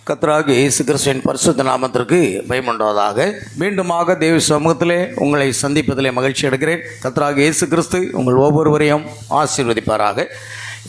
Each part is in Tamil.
கர்த்தராகிய இயேசு கிறிஸ்துவின் பரிசுத்த நாமத்திற்கு பயமுண்டாவதாக. மீண்டுமாக தேவ சமூகத்திலே உங்களை சந்திப்பதிலே மகிழ்ச்சி அடைகிறேன். கர்த்தராகிய இயேசு கிறிஸ்து உங்கள் ஒவ்வொருவரையும் ஆசீர்வதிப்பாராக.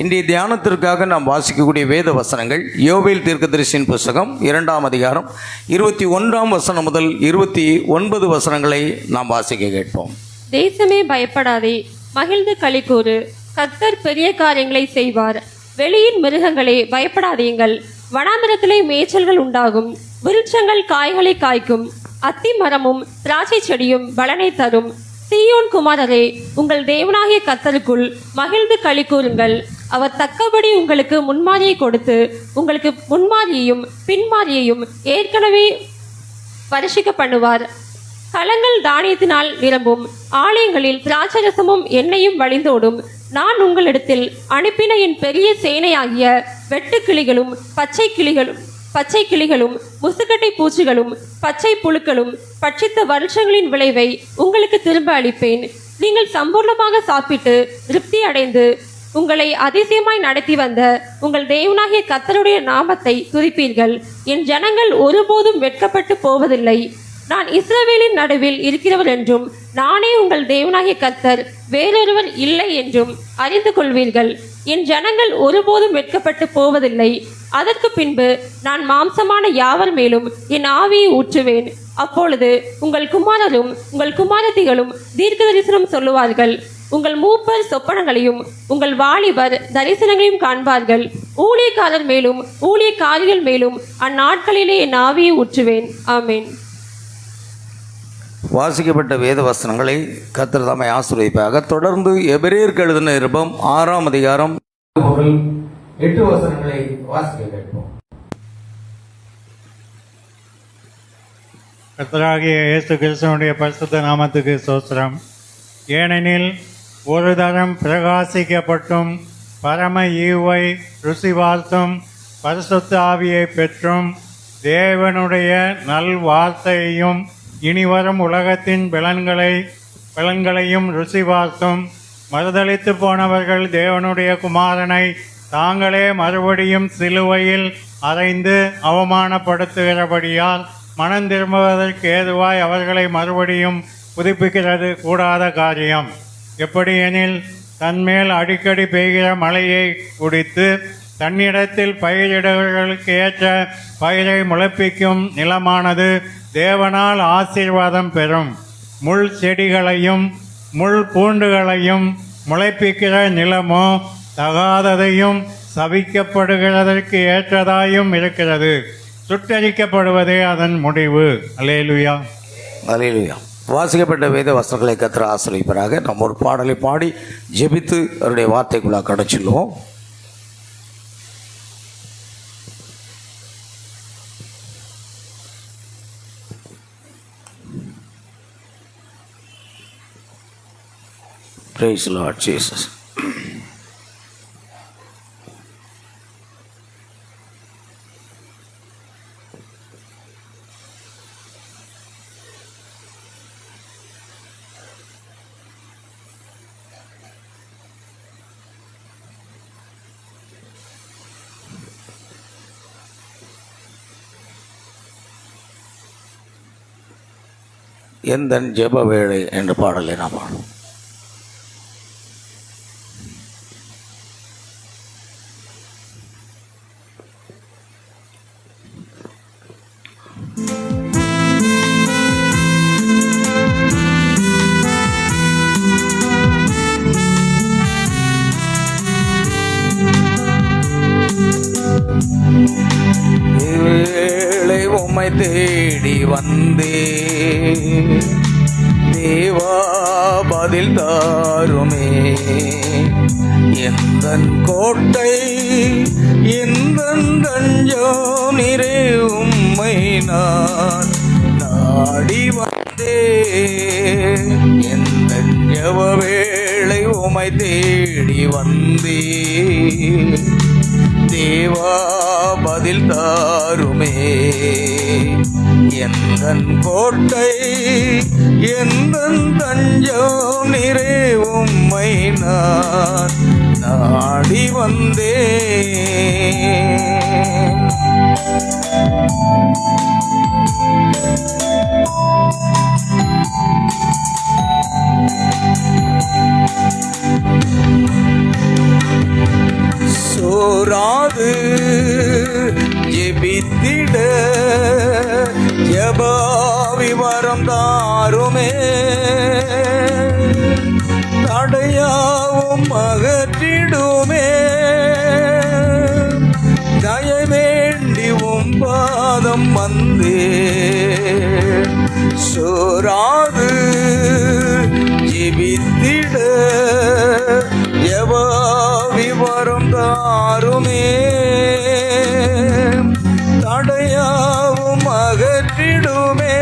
இன்றைய தியானத்திற்காக நாம் வாசிக்கக்கூடிய வேத வசனங்கள் யோவேல் தீர்க்கதரிசியின் புஸ்தகம் 2ஆம் அதிகாரம் 21ஆம் வசனம் முதல் 29 வசனங்களை நாம் வாசிக்க கேட்போம். தேசமே பயப்படாதே, மகிழ்ந்து களிகூறு, கர்த்தர் பெரிய காரியங்களை செய்வார். வெளியின் மிருகங்களே பயப்படாதீங்கள், வனாந்தரத்திலே மேய்ச்சல்கள் உண்டாகும், விருட்சங்கள் காய்களை காய்க்கும், அத்தி மரமும் திராட்சை செடியும் பலனை தரும். சீயோன் குமாரரே, உங்கள் தேவனாகிய கர்த்தருக்குள் மகிழ்ந்து களிகூறுங்கள். அவர் தக்கபடி உங்களுக்கு முன்மாதிரியை கொடுத்து உங்களுக்கு முன்மாதிரியையும் பின்மாதிரியையும் ஏற்கனவே பரிசிக்க பண்ணுவார். களங்கள் தானியத்தினால் நிரம்பும், ஆலயங்களில் திராட்சரசமும் எண்ணெயும் வழிந்தோடும். நான் உங்களிடத்தில் அனுப்பின என் பெரிய சேனையாகிய வெட்டுக்கிளிகளும் பச்சை கிளிகளும் முசுக்கட்டை பூச்சிகளும் பச்சை புழுக்களும் பட்சித்த வருஷங்களின் விளைவை உங்களுக்கு திரும்ப அளிப்பேன். நீங்கள் சம்பூர்ணமாக சாப்பிட்டு திருப்தி அடைந்து உங்களை அதிசயமாய் நடத்தி வந்த உங்கள் தேவனாகிய கர்த்தருடைய நாமத்தை துதிப்பீர்கள். என் ஜனங்கள் ஒருபோதும் வெட்கப்பட்டு போவதில்லை. நான் இஸ்ரவேலின் நடுவில் இருக்கிறவர் என்றும் நானே உங்கள் தேவனாகிய கர்த்தர், வேறொருவர் இல்லை என்றும் அறிந்து கொள்வீர்கள். என் ஜனங்கள் ஒருபோதும் வெட்கப்பட்டு போவதில்லை. அதற்கு பின்பு நான் மாம்சமான யாவர் மேலும் என் ஆவியை ஊற்றுவேன். அப்பொழுது உங்கள் குமாரரும் உங்கள் குமாரத்திகளும் தீர்க்க தரிசனம் சொல்லுவார்கள். உங்கள் மூப்பர் சொப்பனங்களையும் உங்கள் வாலிபர் தரிசனங்களையும் காண்பார்கள். ஊழியக்காரர் மேலும் ஊழியக்காரிகள் மேலும் அந்நாட்களிலே என் ஆவியை ஊற்றுவேன். ஆமேன். வாசிக்கப்பட்ட வேத வசனங்களை கர்த்தர் தாமே ஆசீர்வதிப்பாக. தொடர்ந்து எபிரேயருக்கு எழுதின நிருபம் 6ஆம் அதிகாரம் 8 வசனங்களை வாசிக்க கேட்போம். கர்த்தராகிய இயேசு கிறிஸ்துவினுடைய பரிசுத்த நாமத்துக்கு ஸ்தோத்திரம். ஏனெனில் ஒரு தரம் பிரகாசிக்கப்பட்டும் பரம ஈவை ருசி பார்த்தும் பரிசுத்த ஆவியை பெற்றும் தேவனுடைய நல் வார்த்தையையும் இனிவரும் உலகத்தின் பலன்களையும் ருசி பார்த்தும் மறுதலித்து போனவர்கள் தேவனுடைய குமாரனை தாங்களே மறுபடியும் சிலுவையில் அறைந்து அவமானப்படுத்துகிறபடியால் மனம் திரும்புவதற்கு ஏதுவாய் அவர்களை மறுபடியும் புதுப்பிக்கிறது கூடாத காரியம். எப்படியெனில் தன்மேல் அடிக்கடி பெய்கிற மழையை குடித்து தன்னிடத்தில் பயிரிடுவர்களுக்கு ஏற்ற பயிரை முளைப்பிக்கும் நிலமானது தேவனால் ஆசீர்வாதம் பெறும். முள் செடிகளையும் முள் பூண்டுகளையும் முளைப்பிக்கிற நிலமோ தகாததையும் சபிக்கப்படுகிறதற்கு ஏற்றதாயும் இருக்கிறது. சுட்டரிக்கப்படுவதே அதன் முடிவு. அல்லேலூயா, அல்லேலூயா. வாசிக்கப்பட்ட வேத வசனங்களை கர்த்தர் ஆசீர்வதிப்பாராக. நம்ம ஒரு பாடலை பாடி ஜெபித்து அவருடைய வார்த்தைக்குள்ளாக கடச்சிடுவோம். Praise the Lord Jesus. எந்தன் ஜெப வேளை என்ற பாடலை நாம் பாடுவோம். வேளை உம்மை தேடி வந்தே தேவா பதில் தாருமே. எந்தன் கோட்டை எந்தன் தஞ்சம் நீரே, உம்மை நான் நாடி வந்தே. எந்தன் ஜெப வேளை உம்மை தேடி வந்தே தேவா பதில் தாருமே. எந்தன் கோட்டை எந்தன் தஞ்சம் நீரே, உம்மை நான் நாடி வந்தேன். சோராது ஜெபித்திட ஜெபாவி வரம் தாருமே, தடையாவும் அகற்றிடுமே, தய வேண்டியும் பாதம் வந்தே. சோராது ஜெபித்திட ஜெபாவி வரம் தாருமே, தடையாவும் அகற்றிடுமே,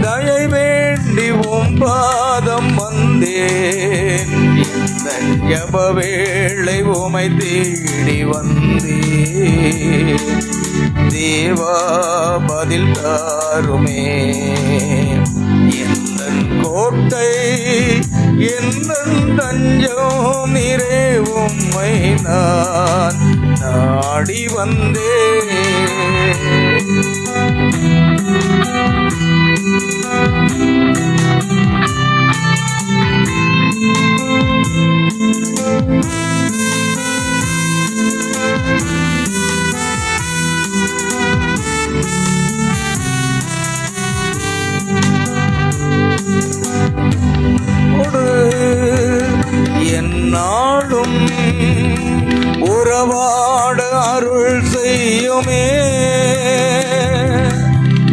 தயை வேண்டியும் பாதம் வந்தேன். இந்த ஜப வேளை உமை தேடி வந்தேன். தேவா பதில் தாருமே, எந்தன் கோட்டை எந்தன் தஞ்சம் நீரே, உம்மை நான் நாடி வந்தேன். என்னாலும் உறவாட அருள் செய்யுமே,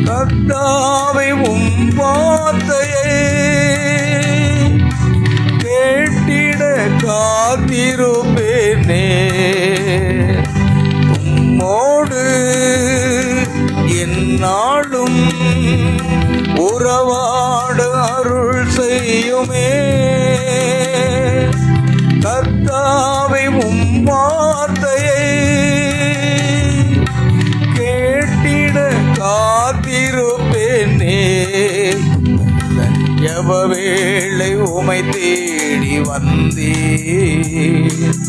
கர்த்தாவே உம் வார்த்தையை கேட்டிட காத்திருப்பேனே. உம்மோடு என்னாலும் உறவாட அருள் செய்யுமே, கர்த்தாவே உம் வார்த்தையை கேட்டிட காத்திருப்பேனே. ஜப வேளை உமை தேடி வந்தேன்.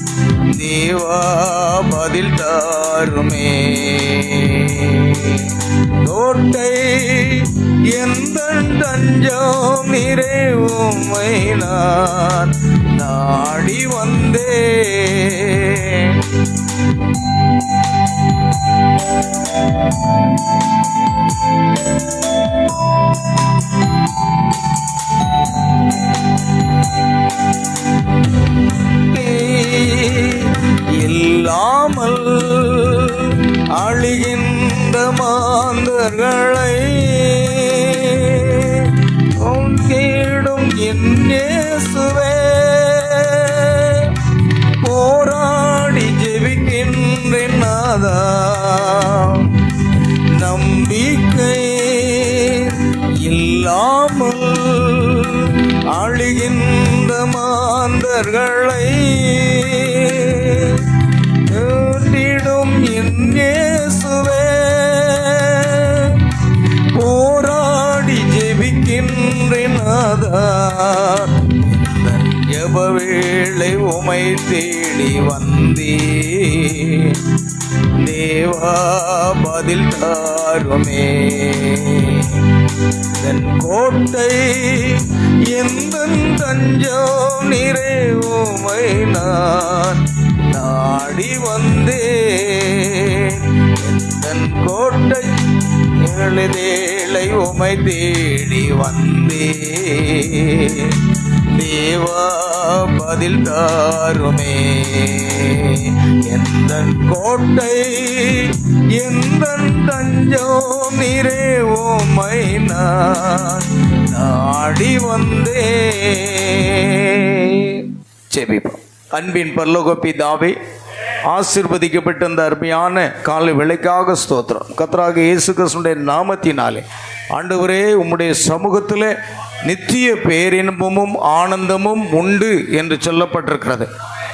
தேவா பதில் தாருமே, கோட்டை எந்தன் தஞ்சம் நீரே, உம்மை நான் நாடி வந்தேன். இல்லாமல் அழிகின்ற மாந்தர்களை தேடும் என் இயேசுவே, போராடி ஜெபிக்கின்றேன் நாதா. நம்பிக்கை இல்லாமல் அழிகின்ற மாந்தர்களை தேடிடும் என் இயேசுவே, போராடி ஜெபிக்கின்றேன் நாதா. ஜப வேளை உமை தேடி வந்தேன். தேவா பதில் தாருமே, என் கோட்டை எந்தன் தஞ்சம் நீரே, உம்மை நான் நாடி வந்தேன். எந்தன் கோட்டை எழுதேளை உமை தேடி வந்தேன். தேவா பதில் தாருமே, எந்தன் கோட்டை எந்தன் தஞ்சம் நீரே, உம்மை நான் நாடி வந்தேன். ஜெபிப்போம். அன்பின் பரலோக பிதாவே, ஆசீர்வதிக்கப்பட்ட அந்த அருமையான காலை வேளைக்காக ஸ்தோத்திரம். கர்த்தராகிய இயேசு கிறிஸ்துவின் நாமத்தினாலே ஆண்டவரே, உம்முடைய சமூகத்தில் நித்திய பேரின்பமும் ஆனந்தமும் உண்டு என்று சொல்லப்பட்டிருக்கிறது.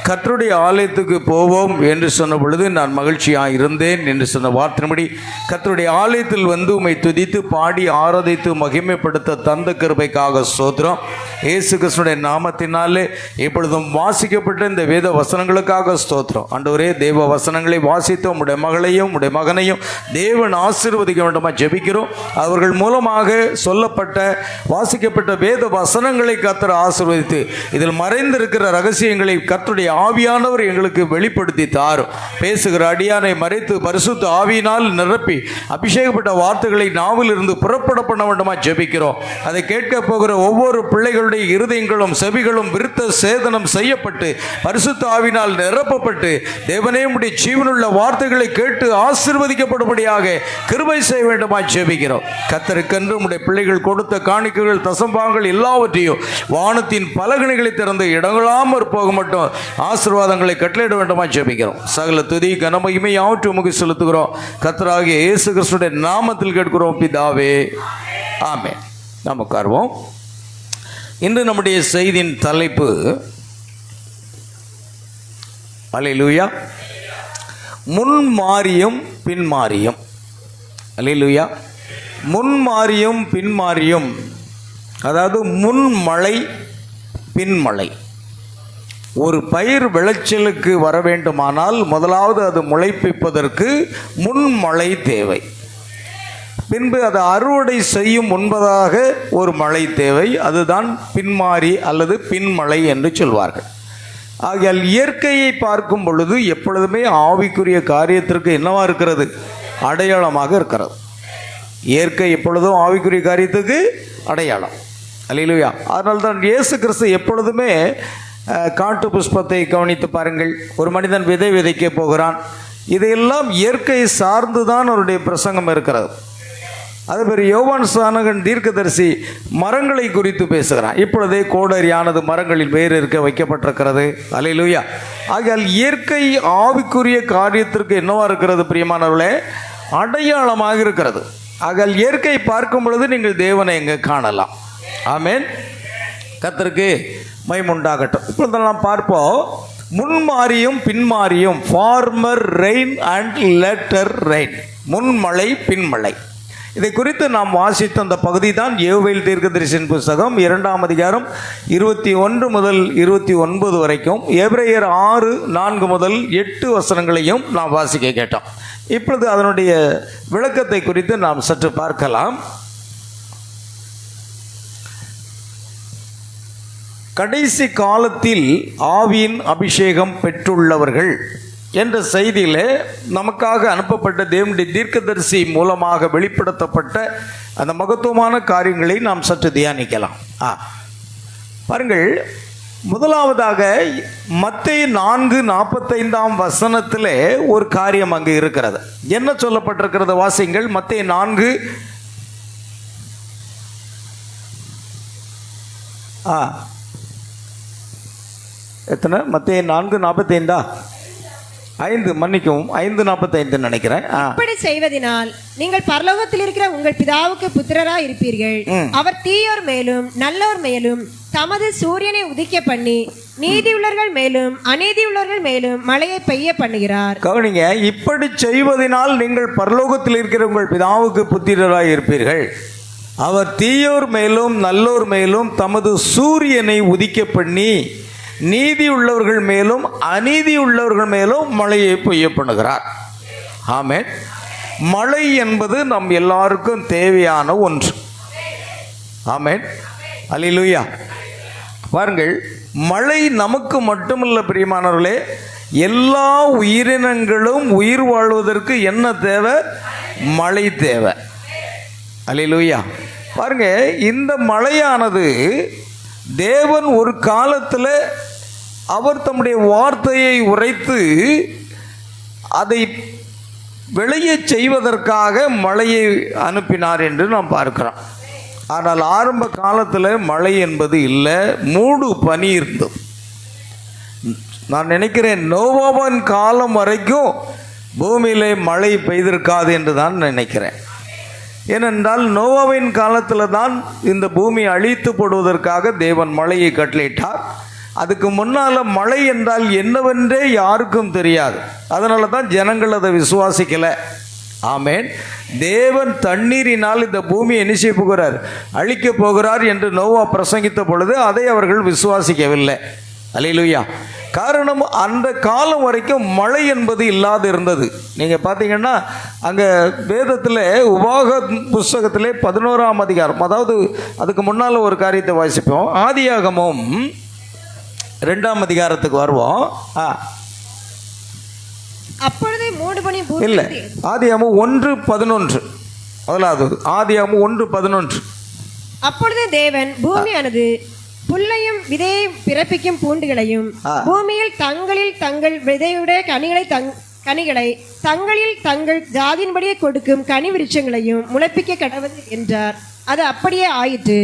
கர்த்தருடைய ஆலயத்துக்கு போவோம் என்று சொன்ன பொழுது நான் மகிழ்ச்சியாக இருந்தேன் என்று சொன்ன வார்த்தையின்படி கர்த்தருடைய ஆலயத்தில் வந்து உம்மை துதித்து பாடி ஆராதித்து மகிமைப்படுத்த தந்த கிருபைக்காக ஸ்தோத்திரம். இயேசு கிறிஸ்துவின் நாமத்தினாலே இப்பொழுதும் வாசிக்கப்பட்ட இந்த வேத வசனங்களுக்காக ஸ்தோத்திரம். ஆண்டவரே, தேவ வசனங்களை வாசித்து உம்முடைய மகளையும் உம்முடைய மகனையும் தேவன் ஆசீர்வதிக்க வேண்டுமா ஜெபிக்கிறோம். அவர்கள் மூலமாக சொல்லப்பட்ட வாசிக்கப்பட்ட வேத வசனங்களை கர்த்தர் ஆசீர்வதித்து இதில் மறைந்திருக்கிற ரகசியங்களை கர்த்தருடைய ஆவியானவர் எங்களுக்கு வெளிப்படுத்தி தாரும். பேசுகிற அடியானை மறைத்து பரிசுத்த ஆவியினால் நிரப்பி அபிஷேகப்பட்ட வார்த்தைகளை நாவில் இருந்து புறப்பட பண்ண வேண்டுமா ஜெபிக்கிறோம். அதை கேட்க போகிற ஒவ்வொரு பிள்ளைகளுடைய இருதயங்களும் செவிகளும் விருத்த சேதனம் செய்யப்பட்டு பரிசுத்த ஆவியினால் நிரப்பப்பட்டு தேவனே உம்முடைய ஜீவனுள்ள வார்த்தைகளை கேட்டு ஆசீர்வதிக்கப்படும்படியாக கிருபை செய்ய வேண்டுமா ஜெபிக்கிறோம். கர்த்தருக்கென்று உம்முடைய பிள்ளைகள் கொடுத்த காணிக்கைகள் தசம்பாங்கள் எல்லாவற்றையும் வானத்தின் பலகணிகளை திறந்து இடங்களாமற் போக மட்டும் ஆசீர்வாதங்களை கட்டளையிட வேண்டுமா ஜெபிக்கிறோம். சகல துதி கனமகிமை யாவற்றையும் உமக்கு செலுத்துகிறோம். கர்த்தராகிய இயேசு கிறிஸ்துவின் நாமத்தில் கேட்கிறோம் பிதாவே, ஆமென். நாம் உட்கார்வோம். இன்று நம்முடைய செய்தியின் தலைப்பு அல்லேலூயா, முன்மாறியும் பின்மாறியும். அல்லேலூயா, முன்மாறியும் பின்மாறியும், அதாவது முன்மழை பின்மழை. ஒரு பயிர் விளைச்சலுக்கு வர வேண்டுமானால் முதலாவது அது முளைப்பிப்பதற்கு முன்மழை தேவை. பின்பு அதை அறுவடை செய்யும் முன்பதாக ஒரு மழை தேவை. அதுதான் பின்மாறி அல்லது பின்மழை என்று சொல்வார்கள். ஆகையால் இயற்கையை பார்க்கும் பொழுது எப்பொழுதுமே ஆவிக்குரிய காரியத்திற்கு என்னவா இருக்கிறது? அடையாளமாக இருக்கிறது. இயற்கை எப்பொழுதும் ஆவிக்குரிய காரியத்துக்கு அடையாளம். அல்லேலூயா. அதனால்தான் இயேசு கிறிஸ்து எப்பொழுதுமே காட்டு புஷ்பத்தை கவனித்து பாருங்கள். ஒரு மனிதன் விதை விதைக்க போகிறான். இதையெல்லாம் இயற்கை சார்ந்து தான் அவருடைய பிரசங்கம் இருக்கிறது. அதே மாதிரி யோவான் ஸ்நானகன் தீர்க்கதரிசி மரங்களை குறித்து பேசுகிறான். இப்பொழுதே கோடரியானது மரங்களில் வேறு இருக்க வைக்கப்பட்டிருக்கிறது. அல்லேலூயா. ஆகையால் இயற்கை ஆவிக்குரிய காரியத்திற்கு என்னவா இருக்கிறது பிரியமானவர்களே? அடையாளமாக இருக்கிறது. ஆகையால் இயற்கை பார்க்கும் பொழுது நீங்கள் தேவனை எங்கே காணலாம். ஆமென். கர்த்தருக்கு மகிமையுண்டாகட்டும். இப்பொழுது நாம் பார்ப்போம், முன்மாறியும் பின்மாறியும், former rain and later rain, முன்மழை பின்மழை. இதை குறித்து நாம் வாசித்த அந்த பகுதி தான் யோவேல் தீர்க்கதரிசியின் புஸ்தகம் 2ஆம் அதிகாரம் 21 முதல் 29 வரைக்கும், எபிரேயர் 6:4 முதல் 8 வசனங்களையும் நாம் வாசிக்க கேட்டோம். இப்பொழுது அதனுடைய விளக்கத்தை குறித்து நாம் சற்று பார்க்கலாம். கடைசி காலத்தில் ஆவியின் அபிஷேகம் பெற்றுள்ளவர்கள் என்ற செய்தியிலே நமக்காக அனுப்பப்பட்ட தேவனுடைய தீர்க்கதரிசி மூலமாக வெளிப்படுத்தப்பட்ட அந்த மகத்துவமான காரியங்களை நாம் சற்று தியானிக்கலாம். பாருங்கள், முதலாவதாக மத்தேயு 4:45 வசனத்திலே ஒரு காரியம் அங்கு இருக்கிறது. என்ன சொல்லப்பட்டிருக்கிறது? வாசிங்கள். மத்தேயு 4 எத்தனை? மத்தேயு 4:45 5, மன்னிக்கவும், 5:45 நினைக்கிறேன். இப்படி செய்வதனால் நீங்கள் பரலோகத்தில் இருக்கிற உங்கள் பிதாவுக்கு புத்திரராய் இருப்பீர்கள். அவர் தீயோர் மேலும் நல்லோர் மேலும் தமது சூரியனை உதிக்க பண்ணி நீதியுள்ளவர்கள் மேலும் அநீதியுள்ளவர்கள் மேலும் மழையை பெய்ய பண்ணுகிறார். கவனிங்க, இப்படி செய்வதனால் நீங்கள் பரலோகத்தில் இருக்கிற உங்கள் பிதாவுக்கு புத்திரராய் இருப்பீர்கள். அவர் தீயோர் மேலும் நல்லோர் மேலும் தமது சூரியனை உதிக்க பண்ணி நீதி உள்ளவர்கள் மேலும் அநீதி உள்ளவர்கள் மேலும் மழையை பெய்ய பண்ணுகிறார். ஆமென். மழை என்பது நம் எல்லாருக்கும் தேவையான ஒன்று. ஆமென். அல்லேலூயா. பாருங்கள், மழை நமக்கு மட்டுமல்ல பிரியமானவர்களே, எல்லா உயிரினங்களும் உயிர் வாழ்வதற்கு என்ன தேவை? மழை தேவை. அல்லேலூயா. பாருங்க, இந்த மழையானது தேவன் ஒரு காலத்தில் அவர் தம்முடைய வார்த்தையை உரைத்து அதை விளைய செய்வதற்காக மழையை அனுப்பினார் என்று நாம் பார்க்கிறோம். ஆனால் ஆரம்ப காலத்தில் மழை என்பது இல்லை, மூடு பனி இருந்தது. நான் நினைக்கிறேன் நோவாவின் காலம் வரைக்கும் பூமியிலே மழை பெய்திருக்காது என்று தான் நினைக்கிறேன். ஏனென்றால் நோவாவின் காலத்தில் தான் இந்த பூமி அழித்து போடுவதற்காக தேவன் மழையை கட்டளையிட்டார். அதுக்கு முன்னால் மழை என்றால் என்னவென்றே யாருக்கும் தெரியாது. அதனால தான் ஜனங்கள் அதை விசுவாசிக்கலை. ஆமேன். தேவன் தண்ணீரினால் இந்த பூமியை என்ன செய்ய போகிறார், அழிக்கப் போகிறார் என்று நோவா பிரசங்கித்த பொழுது அதை அவர்கள் விசுவாசிக்கவில்லை. அல்லேலூயா. காரணம், அந்த காலம் வரைக்கும் மழை என்பது இல்லாது இருந்தது. நீங்கள் பார்த்தீங்கன்னா அங்கே வேதத்தில் உபாக புஸ்தகத்திலே 11ஆம் அதிகாரம், அதாவது அதுக்கு முன்னால் ஒரு காரியத்தை வாசிப்போம். ஆதியாகமம் 2ஆம் அதிகாரத்துக்கு வருவோம். அப்பொழுதே மூடுபனி பூமி இல்லை, ஆதியாகமம் 1:11. முதலாவது ஆதியாகமம் 1:11. அப்பொழுது தேவன் பூமியானது புல்லையும் விதையையும் பிறப்பிக்கும் பூண்டுகளையும் பூமியில் தங்களில் தங்கள் விதையுடைய கனிகளை தங்களில் தங்கள் ஜாதியின்படியே கொடுக்கும் கனி விருட்சங்களையும் முளைப்பிக்க கடவுள் என்றார். அது அப்படியே ஆயிற்று.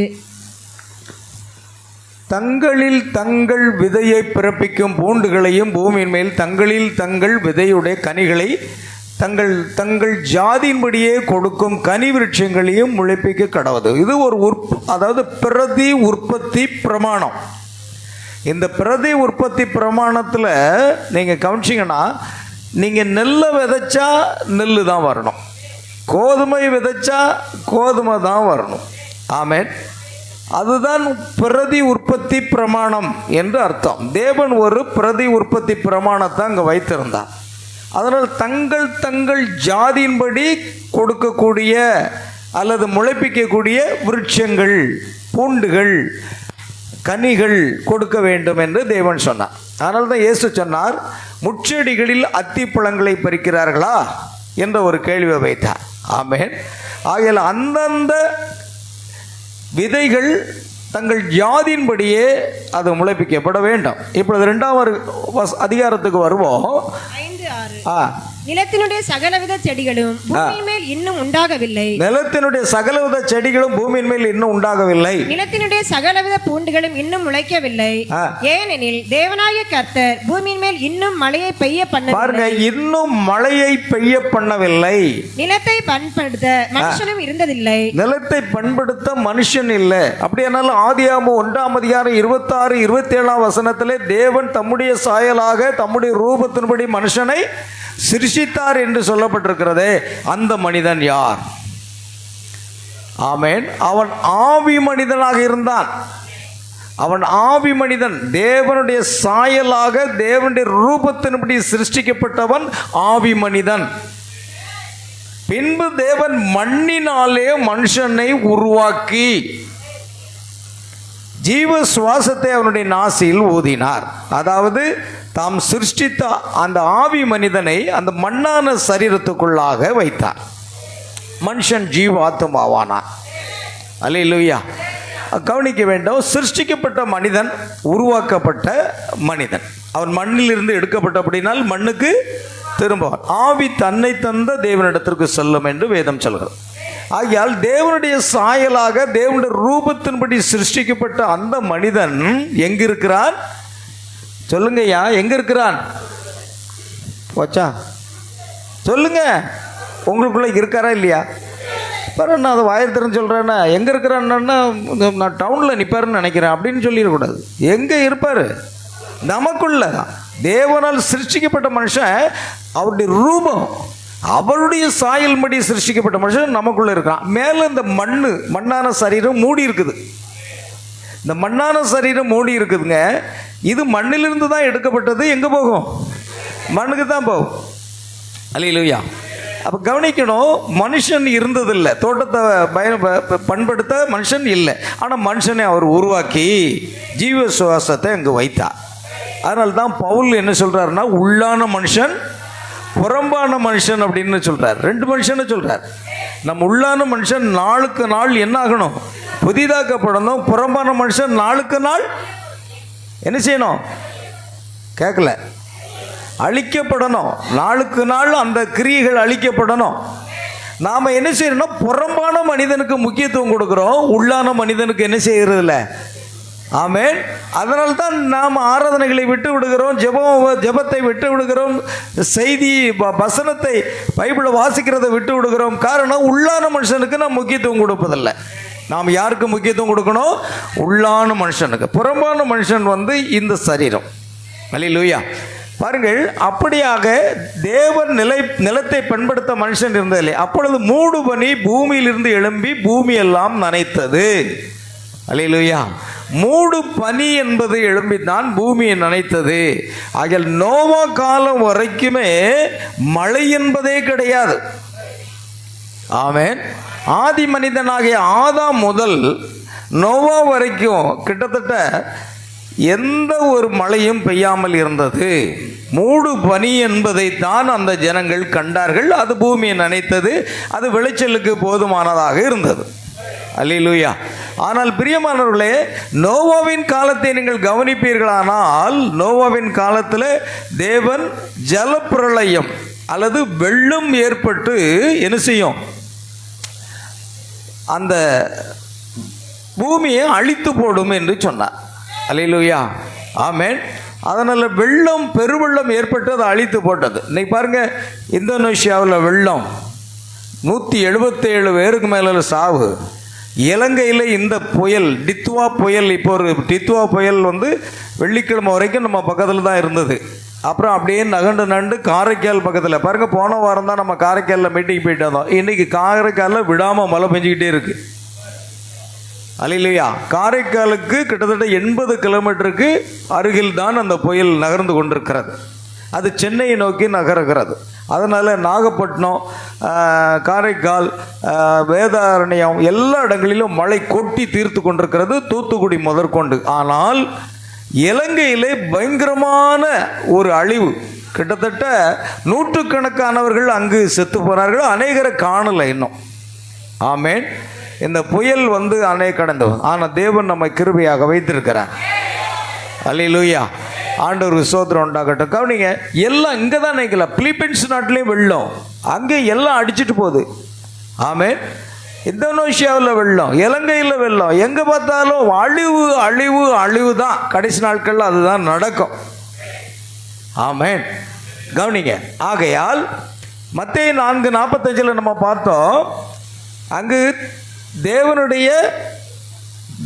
தங்களில் தங்கள் விதையை பிறப்பிக்கும் பூண்டுகளையும் பூமியின் மேல் தங்களில் தங்கள் விதையுடைய கனிகளை தங்கள் தங்கள் ஜாதியின்படியே கொடுக்கும் கனி விருட்சங்களையும் முளைப்பிக்க கடவுது. இது ஒரு அதாவது பிரதி உற்பத்தி பிரமாணம். இந்த பிரதி உற்பத்தி பிரமாணத்தில் நீங்கள் கவனிச்சிங்கன்னா, நீங்கள் நெல்லை விதைச்சா நெல் தான் வரணும், கோதுமை விதைச்சா கோதுமை தான் வரணும். ஆமேன். அதுதான் பிரதி உற்பத்தி பிரமாணம் என்று அர்த்தம். தேவன் ஒரு பிரதி உற்பத்தி பிரமாணத்தை அங்கே வைத்திருந்தார். அதனால் தங்கள் தங்கள் ஜாதியின்படி கொடுக்கக்கூடிய அல்லது முளைப்பிக்கக்கூடிய விருட்சங்கள், பூண்டுகள், கனிகள் கொடுக்க வேண்டும் என்று தேவன் சொன்னார். அதனால தான் இயேசு சொன்னார், முச்செடிகளில் அத்திப்பழங்களை பறிக்கிறார்களா என்ற ஒரு கேள்வியை வைத்தார். ஆமேன். ஆகையால் அந்தந்த விதைகள் தங்கள் ஜாதியின்படியே அது முளைப்பிக்கப்பட வேண்டும். இப்பொழுது 2ஆம் அதிகாரத்துக்கு வருவோம். 5:6. நிலத்தினுடைய சகலவித செடிகளும் பூமியின் மேல் இன்னும் உண்டாகவில்லை. நிலத்தினுடைய சகலவித செடிகளும் பூமியின் மேல் இன்னும் உண்டாகவில்லை. நிலத்தினுடைய சகலவித பூண்டுகளும் இன்னும் முளைக்கவில்லை. ஏனெனில் தேவனாகிய கர்த்தர் பூமியின் மேல் இன்னும் மழையை பெய்ய பண்ண, பாருங்க, இன்னும் மழையை பெய்ய பண்ணவில்லை. நிலத்தை பண்படுத்த மனுஷனும் இருந்ததில்லை. நிலத்தை பண்படுத்த மனுஷன் இல்லை. அப்படியானாலும் ஆதியாகமம் 1ஆம் அதிகாரம் 26, 27ஆம் வசனத்திலே தேவன் தம்முடைய சாயலாக தம்முடைய ரூபத்தின்படி மனுஷனை சிருஷித்தார் என்று சொல்லப்பட்டிருக்கிறதே, அந்த மனிதன் யார்? ஆமேன். அவன் ஆவி மனிதனாக இருந்தான். அவன் ஆவி மனிதன், தேவனுடைய சாயலாக தேவனுடைய ரூபத்தின்படி சிருஷ்டிக்கப்பட்டவன் ஆவி மனிதன். பின்பு தேவன் மண்ணினாலே மனுஷனை உருவாக்கி ஜீவ சுவாசத்தை அவனுடைய நாசியில் ஊதினார். அதாவது தாம் சிருஷ்டித்த அந்த ஆவி மனிதனை அந்த மண்ணான சரீரத்துக்குள்ளாக வைத்தார். மனுஷன் ஜீவாத்மாவானான். அல்லேலூயா. கவனிக்க வேண்டும், சிருஷ்டிக்கப்பட்ட மனிதன் உருவாக்கப்பட்ட மனிதன். அவன் மண்ணிலிருந்து எடுக்கப்பட்ட அப்படினால் மண்ணுக்கு திரும்புவான். ஆவி தன்னை தந்த தேவனிடத்திற்கு செல்லும் என்று வேதம் சொல்கிறது. ஆகையால் தேவனுடைய சாயலாக தேவனுடைய ரூபத்தின்படி சிருஷ்டிக்கப்பட்ட அந்த மனிதன் எங்கிருக்கிறான்? சொல்லுங்கய்யா, எங்க இருக்கிறான்? போச்சா? சொல்லுங்க, உங்களுக்குள்ள இருக்காரா இல்லையா? பாரு, நான் அதை வாயத்திறன்னு சொல்கிறேன்னா, எங்கே இருக்கிறான்னா நான் டவுனில் நிற்பாருன்னு நினைக்கிறேன் அப்படின்னு சொல்லிடக்கூடாது. எங்கே இருப்பார்? நமக்குள்ள தான். தேவனால் சிருஷ்டிக்கப்பட்ட மனுஷன், அவருடைய ரூபம், அவருடைய சாயல் படி சிருஷ்டிக்கப்பட்ட மனுஷன் நமக்குள்ளே இருக்கான். மேலே இந்த மண்ணான சரீரம் மூடி இருக்குது. இந்த மண்ணான சரீரம் மூடி இருக்குதுங்க. இது மண்ணிலிருந்து தான் எடுக்கப்பட்டது. எங்கே போகும்? மண்ணுக்கு தான் போகும். அல்லேலூயா. அப்போ கவனிக்கணும், மனுஷன் இருந்ததில்லை, தோட்டத்தை பண்படுத்த மனுஷன் இல்லை. ஆனால் மனுஷனை அவர் உருவாக்கி ஜீவ சுவாசத்தை அங்கே வைத்தார். அதனால தான் பவுல் என்ன சொல்கிறாருன்னா, உள்ளான மனுஷன் புறம்பான மனுஷன் அப்படின்னு சொல்கிறார். 2 மனுஷனை சொல்கிறார். நம்ம உள்ளான மனுஷன் நாளுக்கு நாள் என்ன ஆகணும்? புதிதாக்கப்படணும். புறம்பான மனுஷன் நாளுக்கு நாள் என்ன செய்யணும்? கேட்கல, அழிக்கப்படணும். நாளுக்கு நாள் அந்த கிரியைகள் அழிக்கப்படணும். நாம் என்ன செய்யணும்னா, புறம்பான மனிதனுக்கு முக்கியத்துவம் கொடுக்குறோம், உள்ளான மனிதனுக்கு என்ன செய்யறதில்ல. ஆமேன். அதனால தான் நாம் ஆராதனைகளை விட்டு விடுகிறோம், ஜெபத்தை விட்டு விடுகிறோம், செய்தி வசனத்தை பைபிளை வாசிக்கிறதை விட்டு விடுகிறோம். காரணம், உள்ளான மனுஷனுக்கு நாம் முக்கியத்துவம் கொடுப்பதில்லை. நாம் யாருக்கு முக்கியத்துவம் கொடுக்கணும்? உள்ளான மனுஷனுக்கு. புறம்பான மனுஷன் வந்து இந்த சரீரம். அல்லேலூயா. பாருங்கள், அப்படியாக தேவன் நிலத்தை பண்படுத்த மனுஷன் இருந்ததில்லை. அப்பொழுது மூடு பனி பூமியிலிருந்து எழும்பி பூமி எல்லாம் நனைத்தது. அல்லேலூயா. மூடு பனி என்பது எழும்பித்தான் பூமியை நனைத்தது. ஆகிய நோவா காலம் வரைக்குமே மழை என்பதே கிடையாது. ஆமென். ஆதி மனிதனாகிய ஆதாம் முதல் நோவா வரைக்கும் கிட்டத்தட்ட எந்த ஒரு மழையும் பெய்யாமல் இருந்தது. மூடு பனி என்பதைத்தான் அந்த ஜனங்கள் கண்டார்கள். அது பூமியை நனைத்தது. அது விளைச்சலுக்கு போதுமானதாக இருந்தது. அல்லேலூயா. ஆனால் பிரியமானவர்களே, நோவாவின் காலத்தை நீங்கள் கவனிப்பீர்களானால், நோவாவின் காலத்தில் தேவன் ஜலப்பிரளயம் அல்லது வெள்ளம் ஏற்பட்டு என்ன செய்யும்? அந்த பூமியை அழித்து போடும் என்று சொன்னார். அல்லேலூயா. ஆமென். அதனால் வெள்ளம், பெருவெள்ளம் ஏற்பட்டு அதை அழித்து போட்டது. இன்னைக்கு பாருங்கள், இந்தோனேஷியாவில் வெள்ளம் 177 பேருக்கு மேலே சாவு. இலங்கையில் இந்த புயல் டித்வா புயல், இப்போ ஒரு டித்வா புயல் வந்து வெள்ளிக்கிழமை வரைக்கும் நம்ம பக்கத்தில் தான் இருந்தது. அப்புறம் அப்படியே நகண்டு காரைக்கால் பக்கத்தில் பாருங்கள், போன வாரம் தான் நம்ம காரைக்காலில் மீட்டிங் போயிட்டு வந்தோம். இன்றைக்கி காரைக்காலில் விடாமல் மழை பெஞ்சிக்கிட்டே இருக்குது. அல்லேலூயா. காரைக்காலுக்கு கிட்டத்தட்ட 80 கிலோமீட்டருக்கு அருகில் தான் அந்த புயல் நகர்ந்து கொண்டிருக்கிறது. அது சென்னையை நோக்கி நகர்கிறது. அதனால் நாகப்பட்டினம், காரைக்கால், வேதாரண்யம் எல்லா இடங்களிலும் மழை கொட்டி தீர்த்து கொண்டிருக்கிறது, தூத்துக்குடி முதற்கொண்டு. ஆனால் இலங்கையிலே பயங்கரமான ஒரு அழிவு. கிட்டத்தட்ட நூற்றுக்கணக்கானவர்கள் அங்கு செத்து போனார்கள். அநேகரை காணலை இன்னும். ஆமென். இந்த புயல் வந்து கடந்தது. ஆனால் தேவன் நம்மை கிருபையாக வைத்திருக்கிறார். அல்லேலூயா. ஆண்டவருக்கு ஸ்தோத்திரம் உண்டாகட்டும். கவனிங்க, எல்லாம் இங்கே தான் நினைக்கல. பிலிப்பைன்ஸ் நாட்டிலையும் வெள்ளம், அங்கே எல்லாம் அடிச்சுட்டு போகுது. ஆமென். இந்தோனேஷியாவில் வெள்ளம், இலங்கையில் வெள்ளம், எங்கே பார்த்தாலும் அழிவு அழிவு அழிவு தான். கடைசி நாட்களில் அதுதான் நடக்கும். ஆமென். கவனிங்க. ஆகையால் மத்தேயு 4:45 நம்ம பார்த்தோம். அங்கு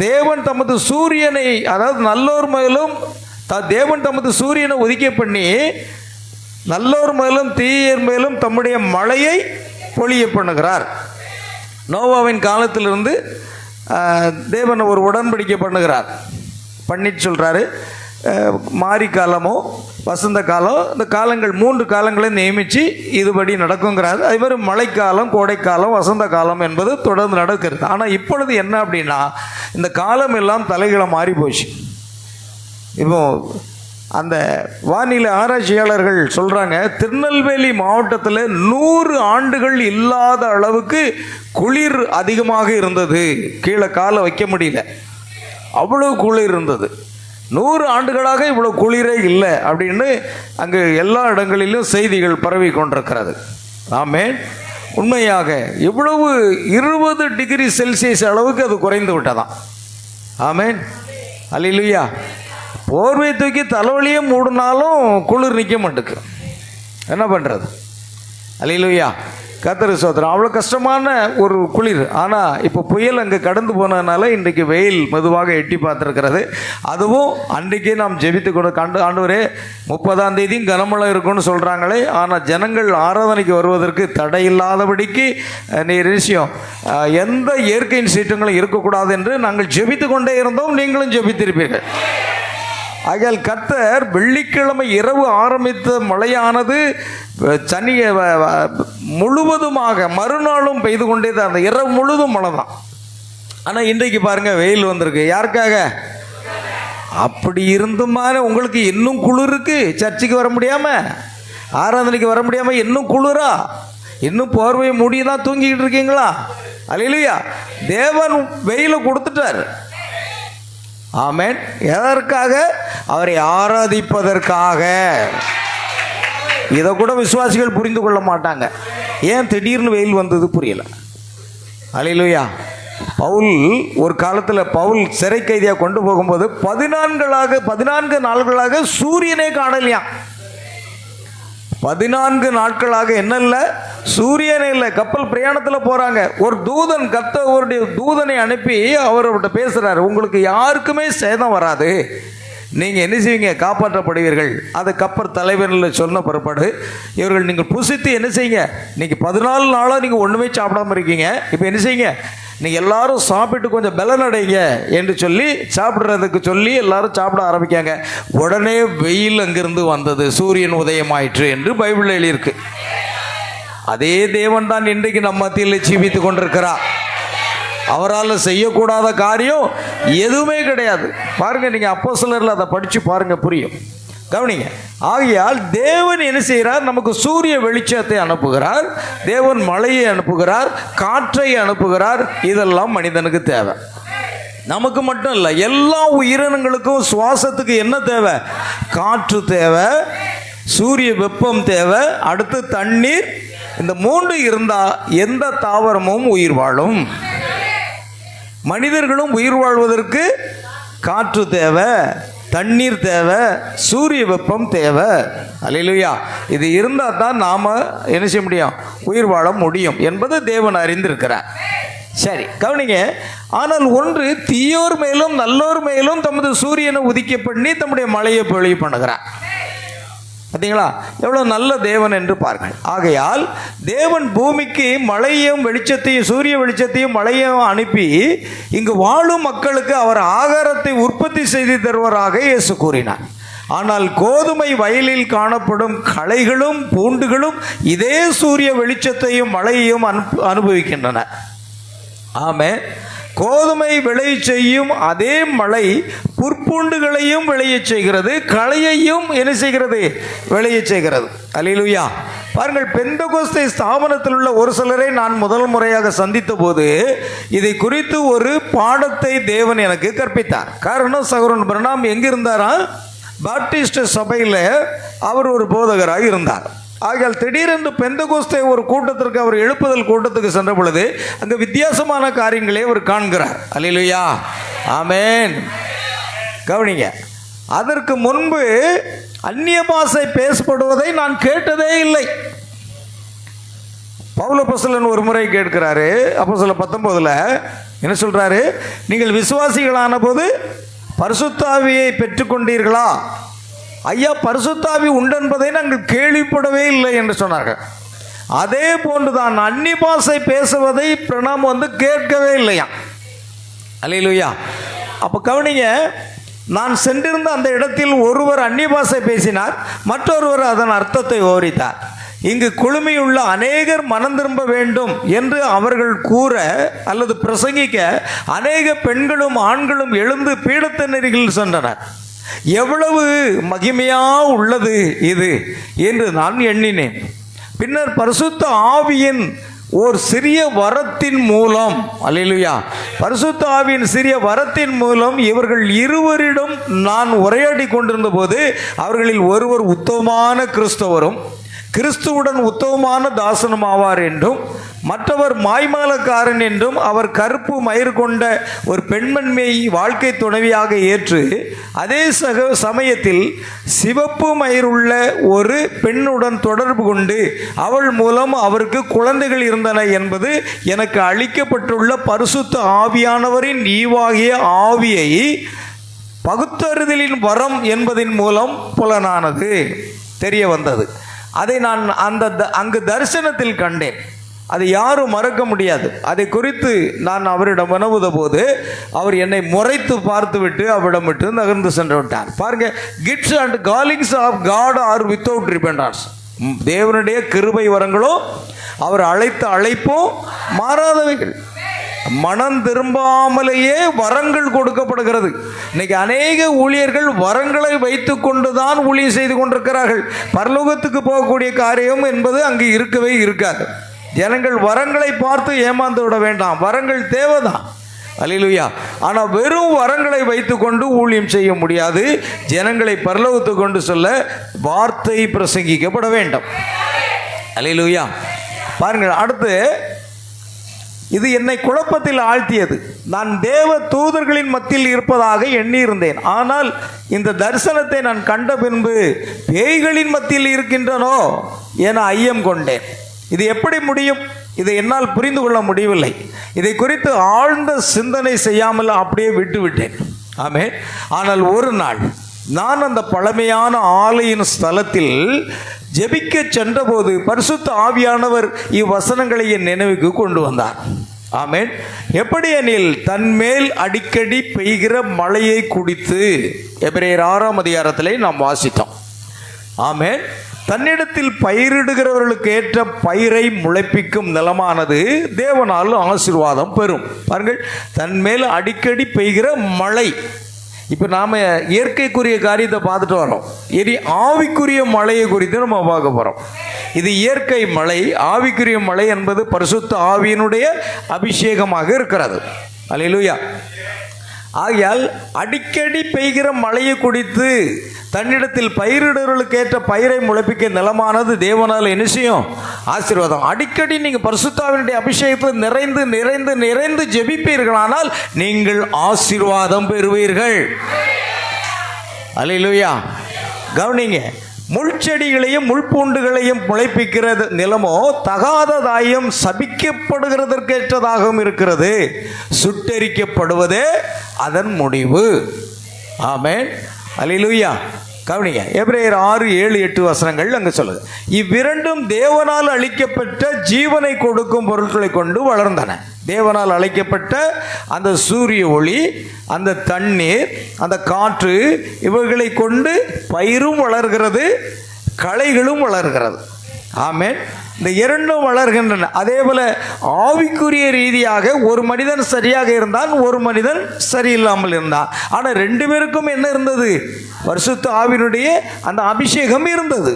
தேவன் தமது சூரியனை, அதாவது நல்லோர் மேலும் தேவன் தமது சூரியனை உதிக்க பண்ணி நல்லோர் மேலும் தீயர் மேலும் தம்முடைய மழையை பொழிய பண்ணுகிறார். நோவாவின் காலத்திலிருந்து தேவன் ஒரு உடன்படிக்கை பண்ணுகிறார். பண்ணிட்டு சொல்கிறாரு, மாரி காலமோ வசந்த காலம், இந்த காலங்கள் 3 காலங்களை நியமித்து இதுபடி நடக்குங்கிறாரு. அதே மாதிரி மழைக்காலம், கோடைக்காலம், வசந்த காலம் என்பது தொடர்ந்து நடக்கிறது. ஆனால் இப்பொழுது என்ன அப்படின்னா, இந்த காலம் எல்லாம் தலைகளை மாறி போச்சு. இப்போ அந்த வானிலை ஆராய்ச்சியாளர்கள் சொல்கிறாங்க, திருநெல்வேலி மாவட்டத்தில் 100 ஆண்டுகள் இல்லாத அளவுக்கு குளிர் அதிகமாக இருந்தது. கீழே காலை வைக்க முடியல, அவ்வளோ குளிர் இருந்தது. 100 ஆண்டுகளாக இவ்வளோ குளிரே இல்லை அப்படின்னு அங்கு எல்லா இடங்களிலும் செய்திகள் பரவி கொண்டிருக்கிறது. ஆமென். உண்மையாக இவ்வளவு 20 டிகிரி செல்சியஸ் அளவுக்கு அது குறைந்து விட்டதாம். ஆமென். அல்லேலூயா. போர்வை தூக்கி தலைவலியே மூடினாலும் குளிர் நிற்க மாட்டேக்கு. என்ன பண்ணுறது? அல்லேலூயா. கர்த்தர் ஸ்தோத்திரம். அவ்வளோ கஷ்டமான ஒரு குளிர். ஆனால் இப்போ புயல் அங்கே கடந்து போனதுனால இன்றைக்கு வெயில் மெதுவாக எட்டி பார்த்துருக்கிறது. அதுவும் அன்றைக்கே நாம் ஜெபித்து கொண்டு ஆண்டவரே 30ஆம் தேதியும் கனமழை இருக்குன்னு சொல்கிறாங்களே, ஆனால் ஜனங்கள் ஆராதனைக்கு வருவதற்கு தடையில்லாதபடிக்கு நீர் விஷயம் எந்த இயற்கையின் சீற்றங்களும் இருக்கக்கூடாது என்று நாங்கள் ஜெபித்து கொண்டே இருந்தோம். நீங்களும் ஜெபித்திருப்பீர்கள். ஆகையால் கர்த்தர் வெள்ளிக்கிழமை இரவு ஆரம்பித்த மழையானது சனி முழுவதுமாக மறுநாளும் பெய்து கொண்டே தான். அந்த இரவு முழுதும் மழை தான். ஆனால் இன்றைக்கு பாருங்கள், வெயில் வந்திருக்கு. யாருக்காக? அப்படி இருந்துமான உங்களுக்கு இன்னும் குளிர் இருக்கு. சர்ச்சுக்கு வர முடியாமல், ஆராதனைக்கு வர முடியாமல் இன்னும் குளிரா? இன்னும் போர்வையை மூடி தான் தூங்கிக்கிட்டு இருக்கீங்களா? அல்லேலூயா. தேவன் வெயிலை கொடுத்துட்டார். ஆமென். எதற்காக? அவரை ஆராதிப்பதற்காக. இதை கூட விசுவாசிகள் புரிந்து கொள்ள மாட்டாங்க. ஏன் திடீர்னு வெயில் வந்தது புரியல. அல்லேலூயா. பவுல் ஒரு காலத்தில் பவுல் சிறை கைதியாக கொண்டு போகும்போது 14 நாள்களாக சூரியனே காணலையாம். 14 நாட்களாக என்ன இல்லை, சூரியனே இல்லை. கப்பல் பிரயாணத்தில் போகிறாங்க. ஒரு தூதன் கர்த்தருடைய தூதனை அனுப்பி அவர்கிட்ட பேசுகிறார், உங்களுக்கு யாருக்குமே சேதம் வராது, நீங்கள் என்ன செய்வீங்க, காப்பாற்றப்படுவீர்கள். அது கப்பல் தலைவரில் சொன்ன பிற்பாடு இவர்கள் நீங்கள் புசித்து என்ன செய்யுங்க, இன்றைக்கி 14 நாளாக நீங்கள் ஒன்றுமே சாப்பிடாமல் இருக்கீங்க, இப்போ என்ன செய்யுங்க, நீங்கள் எல்லாரும் சாப்பிட்டு கொஞ்சம் பலன் அடைங்க என்று சொல்லி சாப்பிட்றதுக்கு சொல்லி எல்லாரும் சாப்பிட ஆரம்பிக்காங்க. உடனே வெயில் அங்கிருந்து வந்தது, சூரியன் உதயமாயிற்று என்று பைபிளில் எழுதியிருக்கு. அதே தேவன் தான் இன்றைக்கு நம்ம மத்தியில் ஜீவித்து கொண்டிருக்கிறார். அவரால் செய்யக்கூடாத காரியம் எதுவுமே கிடையாது. பாருங்க, நீங்கள் அப்போஸ்தலரில் அதை படித்து பாருங்க, புரியும். கவனிங்க. ஆகையால் தேவன் என்ன செய்கிறார், நமக்கு சூரிய வெளிச்சத்தை அனுப்புகிறார், தேவன் மழையை அனுப்புகிறார், காற்றை அனுப்புகிறார். இதெல்லாம் மனிதனுக்கு தேவை. நமக்கு மட்டும் இல்லை, எல்லா உயிரினங்களுக்கும் சுவாசத்துக்கு என்ன தேவை, காற்று தேவை, சூரிய வெப்பம் தேவை, அடுத்து தண்ணீர். இந்த 3 இருந்தால் எந்த தாவரமும் உயிர் வாழும். மனிதர்களும் உயிர் வாழ்வதற்கு காற்று தேவை, தண்ணீர் தேவை, சூரிய வெப்பம் தேவை. அல்லேலூயா. இது இருந்தால் தான் நாம் என்ன செய்ய முடியும், உயிர் வாழ முடியும் என்பது தேவன் அறிந்திருக்கிறார். சரி, கவனிங்க. ஆனால் ஒன்று, தீயோர் மேலும் நல்லோர் மேலும் தமது சூரியனை உதிக்க பண்ணி தம்முடைய மழையை பொழிய பண்ணுகிறார். பார்த்தீங்களா, எவ்வளோ நல்ல தேவன் என்று பாருங்கள். ஆகையால் தேவன் பூமிக்கு மழையும் வெளிச்சத்தையும், சூரிய வெளிச்சத்தையும் மழையும் அனுப்பி இங்கு வாழும் மக்களுக்கு அவர் ஆகாரத்தை உற்பத்தி செய்து தருவராக இயேசு கூறினார். ஆனால் கோதுமை வயலில் காணப்படும் களைகளும் பூண்டுகளும் இதே சூரிய வெளிச்சத்தையும் மழையையும் அனுபவிக்கின்றன. ஆமே, கோதுமை விளைய செய்யும் அதே மழை புற்பூண்டுகளையும் விளைய செய்கிறது, களையையும் என்ன செய்கிறது, விளைய செய்கிறது. அல்லேலூயா. பாருங்கள், பெந்தகோஸ்தே ஸ்தாபனத்தில் உள்ள ஒரு சிலரை நான் முதல் முறையாக சந்தித்த போது இதை குறித்து ஒரு பாடத்தை தேவன் எனக்கு கற்பித்தார். காரணம், சகோதரன் பிரணாம் எங்கே இருந்தாரா, பாப்டிஸ்ட் சபையில் அவர் ஒரு போதகராக இருந்தார். ஆகையால் திடீரென்று பெந்தகோஸ்தே ஒரு கூட்டத்திற்கு, அவர் எழுப்புதல் கூட்டத்துக்கு சென்ற பொழுது அங்கே வித்தியாசமான காரியங்களை அவர் காண்கிறார். அல்லேலூயா, ஆமென். கவனிங்க. அதற்கு முன்பு அந்நிய பாஷை பேசப்படுவதை நான் கேட்டதே இல்லை. பவுல் அப்போஸ்தலன் ஒரு முறை கேட்கிறாரு, அப்போஸ்தலர் 19 என்ன சொல்றாரு, நீங்கள் விசுவாசிகளான போது பரிசுத்த ஆவியை பெற்றுக்கொண்டீர்களா? ஐயா, பரிசுத்த ஆவி உண்டென்பதை நாங்கள் கேள்விப்படவே இல்லை என்று சொன்னார்கள். அதே போன்றுதான் அந்நிய பாஷை பேசுவதை பிரணாம் கேட்கவே இல்லையா. அல்லேலூயா. அப்போ கவனிங்க, நான் சென்றிருந்த அந்த இடத்தில் ஒருவர் அந்நிய பாஷை பேசினார், மற்றொருவர் அதன் அர்த்தத்தை விவரித்தார். இங்கு குழுமியுள்ள அநேகர் மனம் திரும்ப வேண்டும் என்று அவர்கள் கூற அல்லது பிரசங்கிக்க அநேக பெண்களும் ஆண்களும் எழுந்து பீடத்தின் அருகில் சென்றனர். எவ்வளவு மகிமையா உள்ளது இது என்று நான் எண்ணினேன். பின்னர் பரிசுத்த ஆவியின் ஒரு சிறிய வரத்தின் மூலம், அல்லேலூயா, பரிசுத்த ஆவியின் சிறிய வரத்தின் மூலம் இவர்கள் இருவரிடம் நான் உரையாடி கொண்டிருந்த போது அவர்களில் ஒருவர் உத்தமமான கிறிஸ்தவரும் கிறிஸ்துவுடன் உத்தமமான தாசனும் ஆவார் என்றும், மற்றவர் மாய்மாலக்காரன் என்றும், அவர் கருப்பு மயிர் கொண்ட ஒரு பெண்மண்மையை வாழ்க்கை துணைவியாக ஏற்று அதே சமயத்தில் சிவப்பு மயிருள்ள ஒரு பெண்ணுடன் தொடர்பு கொண்டு அவள் மூலம் அவருக்கு குழந்தைகள் இருந்தன என்பது எனக்கு அளிக்கப்பட்டுள்ள பரிசுத்த ஆவியானவரின் ஈவாகிய ஆவியை பகுத்தறிதலின் வரம் என்பதின் மூலம் புலனானது, தெரிய வந்தது. அதை நான் அங்கு தரிசனத்தில் கண்டேன். அதை யாரும் மறக்க முடியாது. அதை குறித்து நான் அவரிடம் வினவுத போது அவர் என்னை முறைத்து பார்த்துவிட்டு அவரிடம் விட்டு நகர்ந்து சென்று விட்டார். பாருங்க, gifts and callings of God are without repentance. தேவனுடைய கிருபை வரங்களோ அவர் அழைத்த அழைப்போ மாறாதவைகள். மனம் திரும்பாமலேயே வரங்கள் கொடுக்கப்படுகிறது. இன்னைக்கு அநேக ஊழியர்கள் வரங்களை வைத்து கொண்டுதான் ஊழியம் செய்து கொண்டிருக்கிறார்கள். பரலோகத்துக்கு போகக்கூடிய காரியம் என்பது அங்கு இருக்கவே இருக்காது. ஜனங்கள் வரங்களை பார்த்து ஏமாந்து விட வேண்டாம், வரங்கள் தேவைதான். அல்லேலூயா. ஆனால் வெறும் வரங்களை வைத்து கொண்டு ஊழியம் செய்ய முடியாது. ஜனங்களை பரலோகத்துக்கு கொண்டு சொல்ல வார்த்தை பிரசங்கிக்கப்பட வேண்டும். அல்லேலூயா. பாருங்கள், அடுத்து இது என்னை குழப்பத்தில் ஆழ்த்தியது. நான் தேவ தூதர்களின் மத்தியில் இருப்பதாக எண்ணியிருந்தேன். ஆனால் இந்த தரிசனத்தை நான் கண்ட பின்பு பேய்களின் மத்தியில் இருக்கின்றனோ என ஐயம் கொண்டேன். இது எப்படி முடியும்? இதை என்னால் புரிந்து கொள்ள முடியவில்லை. இதை குறித்து ஆழ்ந்த சிந்தனை செய்யாமல் அப்படியே விட்டுவிட்டேன். ஆமென். ஆனால் ஒரு நாள் நான் அந்த பழமையான ஆலயின் ஸ்தலத்தில் ஜெபிக்க சென்றபோது பரிசுத்த ஆவியானவர் இவ்வசனங்களை என் நினைவுக்கு கொண்டு வந்தார். ஆமென். எப்படி எனில், தன்மேல் அடிக்கடி பெய்கிற மழையை குடித்து, எபிரேயர் 6ஆம் அதிகாரத்திலே நாம் வாசித்தோம். ஆமென். தன்னிடத்தில் பயிரிடுகிறவர்களுக்கு ஏற்ற பயிரை முளைப்பிக்கும் நிலமானது தேவனால் ஆசீர்வாதம் பெறும். பாருங்கள், தன்மேல் அடிக்கடி பெய்கிற மழை. இப்போ நாம் இயற்கைக்குரிய காரியத்தை பார்த்துட்டு வரோம். இனி ஆவிக்குரிய மழையை குறித்து நம்ம பார்க்க போகிறோம். இது இயற்கை மழை. ஆவிக்குரிய மழை என்பது பரிசுத்த ஆவியினுடைய அபிஷேகமாக இருக்கிறது. அல்லேலூயா. ஆகையால் அடிக்கடி பெய்கிற மழையை குடித்து தன்னிடத்தில் பயிரிடுவர்களுக்கு ஏற்ற பயிரை முளைப்பிக்க நிலமானது தேவனால் என்ன செய்யும்? ஆசீர்வாதம். அடிக்கடி நீங்கள் பரிசுத்தாவினுடைய அபிஷேகத்தில் நிறைந்து நிறைந்து நிறைந்து ஜெபிப்பீர்களானால் நீங்கள் ஆசீர்வாதம் பெறுவீர்கள். அல்லேலூயா. கவனிங்க, முள்செடிகளையும் முள்பூண்டுகளையும் முளைப்பிக்கிறது நிலமோ தகாததாயும் சபிக்கப்படுகிறதற்கேற்றதாகவும் இருக்கிறது. சுட்டெரிக்கப்படுவதே அதன் முடிவு. ஆமென். அல்லேலூயா. கவனிங்க, எபிரேயர் 6, 7, 8 வசனங்கள் அங்கே சொல்லுது. இவ்விரண்டும் தேவனால் அளிக்கப்பட்ட ஜீவனை கொடுக்கும் பொருட்களை கொண்டு வளர்ந்தன. தேவனால் அழைக்கப்பட்ட அந்த சூரிய ஒளி, அந்த தண்ணீர், அந்த காற்று, இவைகளை கொண்டு பயிரும் வளர்கிறது, களைகளும் வளர்கிறது. ஆமென். இந்த இரண்டும் வளர்கின்றன. அதே போல ஆவிக்குரிய ரீதியாக ஒரு மனிதன் சரியாக இருந்தான், ஒரு மனிதன் சரியில்லாமல் இருந்தான். ஆனால் ரெண்டு பேருக்கும் என்ன இருந்தது? பரிசுத்த ஆவியினுடைய அந்த அபிஷேகம் இருந்தது.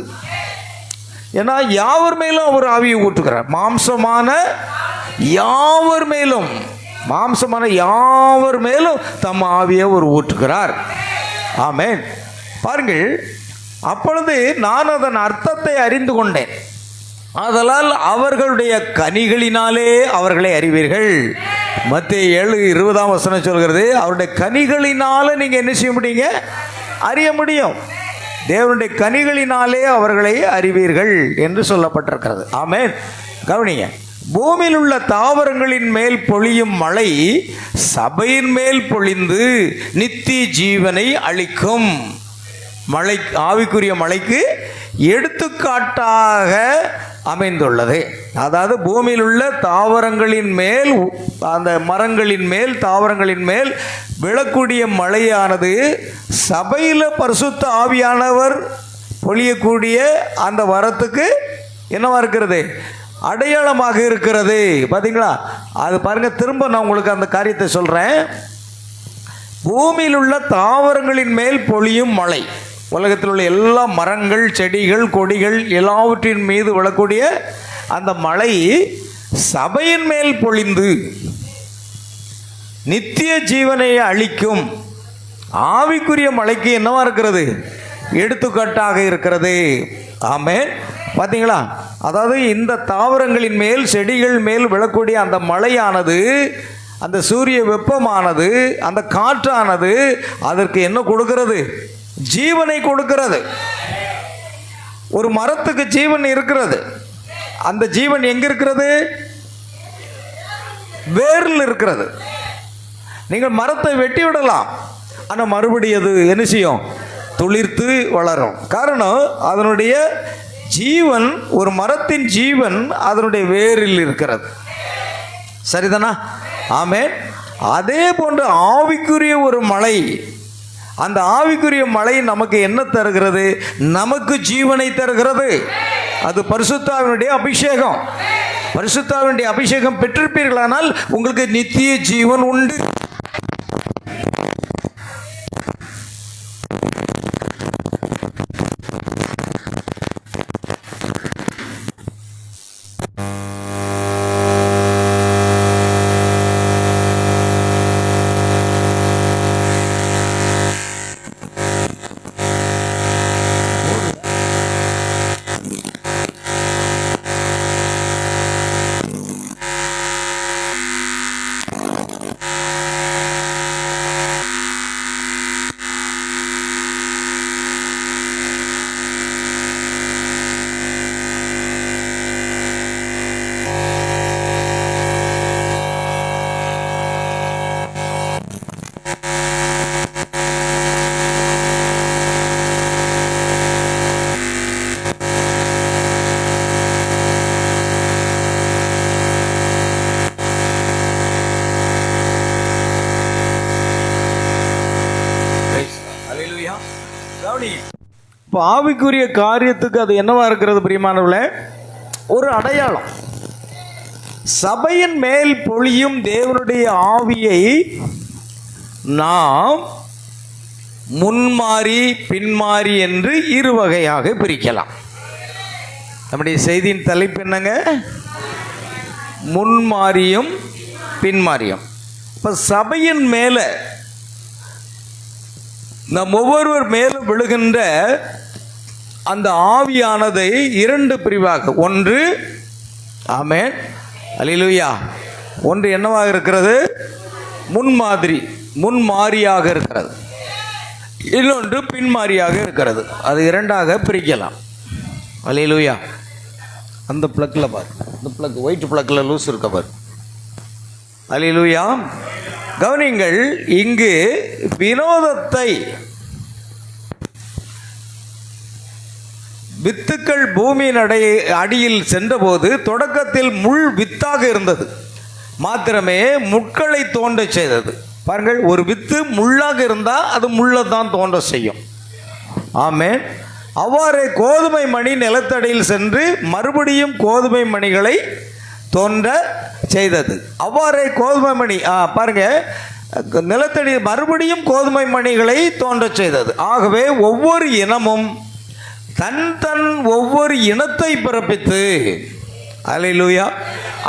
ஏன்னா யாவர் மேலும் அவர் ஆவியை ஊற்றுகிறார். மாம்சமான யாவர் மேலும் தம் ஆவியை அவர் ஊற்றுகிறார். ஆமென். பாருங்கள், அப்பொழுது நான் அதன் அர்த்தத்தை அறிந்து கொண்டேன். ஆதலால் அவர்களுடைய கனிகளினாலே அவர்களை அறிவீர்கள். மத்தேயு 7:20 வசனம் சொல்கிறது, அவருடைய கனிகளினால நீங்கள் என்ன செய்ய முடியுங்க? அறிய முடியும். தேவனுடைய கனிகளினாலே அவர்களை அறிவீர்கள் என்று சொல்லப்பட்டிருக்கிறது. ஆமென். கவனிங்க, பூமியில் உள்ள தாவரங்களின் மேல் பொழியும் மழை சபையின் மேல் பொழிந்து நித்திய ஜீவனை அளிக்கும். மழை ஆவிக்குரிய மழைக்கு எடுத்துக்காட்டாக அமைந்துள்ளது. அதாவது பூமியில் உள்ள தாவரங்களின் மேல், அந்த மரங்களின் மேல், தாவரங்களின் மேல் விழக்கூடிய மழையானது சபையில் பரிசுத்த ஆவியானவர் பொழியக்கூடிய அந்த வரத்துக்கு என்னவா இருக்கிறது? அடையாளமாக இருக்கிறது. பார்த்தீங்களா? அது பாருங்க, திரும்ப நான் உங்களுக்கு அந்த காரியத்தை சொல்கிறேன். பூமியில் உள்ள தாவரங்களின் மேல் பொழியும் மழை, உலகத்தில் உள்ள எல்லா மரங்கள், செடிகள், கொடிகள் எல்லாவற்றின் மீது விழக்கூடிய அந்த மழை சபையின் மேல் பொழிந்து நித்திய ஜீவனை அளிக்கும். ஆவிக்குரிய மழைக்கு என்னவா இருக்கிறது? எடுத்துக்காட்டாக இருக்கிறது. ஆமென். பார்த்தீங்களா? அதாவது இந்த தாவரங்களின் மேல், செடிகள் மேல் விழக்கூடிய அந்த மழையானது, அந்த சூரிய வெப்பமானது, அந்த காற்றானது அதற்கு என்ன கொடுக்கிறது? ஜீவனை கொடுக்கிறது. ஒரு மரத்துக்கு ஜீவன் இருக்கிறது. அந்த ஜீவன் எங்க இருக்கிறது? வேரில் இருக்கிறது. நீங்கள் மரத்தை வெட்டி விடலாம், ஆனால் மறுபடியும் அது என்ன செய்யும்? துளிர்த்து வளரும். காரணம், அதனுடைய ஜீவன், ஒரு மரத்தின் ஜீவன் அதனுடைய வேரில் இருக்கிறது. சரிதானா? ஆமென். அதே போன்று ஆவிக்குரிய ஒரு மழை, அந்த ஆவிக்குரிய மழை நமக்கு என்ன தருகிறது? நமக்கு ஜீவனை தருகிறது. அது பரிசுத்தாவினுடைய அபிஷேகம். பரிசுத்தாவினுடைய அபிஷேகம் பெற்றிருப்பீர்களானால் உங்களுக்கு நித்திய ஜீவன் உண்டு. இப்போ ஆவிக்குரிய காரியத்துக்கு அது என்னவா இருக்கிறது பிரியமானவர்களே? ஒரு அடையாளம். சபையின் மேல் பொழியும் தேவனுடைய ஆவியை நாம் முன்மாறி பின்மாறி என்று இரு வகையாக பிரிக்கலாம். நம்முடைய செய்தியின் தலைப்பு என்னங்க? முன்மாறியும் பின்மாறியும். இப்போ சபையின் மேலே நம் ஒவ்வொருவர் மேலும் விழுகின்ற அந்த ஆவியானதை இரண்டு பிரிவாக, ஒன்று ஆமென் அல்லேலூயா, ஒன்று என்னவாக இருக்கிறது? முன்மாதிரி முன்மாறியாக இருக்கிறது, இன்னொன்று பின்மாறியாக இருக்கிறது. அது இரண்டாக பிரிக்கலாம். அல்லேலூயா. அந்த பிளக்கில் பாரு, அந்த பிளக் ஒயிட் பிளக்கில் லூஸ் இருக்க பாரு. அல்லேலூயா. கவனிங்கள், இங்கு வினோதத்தை வித்துக்கள் பூமியின் அடியில் சென்றபோது தொடக்கத்தில் முள் வித்தாக இருந்தது, மாத்திரமே முட்களை தோன்ற செய்தது. பாருங்கள், ஒரு வித்து முள்ளாக இருந்தால் அது முள்ளை தான் தோன்ற செய்யும். ஆமென். அவ்வாறே கோதுமை மணி நிலத்தடியில் சென்று மறுபடியும் கோதுமை மணிகளை தோன்ற செய்தது. அவ்வாறே கோதுமை மணி பாருங்க, நிலத்தடி மறுபடியும் கோதுமை மணிகளை தோன்ற செய்தது. ஆகவே ஒவ்வொரு இனமும் தன் தன் ஒவ்வொரு இனத்தை பிறப்பித்து, அல்லேலூயா,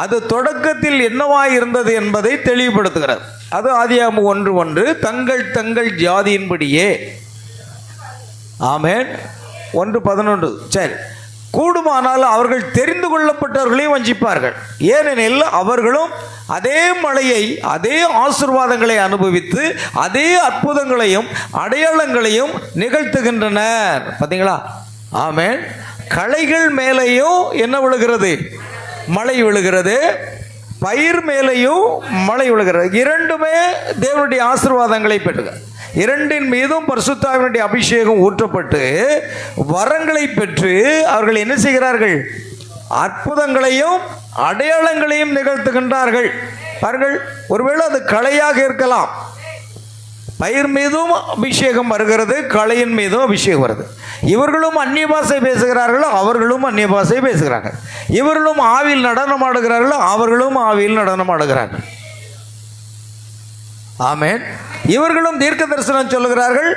அது தொடக்கத்தில் என்னவாய் இருந்தது என்பதை தெளிவுபடுத்துகிறது. அது ஆதியாகமம் 1:1, தங்கள் தங்கள் ஜாதியின்படியே. ஆமென். 1:11. சரி, கூடுமானால் அவர்கள் தெரிந்து கொள்ளப்பட்டவர்களையும் வஞ்சிப்பார்கள், ஏனெனில் அவர்களும் அதே மழையை அதே ஆசீர்வாதங்களை அனுபவித்து அதே அற்புதங்களையும் அடையாளங்களையும் நிகழ்த்துகின்றனர். பார்த்தீங்களா? ஆமென். களைகள் மேலேயும் என்ன விழுகிறது? மழை விழுகிறது. பயிர் மேலேயும் மழை விழுகிறது. இரண்டுமே தேவனுடைய ஆசீர்வாதங்களை பெற்றுக. இரண்டின் மீதும் பரிசுத்தாவினுடைய அபிஷேகம் ஊற்றப்பட்டு வரங்களை பெற்று அவர்கள் என்ன செய்கிறார்கள்? அற்புதங்களையும் அடையாளங்களையும் நிகழ்த்துகின்றார்கள். பாருங்கள், ஒருவேளை அது களையாக இருக்கலாம், பயிர் மீதும் அபிஷேகம் வருகிறது, களையின் மீதும் அபிஷேகம் வருது. இவர்களும் அந்நிய பாஷை பேசுகிறார்கள், அவர்களும் அந்நிய பாஷை பேசுகிறார்கள். இவர்களும் ஆவியில் நடனம் ஆடுகிறார்கள், அவர்களும் ஆவியில் நடனம் ஆடுகிறார்கள். ஆமென். இவர்களும் தீர்க்க தரிசனம் சொல்லுகிறார்கள்,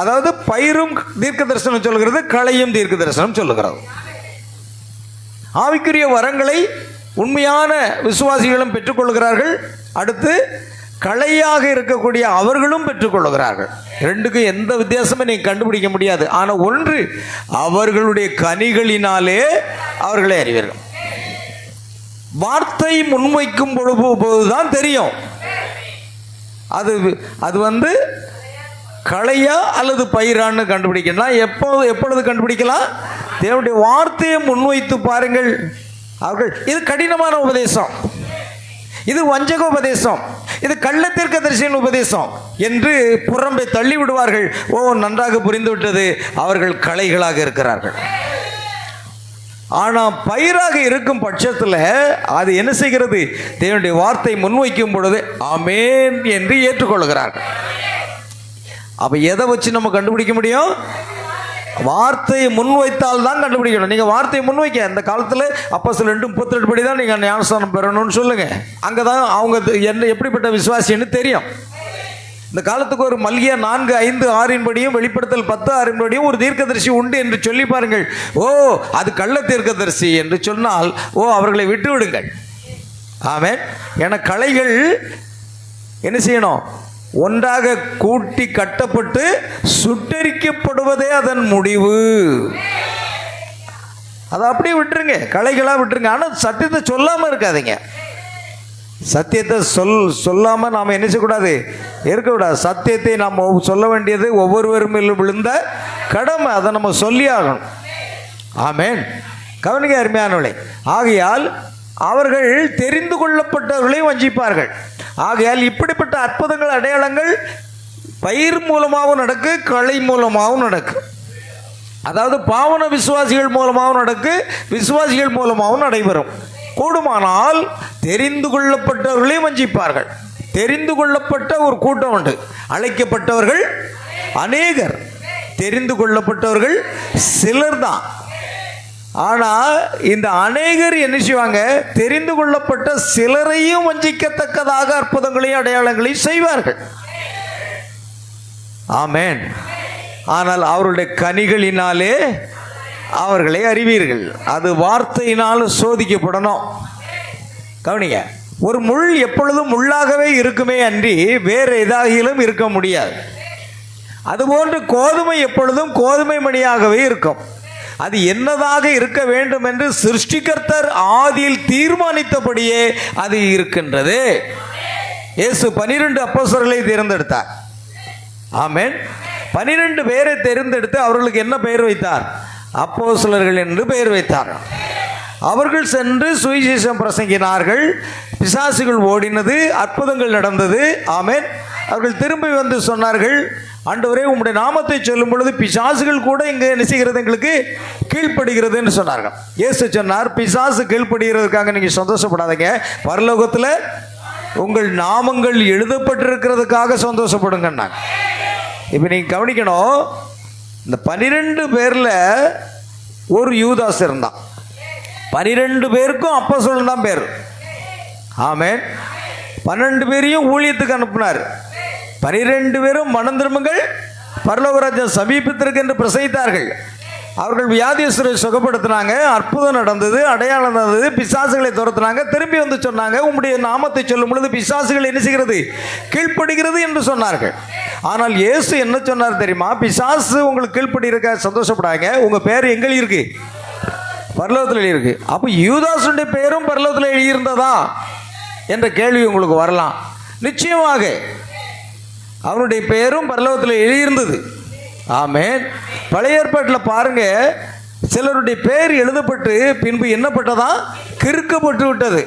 அதாவது பயிரும் தீர்க்க தரிசனம் சொல்லுகிறது, களையும் தீர்க்க தரிசனம் சொல்லுகிறது. ஆவிக்குரிய வரங்களை உண்மையான விசுவாசிகளும் பெற்றுக்கொள்கிறார்கள். அடுத்து களையாக இருக்கக்கூடிய அவர்களும் பெற்றுக்கொள்கிறார்கள். ரெண்டுக்கும் எந்த வித்தியாசமும் நீங்கள் கண்டுபிடிக்க முடியாது. ஆனால் ஒன்று, அவர்களுடைய கனிகளினாலே அவர்களை அறிவீர்கள். வார்த்தை முன்வைக்கும் போதுதான் தெரியும் அது வந்து களையா அல்லது பயிரான்னு கண்டுபிடிக்கலாம். எப்பொழுது கண்டுபிடிக்கலாம்? தேவனுடைய வார்த்தையை முன்வைத்து பாருங்கள். அவர்கள், இது கடினமான உபதேசம், இது வஞ்சக உபதேசம், இது கள்ள தீர்க்கதரிசியின் உபதேசம் என்று புறம்பே தள்ளி விடுவார்கள். ஓ, நன்றாக புரிந்துவிட்டது, அவர்கள் களைகளாக இருக்கிறார்கள். ஆனால் பயிராக இருக்கும் பட்சத்தில் அது என்ன செய்கிறது? தேவனுடைய வார்த்தை முன்வைக்கும் பொழுது ஆமென் என்று ஏற்றுக்கொள்கிறார்கள். அப்போ எதை வச்சு நம்ம கண்டுபிடிக்க முடியும்? வார்த்தையை முன்வைத்தால் தான் கண்டுபிடிக்கணும். நீங்கள் வார்த்தையை முன்வைக்க இந்த காலத்தில் அப்போஸ்தலர் 2:38 படி தான் நீங்கள் ஞானஸ்தானம் பெறணும்னு சொல்லுங்கள். அங்கே தான் அவங்க என்ன எப்படிப்பட்ட விசுவாசின்னு தெரியும். இந்த காலத்துக்கு ஒரு மல்கியா 4:5-6 படியும் வெளிப்படுத்தல் 10:6 படியும் ஒரு தீர்க்கதரிசி உண்டு என்று சொல்லி பாருங்கள். ஓ, அது கள்ள தீர்க்கதரிசி என்று சொன்னால், ஓ, அவர்களை விட்டு விடுங்கள். ஆமென். என களைகள் என்ன செய்யணும்? ஒன்றாக கூட்டி கட்டப்பட்டு சுட்டரிக்கப்படுவதே அதன் முடிவு. அதை அப்படியே விட்டுருங்க, களைகளாக விட்டுருங்க. ஆனால் சத்தியத்தை சொல்லாமல் இருக்காதீங்க. சத்தியத்தை சொல்லாமல் நாம் என்ன செய்யக்கூடாது? இருக்கக்கூடாது. சத்தியத்தை நாம் சொல்ல வேண்டியது ஒவ்வொருவரும் விழுந்த கடமை. அதை நம்ம சொல்லி ஆகணும். ஆமென். கவனிக்க அருமையானவர்களே. ஆகையால் அவர்கள் தெரிந்து கொள்ளப்பட்டவர்களையும் வஞ்சிப்பார்கள். ஆகையால் இப்படிப்பட்ட அற்புதங்கள் அடையாளங்கள் பயிர் மூலமாகவும் நடக்கு, களை மூலமாகவும் நடக்கு. அதாவது பாவன விசுவாசிகள் மூலமாகவும் நடக்கு, விசுவாசிகள் மூலமாகவும் நடைபெறும். கூடுமானால் தெரிந்து கொள்ளப்பட்டவர்களையும் வஞ்சிப்பார்கள். தெரிந்து கொள்ளப்பட்ட ஒரு கூட்டம் உண்டு, அழைக்கப்பட்டவர்கள் அநேகர். தெரிந்து கொள்ளப்பட்டவர்கள் சிலர் தான். ஆனால் இந்த அநேகர் என்ன செய்வாங்க? தெரிந்து கொள்ளப்பட்ட சிலரையும் வஞ்சிக்கத்தக்கதாக அற்புதங்களையும் அடையாளங்களையும் செய்வார்கள். ஆமென். ஆனால் அவருடைய கனிகளினாலே அவர்களை அறிவீர்கள். அது வார்த்தையினால் சோதிக்கப்படணும். கவனிங்க, ஒரு முள் எப்பொழுதும் முள்ளாகவே இருக்குமே அன்றி வேறு எதாகிலும் இருக்க முடியாது. அதுபோன்று கோதுமை எப்பொழுதும் கோதுமை மணியாகவே இருக்கும். அது என்னதாக இருக்க வேண்டும் என்று சிருஷ்டிகர்த்தர் ஆதியில் தீர்மானித்தபடியே அது இருக்கின்றது. இயேசு 12 அப்போஸ்தலர்களை தேர்ந்தெடுத்தார். ஆமென். 12 பேரை தேர்ந்தெடுத்து அவர்களுக்கு என்ன பெயர் வைத்தார்? அப்போஸ்தலர்கள் என்று பெயர் வைத்தார். அவர்கள் சென்று சுவிசேஷம் பிரசங்கினார்கள். பிசாசுகள் ஓடினது, அற்புதங்கள் நடந்தது. ஆமென். அவர்கள் திரும்பி வந்து சொன்னார்கள், ஆண்டவரே, உம்முடைய நாமத்தை சொல்லும் பொழுது பிசாசுகள் கூட இங்கே என்ன செய்கிறது? எங்களுக்கு கீழ்ப்படுகிறது என்று சொன்னார்கள். இயேசு சொன்னார், பிசாசு கீழ்ப்படுகிறதுக்காக நீங்கள் சந்தோஷப்படாதீங்க, பரலோகத்தில் உங்கள் நாமங்கள் எழுதப்பட்டிருக்கிறதுக்காக சந்தோஷப்படுங்கன்னாங்க. இப்போ நீங்கள் கவனிக்கணும், இந்த 12 பேரில் ஒரு யூதாஸ் இருந்தான். 12 பேருக்கும் அப்போஸ்தலன் தான் பேர். ஆமென். 12 பேரையும் ஊழியத்துக்கு அனுப்பினார். 12 பேரும் மனம் திரும்புங்கள், பரலோகராஜ்யம் சமீபத்திற்கு என்று பிரசங்கித்தார்கள். அவர்கள் வியாதியஸ்தரை சுகப்படுத்தினாங்க, அற்புதம் நடந்தது, அடையாளம் நடந்தது, பிசாசுகளை துரத்தினாங்க. திரும்பி வந்து சொன்னாங்க, உம்முடைய நாமத்தை சொல்லும் பொழுது பிசாசுகள் என்ன செய்கிறது? கீழ்ப்படுகிறது என்று சொன்னார்கள். ஆனால் இயேசு என்ன சொன்னார் தெரியுமா? பிசாசு உங்களுக்கு கீழ்ப்படுகிறக்க சந்தோஷப்படாங்க, உங்கள் பேர் எங்கே இருக்கு? பரலோகத்தில் எழுதியிருக்கு. அப்போ யூதாசுடைய பேரும் பரலோகத்தில் எழுதியிருந்ததா என்ற கேள்வி உங்களுக்கு வரலாம். நிச்சயமாக அவருடைய பெயரும் பரலோகத்தில் எழுதியிருந்தது. ஆமென். பழைய ஏற்பாட்டில் பாருங்க, சிலருடைய பேர் எழுதப்பட்டு பின்பு என்னப்பட்டதா? கிறுக்கப்பட்டு விட்டது.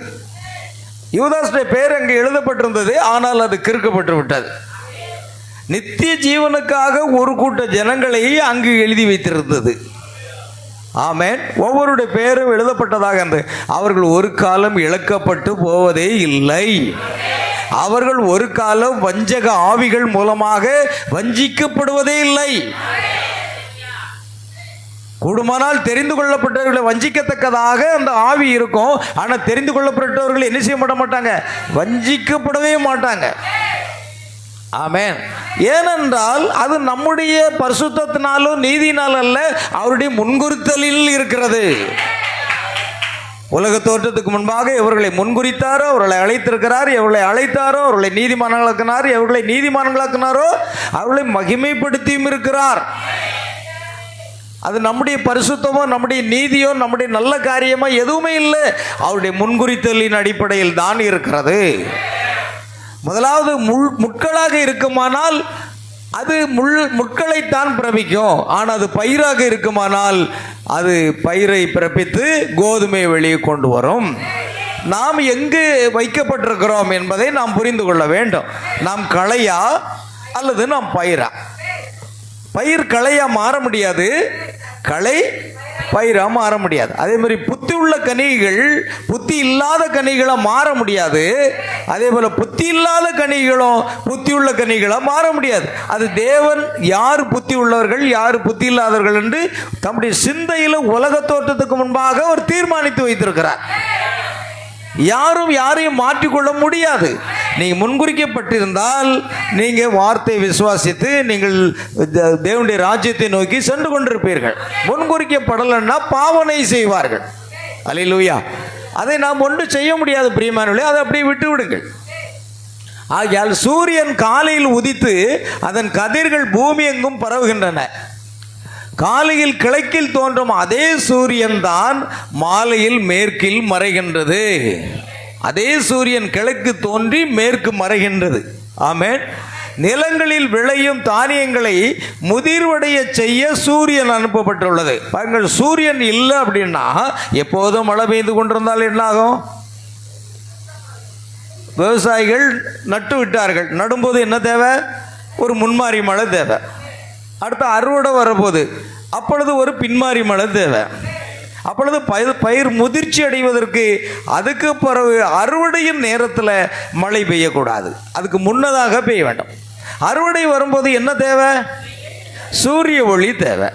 யூதாசுடைய பேர் அங்கே எழுதப்பட்டிருந்தது, ஆனால் அது கிறுக்கப்பட்டு விட்டது. நித்திய ஜீவனுக்காக ஒரு கூட்ட ஜனங்களை அங்கு எழுதி வைத்திருந்தது. ஆமென். ஒவ்வொருடைய பேரும் எழுதப்பட்டதாக இருந்தது. அவர்கள் ஒரு காலம் இழக்கப்பட்டு போவதே இல்லை. அவர்கள் ஒரு காலம் வஞ்சக ஆவிகள் மூலமாக வஞ்சிக்கப்படுவதே இல்லை. கூடுமானால் தெரிந்து கொள்ளப்பட்டவர்களை வஞ்சிக்கத்தக்கதாக அந்த ஆவி இருக்கும். ஆனால் தெரிந்து கொள்ளப்பட்டவர்கள் என்ன செய்ய மாட்டாங்க? வஞ்சிக்கப்படவே மாட்டாங்க. ஆமென். ஏனென்றால் அது நம்முடைய பரிசுத்தத்தினாலும் நீதியினால் அல்ல, அவருடைய முன்குறித்தலில் இருக்கிறது. உலக தோற்றத்துக்கு முன்பாக இவர்களை முன்குறித்தாரோ, அவர்களை அழைத்திருக்கிறார். எவர்களை அழைத்தாரோ அவர்களை நீதிமான்களாக்கினார். எவர்களை நீதிமான்களாக்கினாரோ அவர்களை மகிமைப்படுத்தியும் இருக்கிறார். அது நம்முடைய பரிசுத்தமோ நம்முடைய நீதியோ நம்முடைய நல்ல காரியமோ எதுவுமே இல்லை, அவருடைய முன்குறித்தலின் அடிப்படையில் தான் இருக்கிறது. முதலாவது முட்களாக இருக்குமானால் அது முட்களைத்தான் பிறப்பிக்கும். ஆனால் அது பயிராக இருக்குமானால் அது பயிரை பிறப்பித்து கோதுமை வெளியே கொண்டு வரும். நாம் எங்கு வைக்கப்பட்டிருக்கிறோம் என்பதை நாம் புரிந்து கொள்ள வேண்டும். நாம் களையா அல்லது நாம் பயிரா? பயிர் களையா மாற முடியாது, களை பயிராக மாற முடியாது. அதே மாதிரி புத்தி உள்ள கனிகள் புத்தி இல்லாத கனிகளாக மாற முடியாது. அதே போல் புத்தி இல்லாத கனிகளும் புத்தி உள்ள கனிகளாக மாற முடியாது. அது தேவன் யார் புத்தி உள்ளவர்கள் யார் புத்தி இல்லாதவர்கள் என்று தம்முடைய சிந்தையில் உலக தோற்றத்துக்கு முன்பாக அவர் தீர்மானித்து வைத்திருக்கிறார். யாரும் யாரையும் மாற்றிக்கொள்ள முடியாது. நீங்கள் முன்குறிக்கப்பட்டிருந்தால் நீங்கள் வார்த்தையை விசுவாசித்து நீங்கள் தேவனுடைய ராஜ்யத்தை நோக்கி சென்று கொண்டிருப்பீர்கள். முன்குறிக்கப்படலைன்னா பாவனை செய்வார்கள். அல்லேலூயா. அதை நாம் ஒன்று செய்ய முடியாது பிரியமானவர்களே, அதை அப்படியே விட்டு விடுங்கள். ஆகையால் சூரியன் காலையில் உதித்து அதன் கதிர்கள் பூமி எங்கும் பரவுகின்றன. காலையில் கிழக்கில் தோன்றும் அதே சூரியன் தான் மாலையில் மேற்கில் மறைகின்றது. அதே சூரியன் கிழக்கு தோன்றி மேற்கு மறைகின்றது. ஆமென். நிலங்களில் விளையும் தானியங்களை முதிர்வடைய செய்ய சூரியன் அனுப்பப்பட்டுள்ளது. பாருங்கள், சூரியன் இல்லை அப்படின்னா எப்போதும் மழை பெய்து கொண்டிருந்தால் என்ன ஆகும்? விவசாயிகள் நட்டு விட்டார்கள். நடும்போது என்ன தேவை? ஒரு முன்மாறி மழை தேவை. அடுத்த அறுவடை வரப்போகுது, அப்பொழுது ஒரு பின்மாறி மழை தேவை. அப்பொழுது பயிர் முதிர்ச்சி அடைவதற்கு அதுக்கு பிறகு அறுவடையின் நேரத்தில் மழை பெய்யக்கூடாது, அதுக்கு முன்னதாக பெய்ய வேண்டும். அறுவடை வரும்போது என்ன தேவை? சூரிய ஒளி தேவை.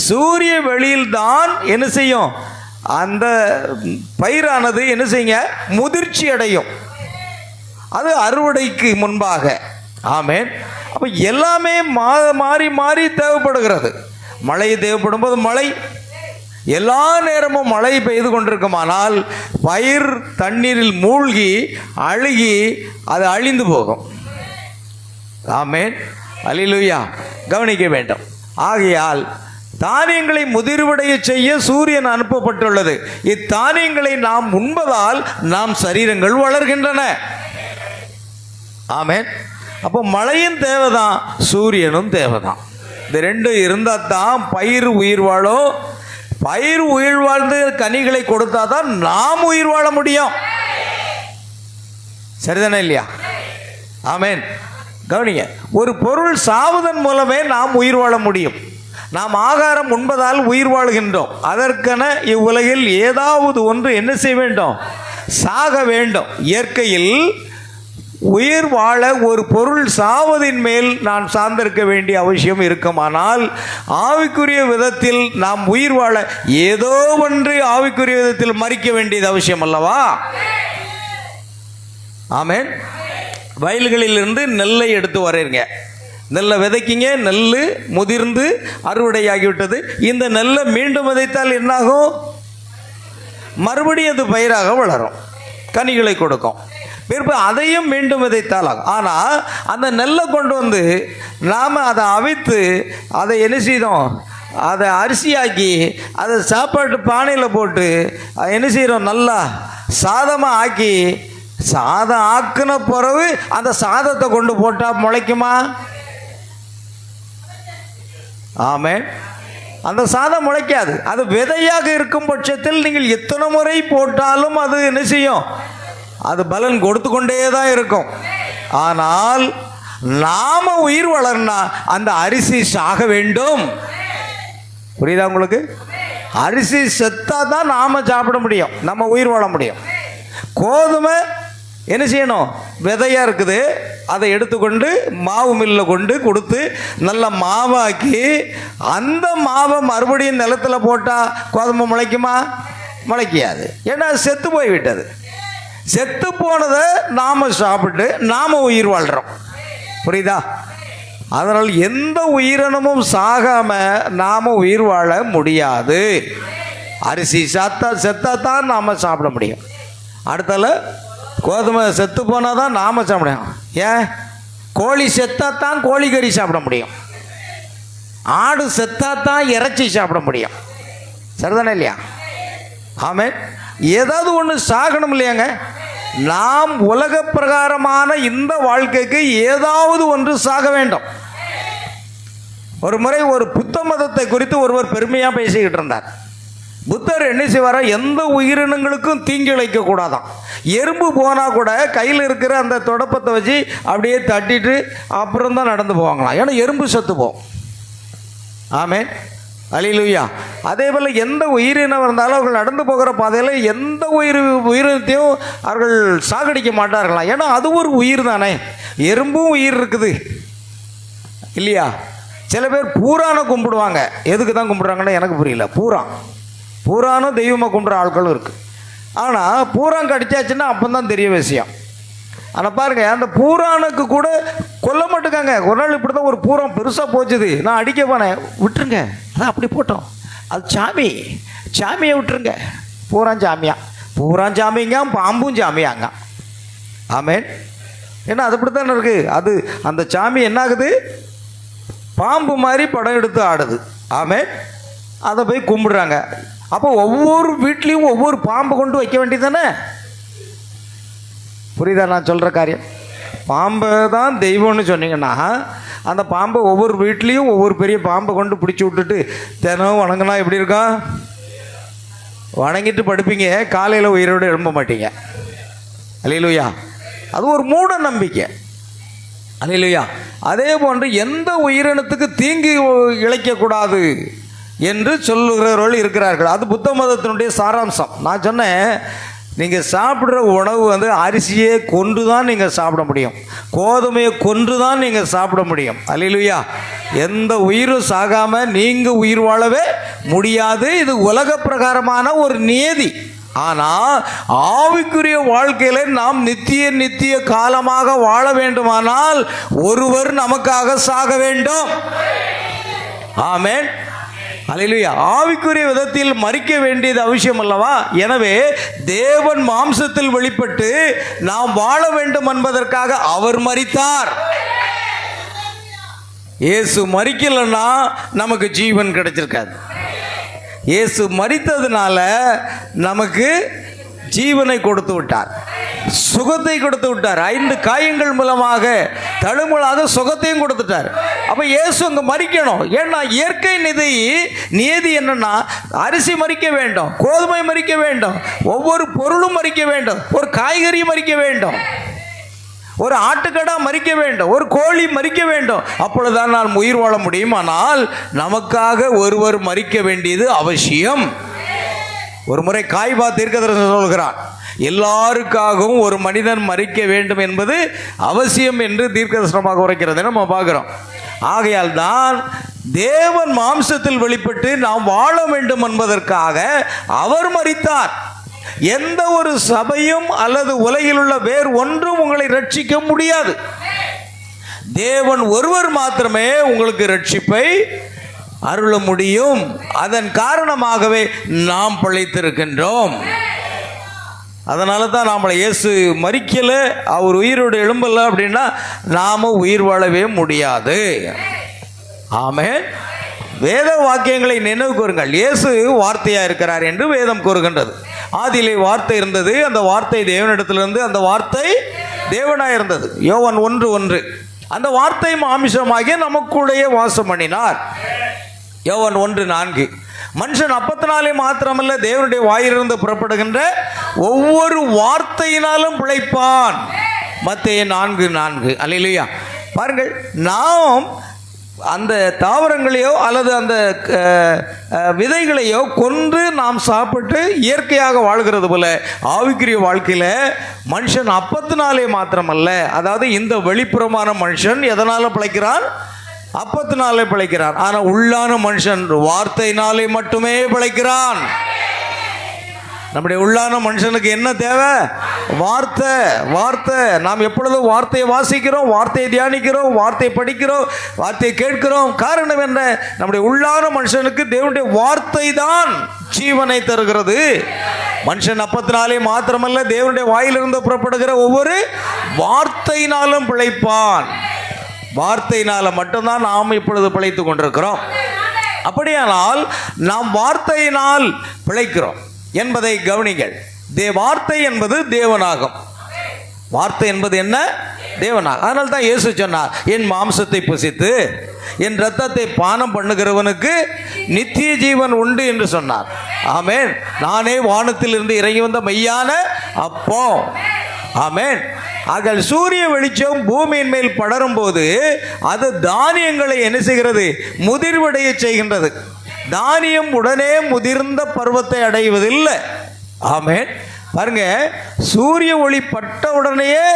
சூரிய வெளியில்தான் என்ன செய்யும், அந்த பயிரானது என்ன செய்யுங்க, முதிர்ச்சி அடையும். அது அறுவடைக்கு முன்பாக. ஆமென். அப்போ எல்லாமே மாறி மாறி தேவைப்படுகிறது. மழை தேவைப்படும் போது மழை, எல்லா நேரமும் மழை பெய்து கொண்டிருக்குமானால் பயிர் தண்ணீரில் மூழ்கி அழுகி அது அழிந்து போகும். ஆமென். அல்லேலூயா. கவனிக்க வேண்டும். ஆகையால் தானியங்களை முதிர்வடைய செய்ய சூரியன் அனுப்பப்பட்டுள்ளது. இத்தானியங்களை நாம் உண்பதால் நாம் சரீரங்கள் வளர்கின்றன. ஆமென். அப்போ மழையும் தேவைதான், சூரியனும் தேவைதான். இந்த ரெண்டும் இருந்தால் தான் பயிர் உயிர் வாழும். பயிர் உயிர் வாழ்ந்து கனிகளை கொடுத்தா தான் நாம் உயிர் வாழ முடியும். சரிதானே இல்லையா? ஆமென். கவனிங்க, ஒரு பொருள் சாவதன் மூலமே நாம் உயிர் வாழ முடியும். நாம் ஆகாரம் உண்பதால் உயிர் வாழ்கின்றோம். அதற்கென இவ்வுலகில் ஏதாவது ஒன்று என்ன செய்ய வேண்டும், சாக வேண்டும். இயற்கையில் உயிர் வாழ ஒரு பொருள் சாவதின் மேல் நான் சார்ந்திருக்க வேண்டிய அவசியம் இருக்குமானால், ஆவிக்குரிய விதத்தில் நாம் உயிர் வாழ ஏதோ ஒன்று ஆவிக்குரிய விதத்தில் மறிக்க வேண்டியது அவசியம் அல்லவா? ஆமென். வயல்களிலிருந்து நெல்லை எடுத்து வரீங்க, நெல்லை விதைக்கிங்க, நெல் முதிர்ந்து அறுவடையாகிவிட்டது. இந்த நெல்லை மீண்டும் விதைத்தால் என்னாகும், மறுபடியும் அது பயிராக வளரும், கனிகளை கொடுக்கும். பிறகு அதையும் மீண்டும் விதைத்தால் ஆகும். ஆனால் அந்த நெல்லை கொண்டு வந்து நாம் அதை அவித்து அதை என்ன செய்தோம், அதை அரிசியாக்கி அதை சாப்பாட்டு பானையில் போட்டு அதை என்ன செய்கிறோம், நல்லா சாதமாக ஆக்கி, சாதம் ஆக்குன பிறகு அந்த சாதத்தை கொண்டு போட்டால் முளைக்குமா? ஆமென். அந்த சாதம் முளைக்காது. அது விதையாக இருக்கும் பட்சத்தில் நீங்கள் எத்தனை முறை போட்டாலும் அது என்ன செய்யும், அது பலன் கொடுத்து கொண்டே தான் இருக்கும். ஆனால் நாம உயிர் வளர்னா அந்த அரிசி சாக வேண்டும். புரியுதா உங்களுக்கு? அரிசி செத்தா தான் நாம சாப்பிட முடியும், நம்ம உயிர் வாழ முடியும். கோதுமை என்ன செய்யணும், விதையா இருக்குது, அதை எடுத்துக்கொண்டு மாவு மில்லில் கொண்டு கொடுத்து நல்ல மாவாக்கி அந்த மாவை மறுபடியும் நிலத்தில் போட்டால் கோதுமை முளைக்குமா? முளைக்காது. ஏன்னா செத்து போய்விட்டது. செத்து போனதை நாம் சாப்பிட்டு நாம் உயிர் வாழ்கிறோம். புரியுதா? அதனால் எந்த உயிரினமும் சாகாமல் நாம் உயிர் வாழ முடியாது. அரிசி செத்தா தான் நாம் சாப்பிட முடியும். அடுத்தால கோதுமை செத்து போனால் தான் நாம் சாப்பிட முடியும். ஏன்? கோழி செத்தா தான் கோழிக்கறி சாப்பிட முடியும், ஆடு செத்தா தான் இறைச்சி சாப்பிட முடியும். சரிதானே இல்லையா? ஆமென். ஏதாவது ஒன்று சாகணும் இல்லையாங்க? நாம் உலக பிரகாரமான இந்த வாழ்க்கைக்கு ஏதாவது ஒன்று சாக வேண்டும். ஒரு முறை ஒரு புத்த மதத்தை குறித்து ஒருவர் பெருமையாக பேசிக்கிட்டு இருந்தார். புத்தர் என்ன செய்வாரா, எந்த உயிரினங்களுக்கும் தீங்கு இழைக்க கூடாதான். எறும்பு போனால் கூட கையில் இருக்கிற அந்த தொடப்பத்தை வச்சு அப்படியே தட்டிட்டு அப்புறம் தான் நடந்து போவாங்களாம். ஏன்னா எறும்பு செத்து போகும். ஆமென். அல்லேலூயா. அதே போல் எந்த உயிரினம் இருந்தாலும் அவர்கள் நடந்து போகிற பாதையில் எந்த உயிரினத்தையும் அவர்கள் சாகடிக்க மாட்டார்களாம். ஏன்னா அது ஒரு உயிர் தானே. எறும்பும் உயிர் இருக்குது இல்லையா? சில பேர் பூரானை கும்பிடுவாங்க. எதுக்கு தான் கும்பிடுறாங்கன்னு எனக்கு புரியல. பூரானும் தெய்வமாக கும்பிட்ற ஆட்களும் இருக்குது. ஆனால் பூரான் கடிச்சாச்சுன்னா அப்போ தான் தெரிய விஷயம். ஆனால் பாருங்கள், அந்த பூரானுக்கு கூட கொல்ல மாட்டுக்காங்க. ஒரு நாள் இப்படி தான் ஒரு பூரம் பெருசாக போச்சுது, நான் அடிக்க போனேன், விட்டுருங்க, அதான் அப்படி போட்டோம், அது சாமியை விட்டுருங்க. பூரான் சாமிங்க, பாம்பும் சாமியாங்க. ஆமென். ஏன்னா அது இப்படி தானே இருக்குது. அது அந்த சாமி என்ன ஆகுது, பாம்பு மாதிரி படம் எடுத்து ஆடுது. ஆமென். அதை போய் கும்பிடுறாங்க. அப்போ ஒவ்வொரு வீட்லேயும் ஒவ்வொரு பாம்பு கொண்டு வைக்க வேண்டியது தானே. புரியுதா நான் சொல்கிற காரியம்? பாம்பை தான் தெய்வம்னு சொன்னீங்கன்னா அந்த பாம்பை ஒவ்வொரு வீட்லேயும் ஒவ்வொரு பெரிய பாம்பை கொண்டு பிடிச்சி விட்டுட்டு தினம் வணங்கினா எப்படி இருக்கும்? வணங்கிட்டு படுப்பீங்க, காலையில் உயிரோடு எழும்ப மாட்டீங்க. அல்லேலூயா. அது ஒரு மூட நம்பிக்கை. அல்லேலூயா. அதே போன்று எந்த உயிரினத்துக்கு தீங்கு இழைக்கக்கூடாது என்று சொல்லுகிறவர்கள் இருக்கிறார்கள். அது புத்த மதத்தினுடைய சாராம்சம். நான் சொன்னேன், நீங்கள் சாப்பிட்ற உணவு வந்து அரிசியை கொண்டு தான் நீங்கள் சாப்பிட முடியும், கோதுமையை கொண்டு தான் நீங்கள் சாப்பிட முடியும். அல்லேலூயா. எந்த உயிரும் சாகாம நீங்க உயிர் வாழவே முடியாது. இது உலக பிரகாரமான ஒரு நியதி. ஆனால் ஆவிக்குரிய வாழ்க்கையில நாம் நித்திய காலமாக வாழ வேண்டுமானால் ஒருவர் நமக்காக சாக வேண்டும். ஆமென். அல்லேலூயா. ஆவிக்குரிய விதத்தில் மரிக்க வேண்டியது அவசியம் அல்லவா? எனவே தேவன் மாம்சத்தில் வெளிப்பட்டு நாம் வாழ வேண்டும் என்பதற்காக அவர் மரித்தார். இயேசு மரிக்கலன்னா நமக்கு ஜீவன் கிடைச்சிருக்காது. இயேசு மரித்ததுனால நமக்கு ஜீவனை கொடுத்து விட்டார், சுகத்தை கொடுத்து விட்டார். 5 காயங்கள் மூலமாக தழும்பலாக சுகத்தையும் கொடுத்துட்டார். அப்ப இயேசு அங்க மரிக்கணும். ஏன்னா இயற்கை நியதி என்னன்னா, அரிசி மரிக்க வேண்டும், கோதுமை மரிக்க வேண்டும், ஒவ்வொரு பொருளும் மரிக்க வேண்டும், ஒரு காய்கறி மரிக்க வேண்டும், ஒரு ஆட்டுக்கடா மரிக்க வேண்டும், ஒரு கோழி மரிக்க வேண்டும். அப்பொழுதுதான் நாம் உயிர் வாழ முடியும். ஆனால் நமக்காக ஒருவர் மரிக்க வேண்டியது அவசியம். ஒரு முறை காய்பா தீர்க்கதரிசனம் சொல்கிறான், எல்லாருக்காகவும் ஒரு மனிதன் மரிக்க வேண்டும் என்பது அவசியம் என்று தீர்க்கதரிசனமாக உரைக்கிறது நம்ம பார்க்கிறோம். ஆகையால் தான் தேவன் மாம்சத்தில் வெளிப்பட்டு நாம் வாழ வேண்டும் என்பதற்காக அவர் மரித்தார். எந்த ஒரு சபையும் அல்லது உலகில் உள்ள வேறு ஒன்றும் உங்களை ரட்சிக்க முடியாது. தேவன் ஒருவர் மாத்திரமே உங்களுக்கு ரட்சிப்பை அருள முடியும். அதன் காரணமாகவே நாம் பிழைத்திருக்கின்றோம். அதனால தான் நம்மளை இயேசு மரிக்கல, அவர் உயிரோடு எழும்பல அப்படின்னா நாம உயிர் வாழவே முடியாது. ஆமென். வேத வாக்கியங்களை நினைவு கூறுங்கள். இயேசு வார்த்தையா இருக்கிறார் என்று வேதம் கூறுகின்றது. ஆதியிலே வார்த்தை இருந்தது, அந்த வார்த்தை தேவனிடத்திலிருந்து, அந்த வார்த்தை தேவனாய் இருந்தது. யோவான் 1:1. அந்த வார்த்தை மாமிசமாகிய நமக்குள்ளேயே வாசம் பண்ணினார். யோவான் 1:4. மனுஷன் அப்பத்தினாலே மாத்திரமல்ல, தேவனுடைய வாயிலிருந்து புறப்படுகின்ற ஒவ்வொரு வார்த்தையினாலும் பிழைப்பான். மத்தேயு 4:4. அல்லேலூயா. பாருங்கள், நாம் அந்த தாவரங்களையோ அல்லது அந்த விதைகளையோ கொன்று நாம் சாப்பிட்டு இயற்கையாக வாழ்கிறது போல ஆவிக்குரிய வாழ்க்கையில் மனுஷன் அப்பத்தினாலே மாத்திரமல்ல, அதாவது இந்த வெளிப்புறமான மனுஷன் எதனால பிழைக்கிறான்? அப்பத்தினாலே பிழைக்கிறான். ஆனால் உள்ளான மனுஷன் வார்த்தையினாலே மட்டுமே பிழைக்கிறான். நம்முடைய உள்ளான மனுஷனுக்கு என்ன தேவை? வார்த்தை. வார்த்தை. நாம் எப்பொழுதும் வார்த்தையை வாசிக்கிறோம், வார்த்தையை தியானிக்கிறோம், வார்த்தையை படிக்கிறோம், வார்த்தையை கேட்கிறோம். காரணம் என்ன? நம்முடைய உள்ளான மனுஷனுக்கு தேவனுடைய வார்த்தை தான் ஜீவனை தருகிறது. மனுஷன் அப்பத்தினாலே மாத்திரமல்ல, தேவனுடைய வாயிலிருந்து புறப்படுகிற ஒவ்வொரு வார்த்தையினாலும் பிழைப்பான். வார்த்தையினால மட்டும்தான் நாம் இப்பொழுது பிழைத்து கொண்டிருக்கிறோம். அப்படியானால் நாம் வார்த்தையினால் பிழைக்கிறோம் என்பதை கவனிங்கள். வார்த்தை என்பது தேவனாகும். வார்த்தை என்பது என்ன? தேவனாகும். அதனால தான் இயேசு சொன்னார், என் மாம்சத்தை புசித்து என் இரத்தத்தை பானம் பண்ணுகிறவனுக்கு நித்திய ஜீவன் உண்டு என்று சொன்னார். ஆமென். நானே வானத்திலிருந்து இறங்கி வந்த மெய்யான அப்பம். ஆமென். ஆக சூரிய வெளிச்சம் பூமியின் மேல் படரும் போது அது தானியங்களை என்ன செய்கிறது? முதிர்வடைய செய்கின்றது. தானியம் உடனே முதிர்ந்த பருவத்தை அடைவதில்லை. ஆமென். பாருங்க, சூரிய ஒளி பட்ட உடனேயே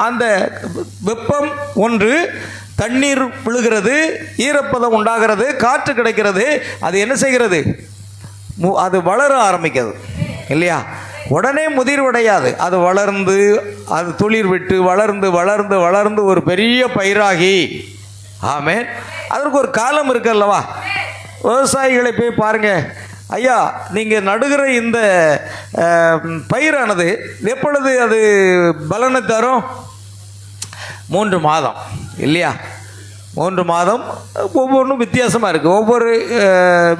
அந்த வெப்பம் ஒன்று, தண்ணீர் விழுகிறது, ஈரப்பதம் உண்டாகிறது, காற்று கிடைக்கிறது. அது என்ன செய்கிறது? அது வளர ஆரம்பிக்கிறது இல்லையா? உடனே முதிர்வடையாது. அது வளர்ந்து, அது துளிர் விட்டு வளர்ந்து வளர்ந்து வளர்ந்து ஒரு பெரிய பயிராகி, ஆமென், அதற்கு ஒரு காலம் இருக்கு அல்லவா? விவசாயிகளை போய் பாருங்க, ஐயா நீங்கள் நடுகிற இந்த பயிரானது எப்பொழுது அது பலனை தரும்? 3 மாதம் இல்லையா? 3 மாதம். ஒவ்வொன்றும் வித்தியாசமாக இருக்குது. ஒவ்வொரு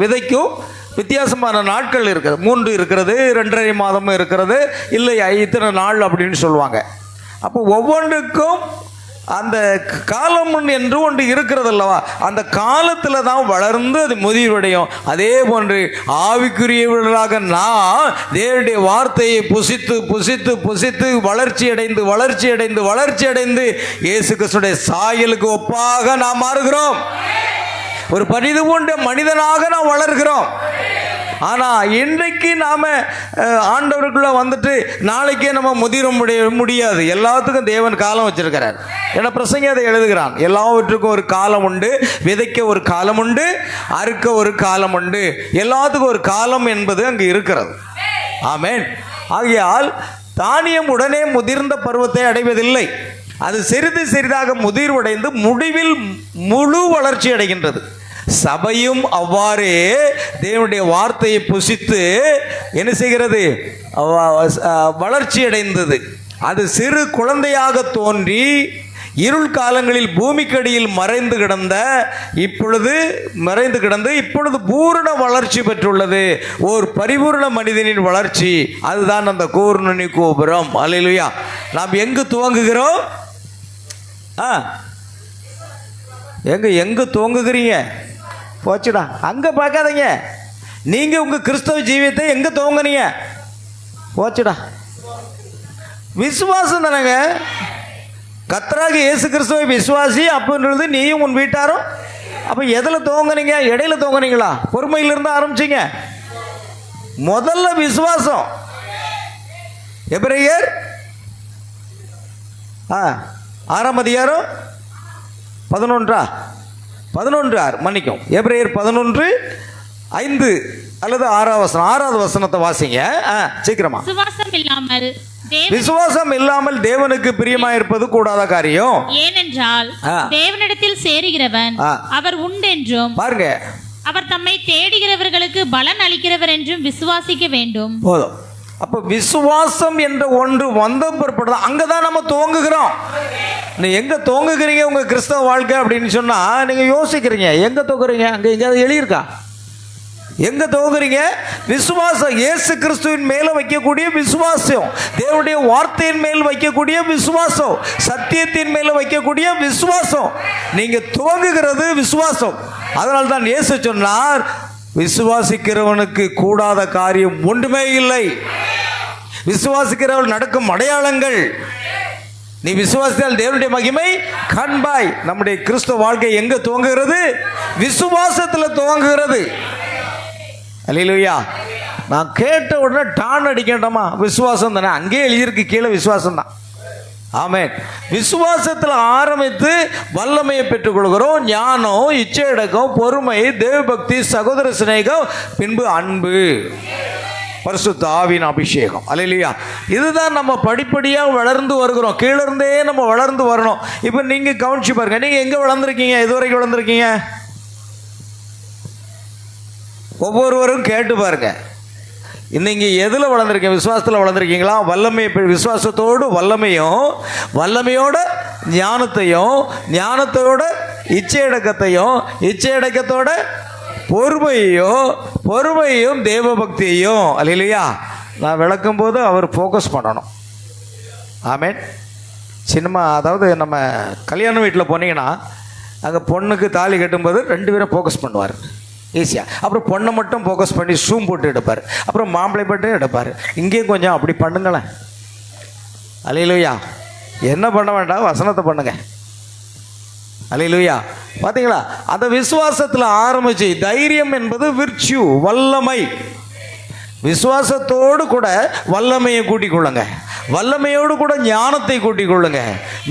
விதைக்கும் வித்தியாசமான நாட்கள் இருக்குது. 3 இருக்கிறது, 2.5 மாதமும் இருக்கிறது, இல்லை இத்தனை நாள் அப்படின்னு சொல்லுவாங்க. அப்போ ஒவ்வொன்றுக்கும் அந்த காலம் என்று ஒன்று இருக்கிறது அல்லவா? அந்த காலத்தில் தான் வளர்ந்து அது முதிர்வடையும். அதே போன்று ஆவிக்குரியவர்களாக நான் தேவனுடைய வார்த்தையை புசித்து புசித்து புசித்து வளர்ச்சி அடைந்து வளர்ச்சி அடைந்து வளர்ச்சி அடைந்து இயேசு கிறிஸ்துடைய சாயலுக்கு ஒப்பாக நாம் மாறுகிறோம். ஒரு பரிது கொண்ட மனிதனாக நாம் வளர்கிறோம். ஆனால் இன்றைக்கு நாம் ஆண்டவருக்குள்ளே வந்துட்டு நாளைக்கே நம்ம முதிர முடியாது. எல்லாத்துக்கும் தேவன் காலம் வச்சிருக்கிறார். ஏன்னா பிரசங்க அதை எழுதுகிறான், எல்லாவற்றுக்கும் ஒரு காலம் உண்டு, விதைக்க ஒரு காலம் உண்டு, அறுக்க ஒரு காலம் உண்டு, எல்லாத்துக்கும் ஒரு காலம் என்பது அங்கு இருக்கிறது. ஆமென். ஆகையால் தானியம் உடனே முதிர்ந்த பருவத்தை அடைவதில்லை. அது சிறிது சிறிதாக முதிர்வடைந்து முடிவில் முழு வளர்ச்சி அடைகின்றது. சபையும் அவ்வாறே தேவனுடைய வார்த்தையை புசித்து என்ன செய்கிறது? வளர்ச்சி அடைந்தது. அது சிறு குழந்தையாக தோன்றி இருள் காலங்களில் பூமிக்கடியில் மறைந்து கிடந்து இப்பொழுது பூரண வளர்ச்சி பெற்றுள்ளது. ஒரு பரிபூர்ண மனிதனின் வளர்ச்சி, அதுதான் அந்த கூர்நுனி கோபுரம். அல்லேலூயா. நாம் எங்கு துவங்குகிறோம்? எங்க துவங்குகிறீங்க? போச்சுடா, அங்க பார்க்காதீங்க. நீங்க உங்க கிறிஸ்தவ ஜீவியத்தை எங்க துவங்குனீங்க? போச்சுடா. விசுவாசம் தானங்க. கர்த்தராகிய இயேசு கிறிஸ்துவை விசுவாசி அப்படின்றது நீயும் உன் வீட்டாரும். அப்போ எதில் துவங்குனீங்க? இடையில துவங்குனீங்களா? பொறுமையிலிருந்து ஆரம்பிச்சிங்க. முதல்ல விசுவாசம். எபிரேயர் 6ஆம் அதிகாரம் 11 மன்னிக்கும், எபிரேயர் 11:5 அல்லது 6வது வசனத்தை வாசிங்க சீக்கிரமா. விசுவாசம் இல்லாமல் தேவனுக்கு பிரியமாயிருப்பது கூடாத காரியம். ஏனென்றால் தேவனிடத்தில் சேருகிறவன் அவர் உண்டென்றும், பாருங்க, அவர் தம்மை தேடுகிறவர்களுக்கு பலன் அளிக்கிறவர் என்றும் விசுவாசிக்க வேண்டும். போதும். அப்ப விசுவாசம் என்ற ஒன்று வந்த பிற்பாடு அங்கதான் நம்ம துவங்குகிறோம். நீ எங்க துவங்குகிறீங்க உங்க கிறிஸ்தவ வாழ்க்கை அப்படின்னு சொன்னா நீங்க யோசிக்கிறீங்க, எங்க துவங்குறீங்க? அங்க எங்கேயாவது எழுதியிருக்கா? எங்க துவங்குறீங்க? விசுவாசம். இயேசு கிறிஸ்துவின் மேல வைக்கக்கூடிய விசுவாசம், தேவனுடைய வார்த்தையின் மேல் வைக்கக்கூடிய விசுவாசம், சத்தியத்தின் மேல வைக்கக்கூடிய விசுவாசம். நீங்க துவங்குகிறது விசுவாசம். அதனால தான் இயேசு சொன்னார், விசுவாசிக்கிறவனுக்கு கூடாத காரியம் ஒன்றுமே இல்லை. விசுவாசிக்கிறவன் நடக்கும் அடையாளங்கள். நீ விசுவாசித்தால் தேவனுடைய மகிமை காண்பாய். நம்முடைய கிறிஸ்தவ வாழ்க்கை எங்க துவங்குகிறது? விசுவாசத்தில் துவங்குகிறது. அல்லேலூயா. நான் கேட்ட உடனே டான் அடிக்கட்டமா? விசுவாசம் தானே, அங்கேயே எழுதியிருக்கு கீழே, விசுவாசம் தான். ஆமென். விசுவாசத்தில் ஆரம்பித்து வல்லமையை பெற்றுக்கொள்கிறோம். ஞானம், இச்சையடக்கம், பொறுமை, தேவபக்தி, சகோதர சிநேகம், பின்பு அன்பு, பரிசுத்த ஆவியின் அபிஷேகம். அல்லேலூயா. இதுதான் நம்ம படிப்படியாக வளர்ந்து வருகிறோம். கீழே இருந்தே நம்ம வளர்ந்து வரணும். இப்போ நீங்க கவனிச்சு பாருங்க, நீங்க எங்க வளர்ந்துருக்கீங்க? எதுவரைக்கும் வளர்ந்துருக்கீங்க? ஒவ்வொருவரும் கேட்டு பாருங்க, இன்னைக்கு எதில் வளர்ந்துருக்கீங்க? விசுவாசத்தில் வளர்ந்துருக்கீங்களா? வல்லமை, விசுவாசத்தோடு வல்லமையும், வல்லமையோட ஞானத்தையும், ஞானத்தோட இச்சையடக்கத்தையும், இச்சையடக்கத்தோட பொறுமையும் தேவபக்தியையும். அல்லேலூயா. நான் விளக்கும் போது அவர் ஃபோக்கஸ் பண்ணணும். ஆமென். சினிமா, அதாவது நம்ம கல்யாண வீட்டில் போனீங்கன்னா அங்கே பொண்ணுக்கு தாலி கட்டும்போது 2 பேரும் ஃபோக்கஸ் பண்ணுவார் ஈஸியாக. அப்புறம் பொண்ணை மட்டும் ஃபோக்கஸ் பண்ணி ஷூம் போட்டு எடுப்பார். அப்புறம் மாம்பழை போட்டு எடுப்பார். இங்கேயும் கொஞ்சம் அப்படி பண்ணுங்களேன். அல்லேலூயா. என்ன பண்ண வேண்டாம், வசனத்தை பண்ணுங்க. அல்லேலூயா. பார்த்தீங்களா? அந்த விசுவாசத்தில் ஆரம்பிச்சு, தைரியம் என்பது விர்ச்சு, வல்லமை. விசுவாசத்தோடு கூட வல்லமையை கூட்டிக் கொள்ளுங்க, வல்லமையோடு கூட ஞானத்தை கூட்டிக் கொள்ளுங்க,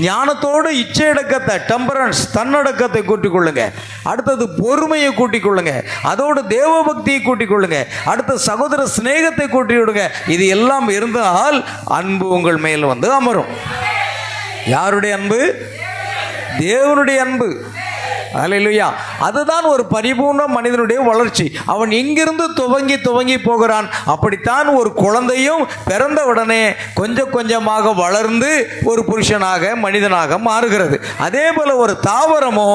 ஞானத்தோடு இச்சையடக்கத்தை, டெம்பரன்ஸ், தன்னடக்கத்தை கூட்டிக் கொள்ளுங்க. அடுத்தது பொறுமையை கூட்டிக் கொள்ளுங்க, அதோடு தேவபக்தியை கூட்டிக் கொள்ளுங்க, அடுத்த சகோதர சிநேகத்தை கூட்டி விடுங்க. இது எல்லாம் இருந்தால் அன்பு உங்கள் மேல் வந்து அமரும். யாருடைய அன்பு? தேவனுடைய அன்பு. அல்லேலூயா. அதுதான் ஒரு பரிபூர்ண மனிதனுடைய வளர்ச்சி. அவன் இங்கிருந்து துவங்கி போகிறான். அப்படித்தான் ஒரு குழந்தையும் பிறந்த உடனே கொஞ்சம் கொஞ்சமாக வளர்ந்து ஒரு புருஷனாக, மனிதனாக மாறுகிறது. அதே போல ஒரு தாவரமோ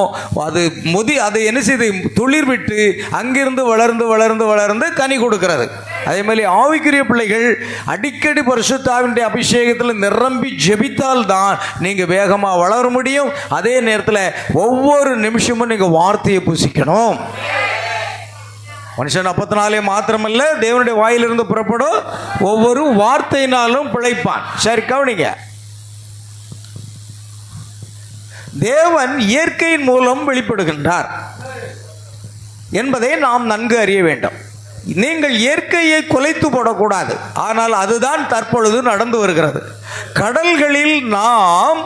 அது என்ன செய்து துளிர் விட்டு அங்கிருந்து வளர்ந்து கனி கொடுக்கிறது. அதே மாதிரி ஆவிக்குரிய பிள்ளைகள் அடிக்கடி பரிசுத்த ஆவியினுடைய அபிஷேகத்தில் நிரம்பி ஜெபித்தால் தான் நீங்க வேகமாக வளர முடியும். அதே நேரத்தில் ஒவ்வொரு நிமிஷமும் நீங்க வார்த்தையை புசிக்கணும். மனுஷன் அப்பத்தினாலே மாத்திரமல்ல, தேவனுடைய வாயிலிருந்து புறப்படும் ஒவ்வொரு வார்த்தையினாலும் பிழைப்பான். சரி, கவனிங்க. தேவன் இயற்கையின் மூலம் வெளிப்படுகின்றார் என்பதை நாம் நன்கு அறிய வேண்டும். நீங்கள் இயற்கையை குலைத்து போடக்கூடாது. ஆனால் அதுதான் தற்பொழுது நடந்து வருகிறது. கடல்களில் நாம்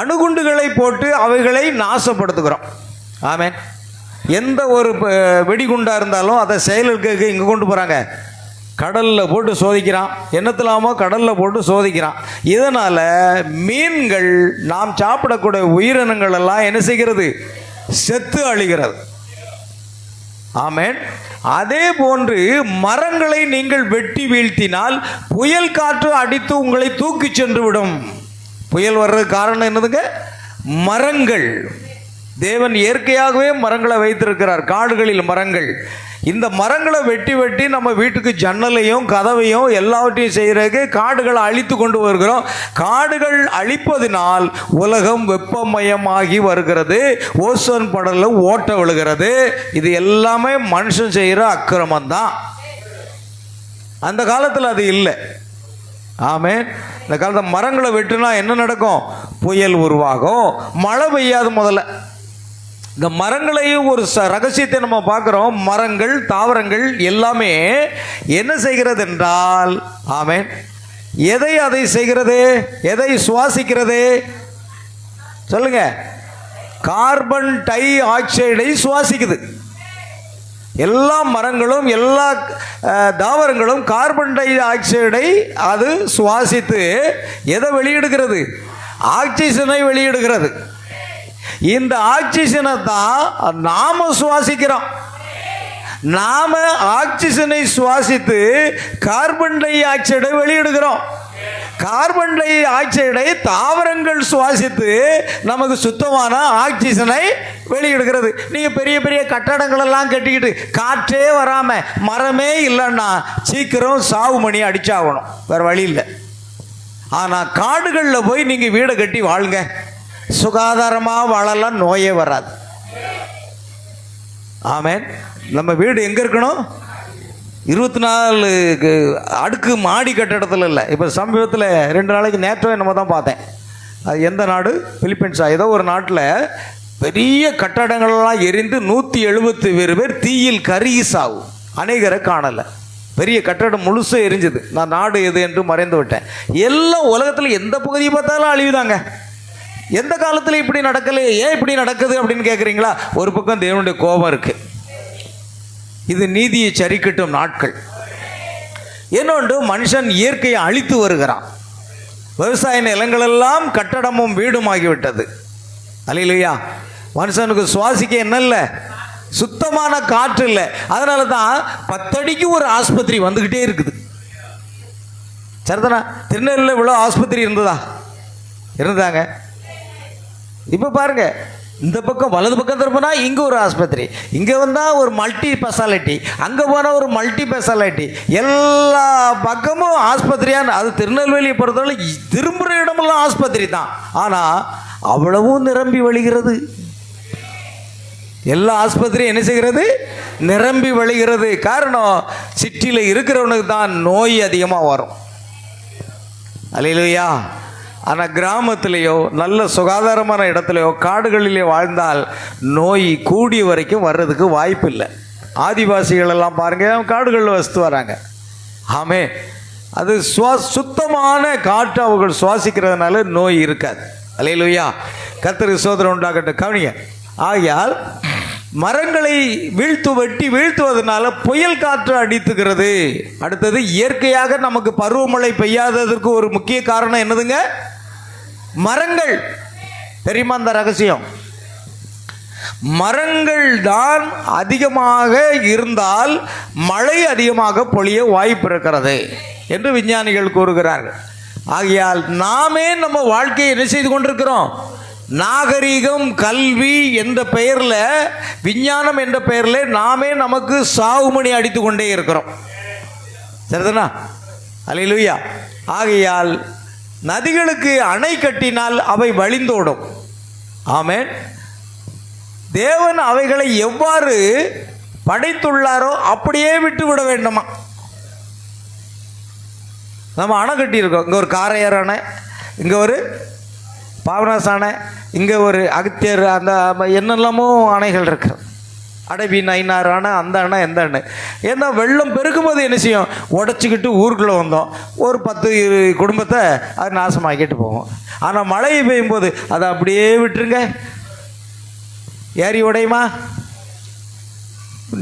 அணுகுண்டுகளை போட்டு அவைகளை நாசப்படுத்துகிறோம். ஆமென். எந்த ஒரு வெடிகுண்டாக இருந்தாலும் அதை செயலுக்கு இங்கே கொண்டு போகிறாங்க, கடலில் போட்டு சோதிக்கிறான். என்னத்திலாமோ கடலில் போட்டு சோதிக்கிறான். இதனால் மீன்கள், நாம் சாப்பிடக்கூடிய உயிரினங்கள் எல்லாம் என்ன செய்கிறது? செத்து அழிகிறது. ஆமென். அதே போன்று மரங்களை நீங்கள் வெட்டி வீழ்த்தினால் புயல் காற்று அடித்து உங்களை தூக்கி சென்று விடும். புயல் வர்றதுக்கு காரணம் என்னதுங்க? மரங்கள். தேவன் இயற்கையாகவே மரங்களை வைத்திருக்கிறார், காடுகளில் மரங்கள். இந்த மரங்களை வெட்டி வெட்டி நம்ம வீட்டுக்கு ஜன்னலையும் கதவையும் எல்லாவற்றையும் செய்கிறதுக்கு காடுகளை அழித்து கொண்டு வருகிறோம். காடுகள் அழிப்பதினால் உலகம் வெப்பமயமாகி வருகிறது. ஓசோன் படலில் ஓட்ட விழுகிறது. இது எல்லாமே மனுஷன் செய்கிற அக்கிரமம் தான். அந்த காலத்தில் அது இல்லை. ஆமென். இந்த காலத்தில் மரங்களை வெட்டுனா என்ன நடக்கும்? புயல் உருவாகும், மழை பெய்யாது. முதல்ல இந்த மரங்களையும் ஒரு ரகசியத்தை நம்ம பார்க்குறோம். மரங்கள், தாவரங்கள் எல்லாமே என்ன செய்கிறது என்றால், ஆமென், அதை செய்கிறது? எதை சுவாசிக்கிறது? சொல்லுங்க. கார்பன் டை ஆக்சைடை சுவாசிக்குது. எல்லா மரங்களும் எல்லா தாவரங்களும் கார்பன் டை ஆக்சைடை அது சுவாசித்து எதை வெளியிடுகிறது? ஆக்சிஜனை வெளியிடுகிறது. இந்த ஆக்சிஜனை தான் நாம சுவாசிக்கிறோம். நாம ஆக்சிஜனை சுவாசித்து கார்பன் டை ஆக்சைடை வெளியிடுகிறோம். கார்பன் டை ஆக்சைடை தாவரங்கள் சுவாசித்து நமக்கு சுத்தமான ஆக்சிஜனை வெளியிடுகிறது. நீங்க பெரிய பெரிய கட்டடங்கள் எல்லாம் கட்டிக்கிட்டு காற்றே வராம மரமே இல்லைன்னா சீக்கிரம் சாவு மணி அடிச்சாகணும், வேற வழி இல்லை. ஆனா காடுகளில் போய் நீங்க வீடை கட்டி வாழுங்க, சுகாதாரமாக வாழலாம், நோயே வராது. ஆமென். நம்ம வீடு எங்கே இருக்கணும்? 24 அடுக்கு மாடி கட்டிடத்தில் இல்லை. இப்போ சமீபத்தில் 2 நாளைக்கு நேற்றோ நம்ம தான் பார்த்தேன். அது எந்த நாடு? பிலிப்பைன்ஸா ஏதோ ஒரு நாட்டில் பெரிய கட்டடங்கள்லாம் எரிந்து 170 பேர் தீயில் கருகி சாவு, அநேகரை காணலை. பெரிய கட்டடம் முழுசும் எரிஞ்சுது. நான் நாடு எது என்று மறைந்து விட்டேன். எல்லாம் உலகத்தில் எந்த பகுதியை பார்த்தாலும் அழிவுதாங்க. எந்த காலத்தில் இப்படி நடக்கலையே, ஏன் இப்படி நடக்குது அப்படின்னு கேட்குறீங்களா? ஒரு பக்கம் தேவனுடைய கோபம் இருக்கு. இது நீதியை சரிக்கட்டும் நாட்கள். இன்னொன்று, மனுஷன் இயற்கையை அழித்து வருகிறான். விவசாய நிலங்களெல்லாம் கட்டடமும் வீடுமாகிவிட்டது. அல்லேலூயா. மனுஷனுக்கு சுவாசிக்க என்ன இல்லை? சுத்தமான காற்று இல்லை. அதனால தான் 10 அடிக்கு ஒரு ஆஸ்பத்திரி வந்துக்கிட்டே இருக்குது. சரிதானா? திருநெல்வேலியில் இவ்வளோ ஆஸ்பத்திரி இருந்ததா? இருந்தாங்க. இப்போ பாருங்க, இந்த பக்கம் வலது பக்கம் திரும்பினா இங்கே ஒரு ஆஸ்பத்திரி, இங்கே வந்தால் ஒரு மல்டி ஸ்பெஷாலிட்டி, அங்கே போனால் ஒரு மல்டி ஸ்பெஷாலிட்டி, எல்லா பக்கமும் ஆஸ்பத்திரியான. அது திருநெல்வேலியை பொறுத்தவரை திரும்புகிற இடமெல்லாம் ஆஸ்பத்திரி தான். ஆனால் அவ்வளவும் நிரம்பி வழிகிறது. எல்லா ஆஸ்பத்திரியும் என்ன செய்கிறது? நிரம்பி வழிகிறது. காரணம், சிட்டியில் இருக்கிறவனுக்கு தான் நோய் அதிகமாக வரும். அல்லேலூயா. ஆனால் கிராமத்திலேயோ நல்ல சுகாதாரமான இடத்துலையோ காடுகளிலே வாழ்ந்தால் நோய் கூடிய வரைக்கும் வர்றதுக்கு வாய்ப்பு இல்லை. ஆதிவாசிகள் எல்லாம் பாருங்கள், காடுகளில் வசித்து வராங்க. ஆமே, அது சுத்தமான காற்று அவர்கள் சுவாசிக்கிறதுனால நோய் இருக்காது. அல்லேலூயா. கர்த்தருக்கு சோதனை உண்டாகட்டும். கவனிங்க. ஆகையால் மரங்களை வெட்டி வீழ்த்துவதனால புயல் காற்று அடித்துகிறது. அடுத்தது, இயற்கையாக நமக்கு பருவமழை பெய்யாததற்கு ஒரு முக்கிய காரணம் என்னதுங்க? மரங்கள். தெரியுமா அந்த ரகசியம்? மரங்கள் தான் அதிகமாக இருந்தால் மழை அதிகமாக பொழிய வாய்ப்பு இருக்கிறது என்று விஞ்ஞானிகள் கூறுகிறார்கள். ஆகையால் நாமே நம்ம வாழ்க்கையை என்ன செய்து கொண்டிருக்கிறோம்? நாகரிகம், கல்வி என்ற பெயரில், விஞ்ஞானம் என்ற பெயரில் நாமே நமக்கு சாவுமணி அடித்து கொண்டே இருக்கிறோம். சரிதானா? அல்லேலூயா. ஆகையால் நதிகளுக்கு அணை கட்டினால் அவை வழிந்தோடும். ஆமென். தேவன் அவைகளை எவ்வாறு படைத்துள்ளாரோ அப்படியே விட்டு விட வேண்டுமா? நம்ம அணை கட்டியிருக்கோம். இங்கே ஒரு காரையார் அணை, இங்கே ஒரு பாபநாச அணை, இங்கே ஒரு அகத்தியர், அந்த என்னெல்லாமோ அணைகள் இருக்கிறது. அடைவி நைனார் அணை, அந்த அணை, எந்த அணை. ஏன்னா வெள்ளம் பெருக்கும்போது என்ன செய்யும், உடச்சிக்கிட்டு ஊருக்குள்ளே வந்தோம், ஒரு 10 குடும்பத்தை அது நாசமாக்கிட்டு போவோம். ஆனால் மழை பெய்யும் போது அதை அப்படியே விட்டுருங்க, ஏரி உடையுமா?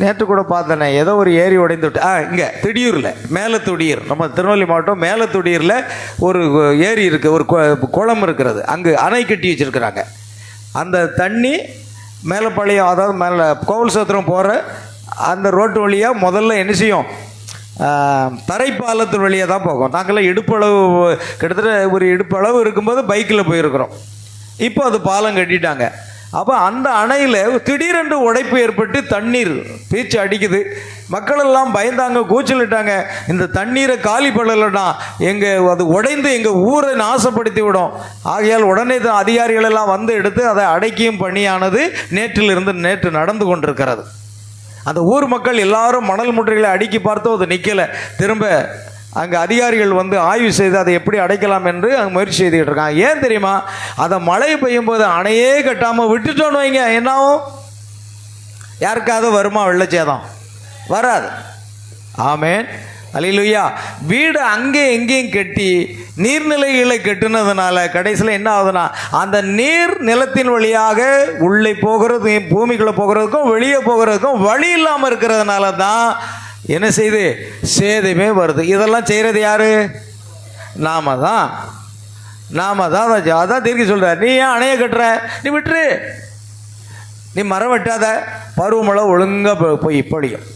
நேற்று கூட பார்த்தேனே, ஏதோ ஒரு ஏரி உடைந்து விட்டு இங்கே திடீரில் மேலத்துடியூர், நம்ம திருநெல்வேலி மாவட்டம் மேலத்துடியூரில் ஒரு ஏரி இருக்குது, ஒரு குளம் இருக்கிறது. அங்கே அணை கட்டி வச்சுருக்கிறாங்க. அந்த தண்ணி மேலப்பாளையம், அதாவது மேலே கோவில் சத்திரம் போகிற அந்த ரோட்டு வழியாக முதல்ல என்ன செய்யும், தரைப்பாலத்து வழியாக தான் போகும். நாங்கள்லாம் இடுப்பளவு, கிட்டத்தட்ட ஒரு இடுப்பளவு இருக்கும்போது பைக்கில் போயிருக்கிறோம். இப்போ அது பாலம் கட்டிட்டாங்க. அப்போ அந்த அணையில் திடீரென்று உடைப்பு ஏற்பட்டு தண்ணீர் பீச்சு அடிக்குது. மக்களெல்லாம் பயந்தாங்க, கூச்சலிட்டாங்க. இந்த தண்ணீரை காலி பண்ணலைன்னா எங்கள் அது உடைந்து எங்கள் ஊரை நாசப்படுத்தி விடும். ஆகையால் உடனே தான் அதிகாரிகளெல்லாம் வந்து எடுத்து அதை அடைக்கியும் பணியானது நேற்று நடந்து கொண்டிருக்கிறது. அந்த ஊர் மக்கள் எல்லாரும் மணல் முட்டைகளை அடுக்கி பார்த்தோம், அது நிற்கலை. திரும்ப அங்கே அதிகாரிகள் வந்து ஆய்வு செய்து அதை எப்படி அடைக்கலாம் என்று அங்கே முயற்சி செய்துக்கிட்டு இருக்காங்க. ஏன் தெரியுமா, அதை மழை பெய்யும் போது அணையே கட்டாமல் விட்டுட்டோன்னு வைங்க, என்னாகும்? யாருக்காவது வருமா வெள்ளச்சேதம்? வராது. ஆமேன், அல்லேலூயா. வீடு அங்கே எங்கேயும் கட்டி நீர்நிலைகளை கட்டினதுனால கடைசியில் என்ன ஆகுதுன்னா, அந்த நீர் நிலத்தின் வழியாக உள்ளே போகிறது, பூமிக்குள்ளே போகிறதுக்கும் வெளியே போகிறதுக்கும் வழி இல்லாமல் இருக்கிறதுனால தான் என்ன செய்து சேதமே வருது. இதெல்லாம் செய்கிறது யாரு? நாம தான். அதான் தீர்க்க சொல்கிறார், நீ ஏன் அணையை கட்டுற? நீ விட்டுரு, நீ மரம் வெட்டாத, பருவமழை ஒழுங்காக போய் பொழியும்.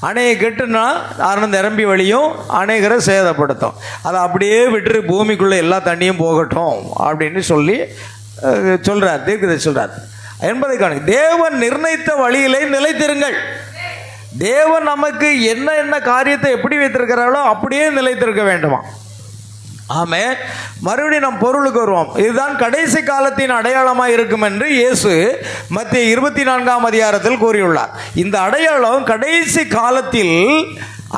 அணையை கட்டுனா ஆனந்த நிரம்பி வழியும், அணைகரை சேதப்படுத்தும். அதை அப்படியே விட்டுரு, பூமிக்குள்ளே எல்லா தண்ணியும் போகட்டும் அப்படின்னு சொல்லி சொல்கிறார், தீர்க்கதரிசி சொல்கிறார். என்பதை காண, தேவன் நிர்ணயித்த வழியிலே நிலைத்திருங்கள். தேவன் நமக்கு என்ன காரியத்தை எப்படி வைத்திருக்கிறாரோ அப்படியே நிலைத்திருக்க வேண்டுமா? ஆமே. மறுபடியும் நம் பொருளுக்கு வருவோம். இதுதான் கடைசி காலத்தின் அடையாளமாக இருக்கும் என்று இயேசு மத்திய 24ஆம் அதிகாரத்தில் கூறியுள்ளார். இந்த அடையாளம் கடைசி காலத்தில்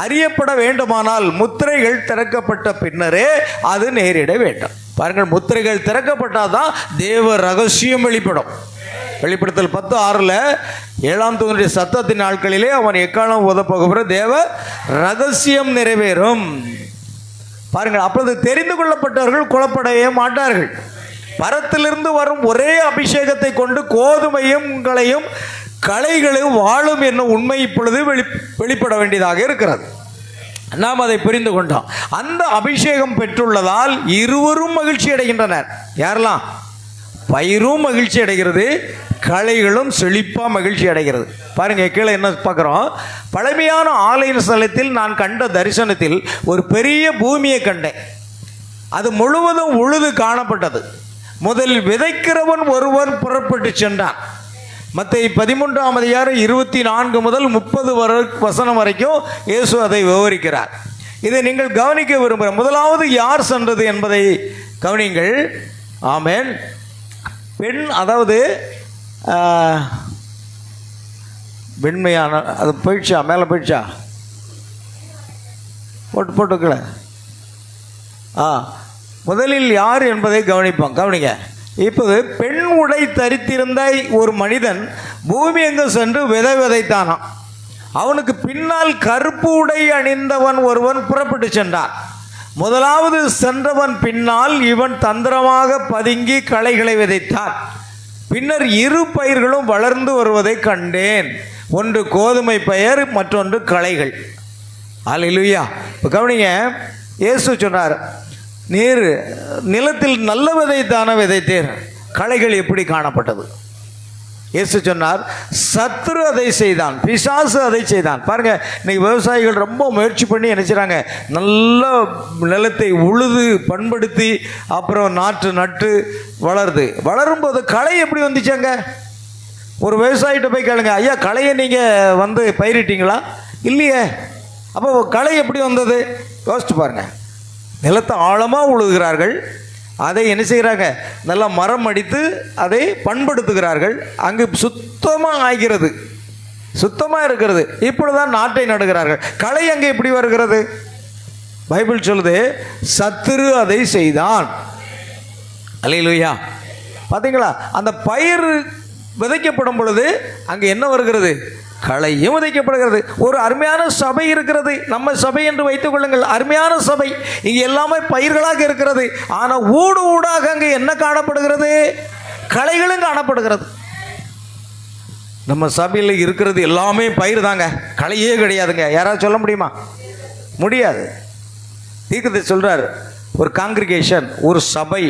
அறியப்பட வேண்டுமானால் முத்திரைகள் திறக்கப்பட்ட பின்னரே அது நேரிட வேண்டும். பாருங்கள், முத்திரைகள் திறக்கப்பட்டால் தான் தேவ ரகசியம் வெளிப்படும். வெளிப்படுத்தல் 10:6 7ஆம் தூதனுடைய சத்தத்தின் நாட்களிலே அவன் எக்காலம் உதப்போகிற தேவ ரகசியம் நிறைவேறும். பாருங்கள், அப்பொழுது தெரிந்து கொள்ளப்பட்டவர்கள் குழப்படைய மாட்டார்கள். பரத்திலிருந்து வரும் ஒரே அபிஷேகத்தை கொண்டு கோதுமையும் களைகளையும் வாழும் என்னும் உண்மை இப்பொழுது வெளிப்பட வேண்டியதாக இருக்கிறது. நாம் அதை புரிந்து கொண்டோம். அந்த அபிஷேகம் பெற்றுள்ளதால் இருவரும் மகிழ்ச்சி அடைகின்றனர். யாரெல்லாம்? பயிரும் மகிழ்ச்சி அடைகிறது, களைகளும் செழிப்பாக மகிழ்ச்சி அடைகிறது. பாருங்கள், கீழே என்ன பார்க்குறோம், பழமையான ஆலய ஸ்தலத்தில் நான் கண்ட தரிசனத்தில் ஒரு பெரிய பூமியை கண்டேன். அது முழுவதும் உழுது காணப்பட்டது. முதலில் விதைக்கிறவன் ஒருவன் புறப்பட்டு சென்றான். மத்தேயு 13ஆம் அதிகாரம் 24 முதல் 30 வசனம் வரைக்கும் இயேசு அதை விவரிக்கிறார். இதை நீங்கள் கவனிக்க விரும்புகிறேன். முதலாவது யார் சென்றது என்பதை கவனிங்கள். ஆமேன். பெண், அதாவது வெண்மையான, அது போயிடுச்சா, மேலே போயிடுச்சா, போட்டுக்கல. முதலில் யார் என்பதை கவனிப்போம். கவனிங்க. இப்போது பெண் உடை தரித்திருந்த ஒரு மனிதன் பூமி எங்கு சென்று விதைத்தானான். அவனுக்கு பின்னால் கருப்பு உடை அணிந்தவன் ஒருவன் புறப்பட்டு சென்றான். முதலாவது சென்றவன் பின்னால் இவன் தந்திரமாக பதுங்கி களைகளை விதைத்தான். பின்னர் 2 பயிர்களும் வளர்ந்து வருவதை கண்டேன். ஒன்று கோதுமை பயிர், மற்றொன்று களைகள். அல்லேலூயா. இப்போ கவனிங்க, இயேசு சொன்னார், நீர் நிலத்தில் நல்ல விதைத்தான விதைத்தீர், களைகள் எப்படி காணப்பட்டது? இயேசு சொன்னார், சத்துரு அதை செய்தான், பிசாசு அதை செய்தான். பாருங்கள், இன்றைக்கி விவசாயிகள் ரொம்ப முயற்சி பண்ணி என்ன செய்கிறாங்க, நல்ல நிலத்தை உழுது பண்படுத்தி அப்புறம் நாற்று நட்டு வளரும்போது களை எப்படி வந்துச்சாங்க? ஒரு விவசாயிகிட்ட போய் கேளுங்க, ஐயா களையை நீங்கள் வந்து பயிரிட்டீங்களா? இல்லையே. அப்போ களை எப்படி வந்தது? யோசிச்சு பாருங்கள். நிலத்தை ஆழமாக உழுகிறார்கள், அதை என்ன செய்கிறாங்க, நல்லா மரம் அடித்து அதை பண்படுத்துகிறார்கள். அங்கு சுத்தமாக ஆகிறது, சுத்தமாக இருக்கிறது. இப்பொழுதுதான் நாட்டை நடுகிறார்கள். களை அங்கே எப்படி வருகிறது? பைபிள் சொல்லுது, சத்துரு அதை செய்தான். அல்லேலூயா. பார்த்தீங்களா? அந்த பயிர் விதைக்கப்படும் பொழுது அங்கே என்ன வருகிறது? களையும் விதைக்கப்படுகிறது. ஒரு அருமையான சபை இருக்கிறது, நம்ம சபை என்று வைத்துக் கொள்ளுங்கள். அருமையான சபை, இங்கே எல்லாமே பயிர்களாக இருக்கிறது. ஆனால் ஊடு ஊடாக அங்கே என்ன காணப்படுகிறது? களைகளும் காணப்படுகிறது. நம்ம சபையில் இருக்கிறது எல்லாமே பயிர் தாங்க, களையே கிடையாதுங்க. யாராவது சொல்ல முடியுமா? முடியாது. தீர்க்கதரிசி சொல்றார், ஒரு காங்கிரிகேஷன், ஒரு சபை,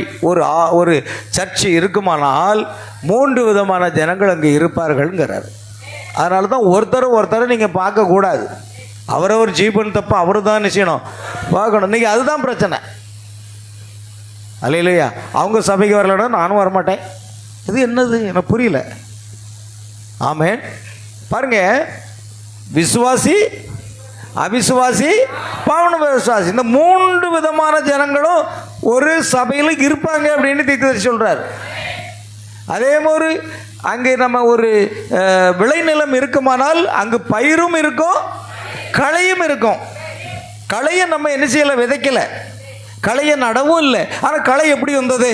ஒரு சர்ச்சு இருக்குமானால் 3 விதமான ஜனங்கள் அங்கே இருப்பார்கள்ங்கிறார். அதனால தான் ஒருத்தர் நீங்கள் பார்க்கக்கூடாது. அவரவர் ஜீவன் தப்ப அவர் தான் செய்யணும், பார்க்கணும். இன்றைக்கி அதுதான் பிரச்சனை. அல்லையா? அவங்க சபைக்கு வரலன்னா நானும் வரமாட்டேன். இது என்னது எனக்கு புரியல. ஆமென். பாருங்க, விசுவாசி, அவிசுவாசி, பவுன விசுவாசி, இந்த 3 விதமான ஜனங்களும் ஒரு சபையில் இருப்பாங்க அப்படின்னு தீர்க்கதரிசி சொல்றார். அதே மாதிரி அங்கே நம்ம ஒரு விளைநிலம் இருக்குமானால் அங்கு பயிரும் இருக்கும், களையும் இருக்கும். களையை நம்ம என்ன செய்யலை? விதைக்கலை. களையை நடவும் இல்லை. ஆனால் களை எப்படி வந்தது?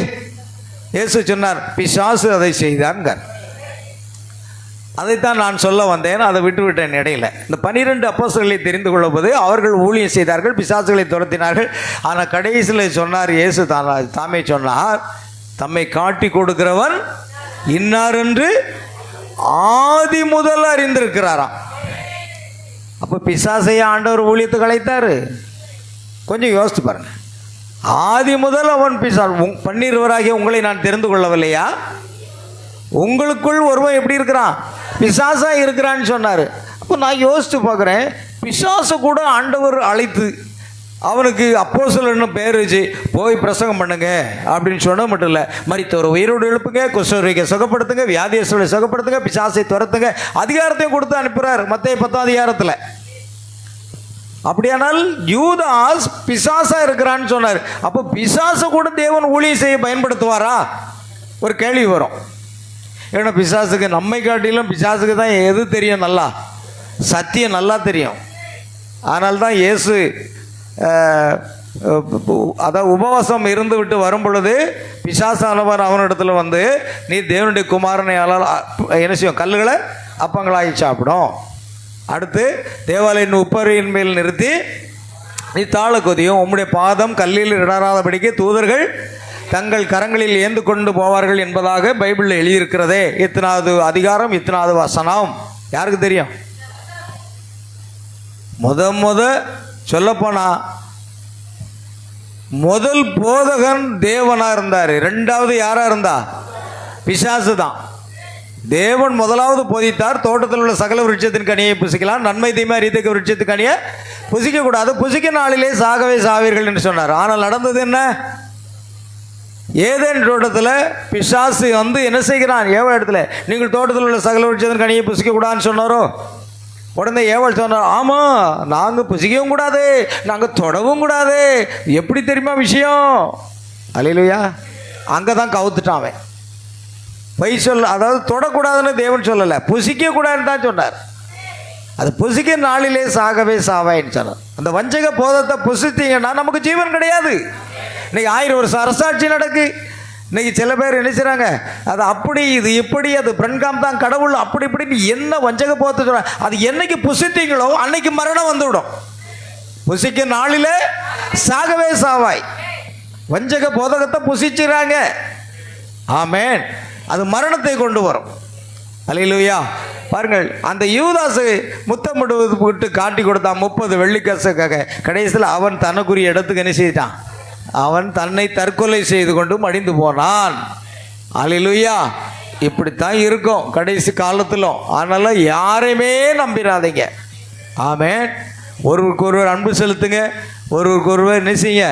இயேசு சொன்னார், பிசாசு அதை செய்தான்கார். அதைத்தான் நான் சொல்ல வந்தேன், அதை விட்டுவிட்டேன் இடையில. இந்த 12 அப்போஸ்தலர்களை தெரிந்து கொள்ளும்போது அவர்கள் ஊழியம் செய்தார்கள், பிசாசுகளை துரத்தினார்கள். ஆனால் கடைசியில் சொன்னார் இயேசு தாமே சொன்னார், தம்மை காட்டி கொடுக்கிறவன் இன்னார் என்று ஆதி முதல் அறிந்திருக்கிறாராம். அப்போ பிசாசைய ஆண்டவர் ஊழியத்துக்கு அழைத்தாரு? கொஞ்சம் யோசித்து பாருங்க. ஆதி முதல் அவன் பன்னிருவராகிய உங்களை நான் தெரிந்து கொள்ளவில்லையா? உங்களுக்குள் ஒருவன் எப்படி இருக்கிறான்? பிசாசா இருக்கிறான்னு சொன்னார். அப்போ நான் யோசித்து பார்க்குறேன், பிசாசை கூட ஆண்டவர் அழைத்து அவனுக்கு அப்போஸ்தலர்னு பேர் வச்சு போய் பிரசங்கம் பண்ணுங்க அப்படின்னு சொன்ன மட்டும் இல்லை, மரித்தோரை உயிரோடு எழுப்புங்க, குஷ்டரோகியை சுகப்படுத்துங்க, வியாதியஸ்தரை சுகப்படுத்துங்க, பிசாசை துரத்துங்க, அதிகாரத்தையும் கொடுத்து அனுப்புகிறார் மத்தேயு 10ஆம் அதிகாரத்தில். அப்படியானால் யூதாஸ் பிசாசா இருக்கிறான்னு சொன்னார். அப்போ பிசாசை கூட தேவன் ஊழியம் செய்ய பயன்படுத்துவாரா? ஒரு கேள்வி வரும். ஏன்னா பிசாசுக்கு நம்மை காட்டிலும் பிசாசுக்கு தான் எது தெரியும்? நல்லா சத்தியம் நல்லா தெரியும். அதனால தான் இயேசு அதான் உபவாசம் இருந்து விட்டு வரும் பொழுது பிசாசானவர் அவனிடத்தில் வந்து, நீ தேவனுடைய குமாரனை என்ன செய்யும்? கல்லுகளை அப்பங்களாகி சாப்பிடும். அடுத்து தேவாலயின் உப்பரியின் மேல் நிறுத்தி நீ தாழ கொதியும், உம்முடைய பாதம் கல்லில் இடராதபடிக்கு தூதர்கள் தங்கள் கரங்களில் ஏந்து கொண்டு போவார்கள் என்பதாக பைபிளில் எழுதியிருக்கிறதே. 8வது அதிகாரம் 8வது வசனம். யாருக்கு தெரியும்? முத சொல்லப்போனா முதல் போதகன் தேவனா இருந்தார். 2வது யாரா இருந்தா? பிசாசு தான். தேவன் முதலாவது போதித்தார், தோட்டத்தில் உள்ள சகல விருட்சத்தின் கனியை புசிக்கலாம், நன்மை தீமை அறியத்தக்க விருட்சத்தின் கனியை புசிக்க கூடாது, புசிக்க நாளிலே சாகவே சாவீர்கள் என்று சொன்னார். ஆனால் நடந்தது என்ன? ஏதேன் தோட்டத்தில் பிசாசு வந்து என்ன செய்கிறான்? ஏவல் இடத்துல நீங்கள் தோட்டத்தில் உள்ள சகல விருட்சத்தின் கனியை புசிக்க கூடாதுன்னு சொன்னாரோ, உடனே ஏவல் சொன்னார், ஆமாம் நாங்கள் புசிக்கவும் கூடாது, நாங்கள் தொடவும் கூடாது. எப்படி தெரியுமா விஷயம்? அல்லேலூயா. அங்கே தான் கவுத்துட்டான் அவன். பொய் சொல்ல, அதாவது தொடக்கூடாதுன்னு தேவன் சொல்லலை, புசிக்க கூடாதுன்னு தான் சொன்னார். அது புசிக்க நாளிலே சாகவே சாவாயின்னு சொன்னார். அந்த வஞ்சக போதத்தை புசித்தீங்கன்னா நமக்கு ஜீவன் கிடையாது. இன்னைக்கு 1000 வருஷம் அரசாட்சி நடக்கு. இன்னைக்கு சில பேர் என்ன செய்றாங்க, அது அப்படி இது இப்படி, அது பிரண்காம் தான் கடவுள், அப்படி இப்படின்னு என்ன வஞ்சக போதத்தை சொல்றாங்க. அது என்னைக்கு புசித்தீங்களோ அன்னைக்கு மரணம் வந்துவிடும். புசிக்க நாளிலே சாகவே சாவாய். வஞ்சக போதகத்தை புசிச்சுறாங்க. ஆமென். அது மரணத்தை கொண்டு வரும். அல்லேலூயா. பாருங்கள், அந்த யூதாசு முத்தமிடுவது விட்டு காட்டி கொடுத்தான் 30 வெள்ளிக்காசுக்காக. கடைசியில் அவன் தனக்குரிய இடத்துக்கு என்ன செய்தான்? அவன் தன்னை தற்கொலை செய்து கொண்டு மடிந்து போனான். அல்லேலூயா. இப்படித்தான் இருக்கும் கடைசி காலத்திலும். அதனால் யாரையுமே நம்பிடாதீங்க. ஆமென். ஒருவருக்கு ஒருவர் அன்பு செலுத்துங்க, ஒருவருக்கு ஒருவர் என்ன செய்யுங்க,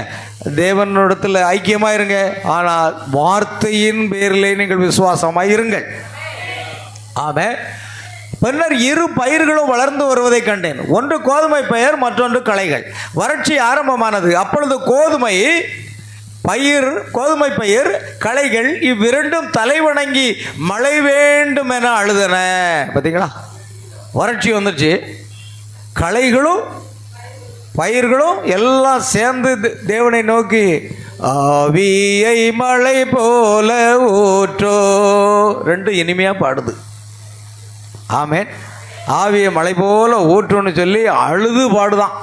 தேவனிடத்தில் ஐக்கியமாக இருங்க. ஆனால் வார்த்தையின் பேரிலே நீங்கள் விசுவாசமாக இருங்கள். ஆமென். பின்னர் 2 பயிர்களும் வளர்ந்து வருவதை கண்டேன். ஒன்று கோதுமை பயிர், மற்றொன்று களைகள். வறட்சி ஆரம்பமானது. அப்பொழுது கோதுமை பயிர், களைகள் இவ்விரண்டும் தலைவணங்கி மழை வேண்டும் என அழுதன. பார்த்தீங்களா? வறட்சி வந்துருச்சு. களைகளும் பயிர்களும் எல்லாம் சேர்ந்து தேவனை நோக்கி ஆவியை மழை போல ஊற்றோ. ரெண்டு இனிமையா பாடுது. ஆமென். ஆவியை மழை போல ஊற்றுன்னு சொல்லி அழுது பாடுதான்,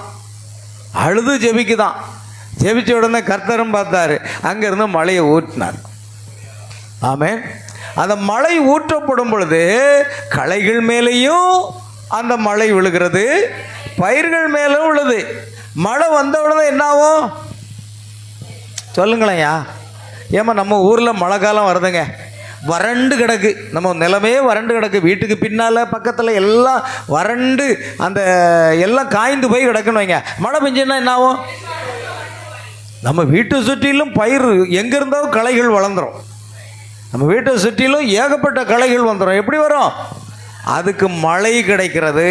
அழுது ஜெபிக்குதான். ஜெபிச்ச உடனே கர்த்தரும் பார்த்தாரு, அங்கிருந்து மழையை ஊற்றினார். ஆமென். அந்த மழை ஊற்றப்படும் பொழுது களைகள் மேலேயும் அந்த மழை விழுகிறது, பயிர்கள் மேலும் விழுது. மழை வந்த உடனே என்ன ஆகும் சொல்லுங்களேயா? ஏமா நம்ம ஊரில் மழை காலம் வருதுங்க, வறண்டு கிடக்கு, நம்ம நிலமே வறண்டு கிடக்கு, வீட்டுக்கு பின்னால் பக்கத்தில் எல்லாம் வறண்டு அந்த எல்லாம் காய்ந்து போய் கிடக்குன்னு வைங்க. மழை பெஞ்சுன்னா என்ன ஆகும்? நம்ம வீட்டை சுற்றிலும் பயிர் எங்கே இருந்தாலும் களைகள் வளர்ந்துடும். நம்ம வீட்டை சுற்றிலும் ஏகப்பட்ட களைகள் வந்துடும். எப்படி வரும்? அதுக்கு மழை கிடைக்கிறது,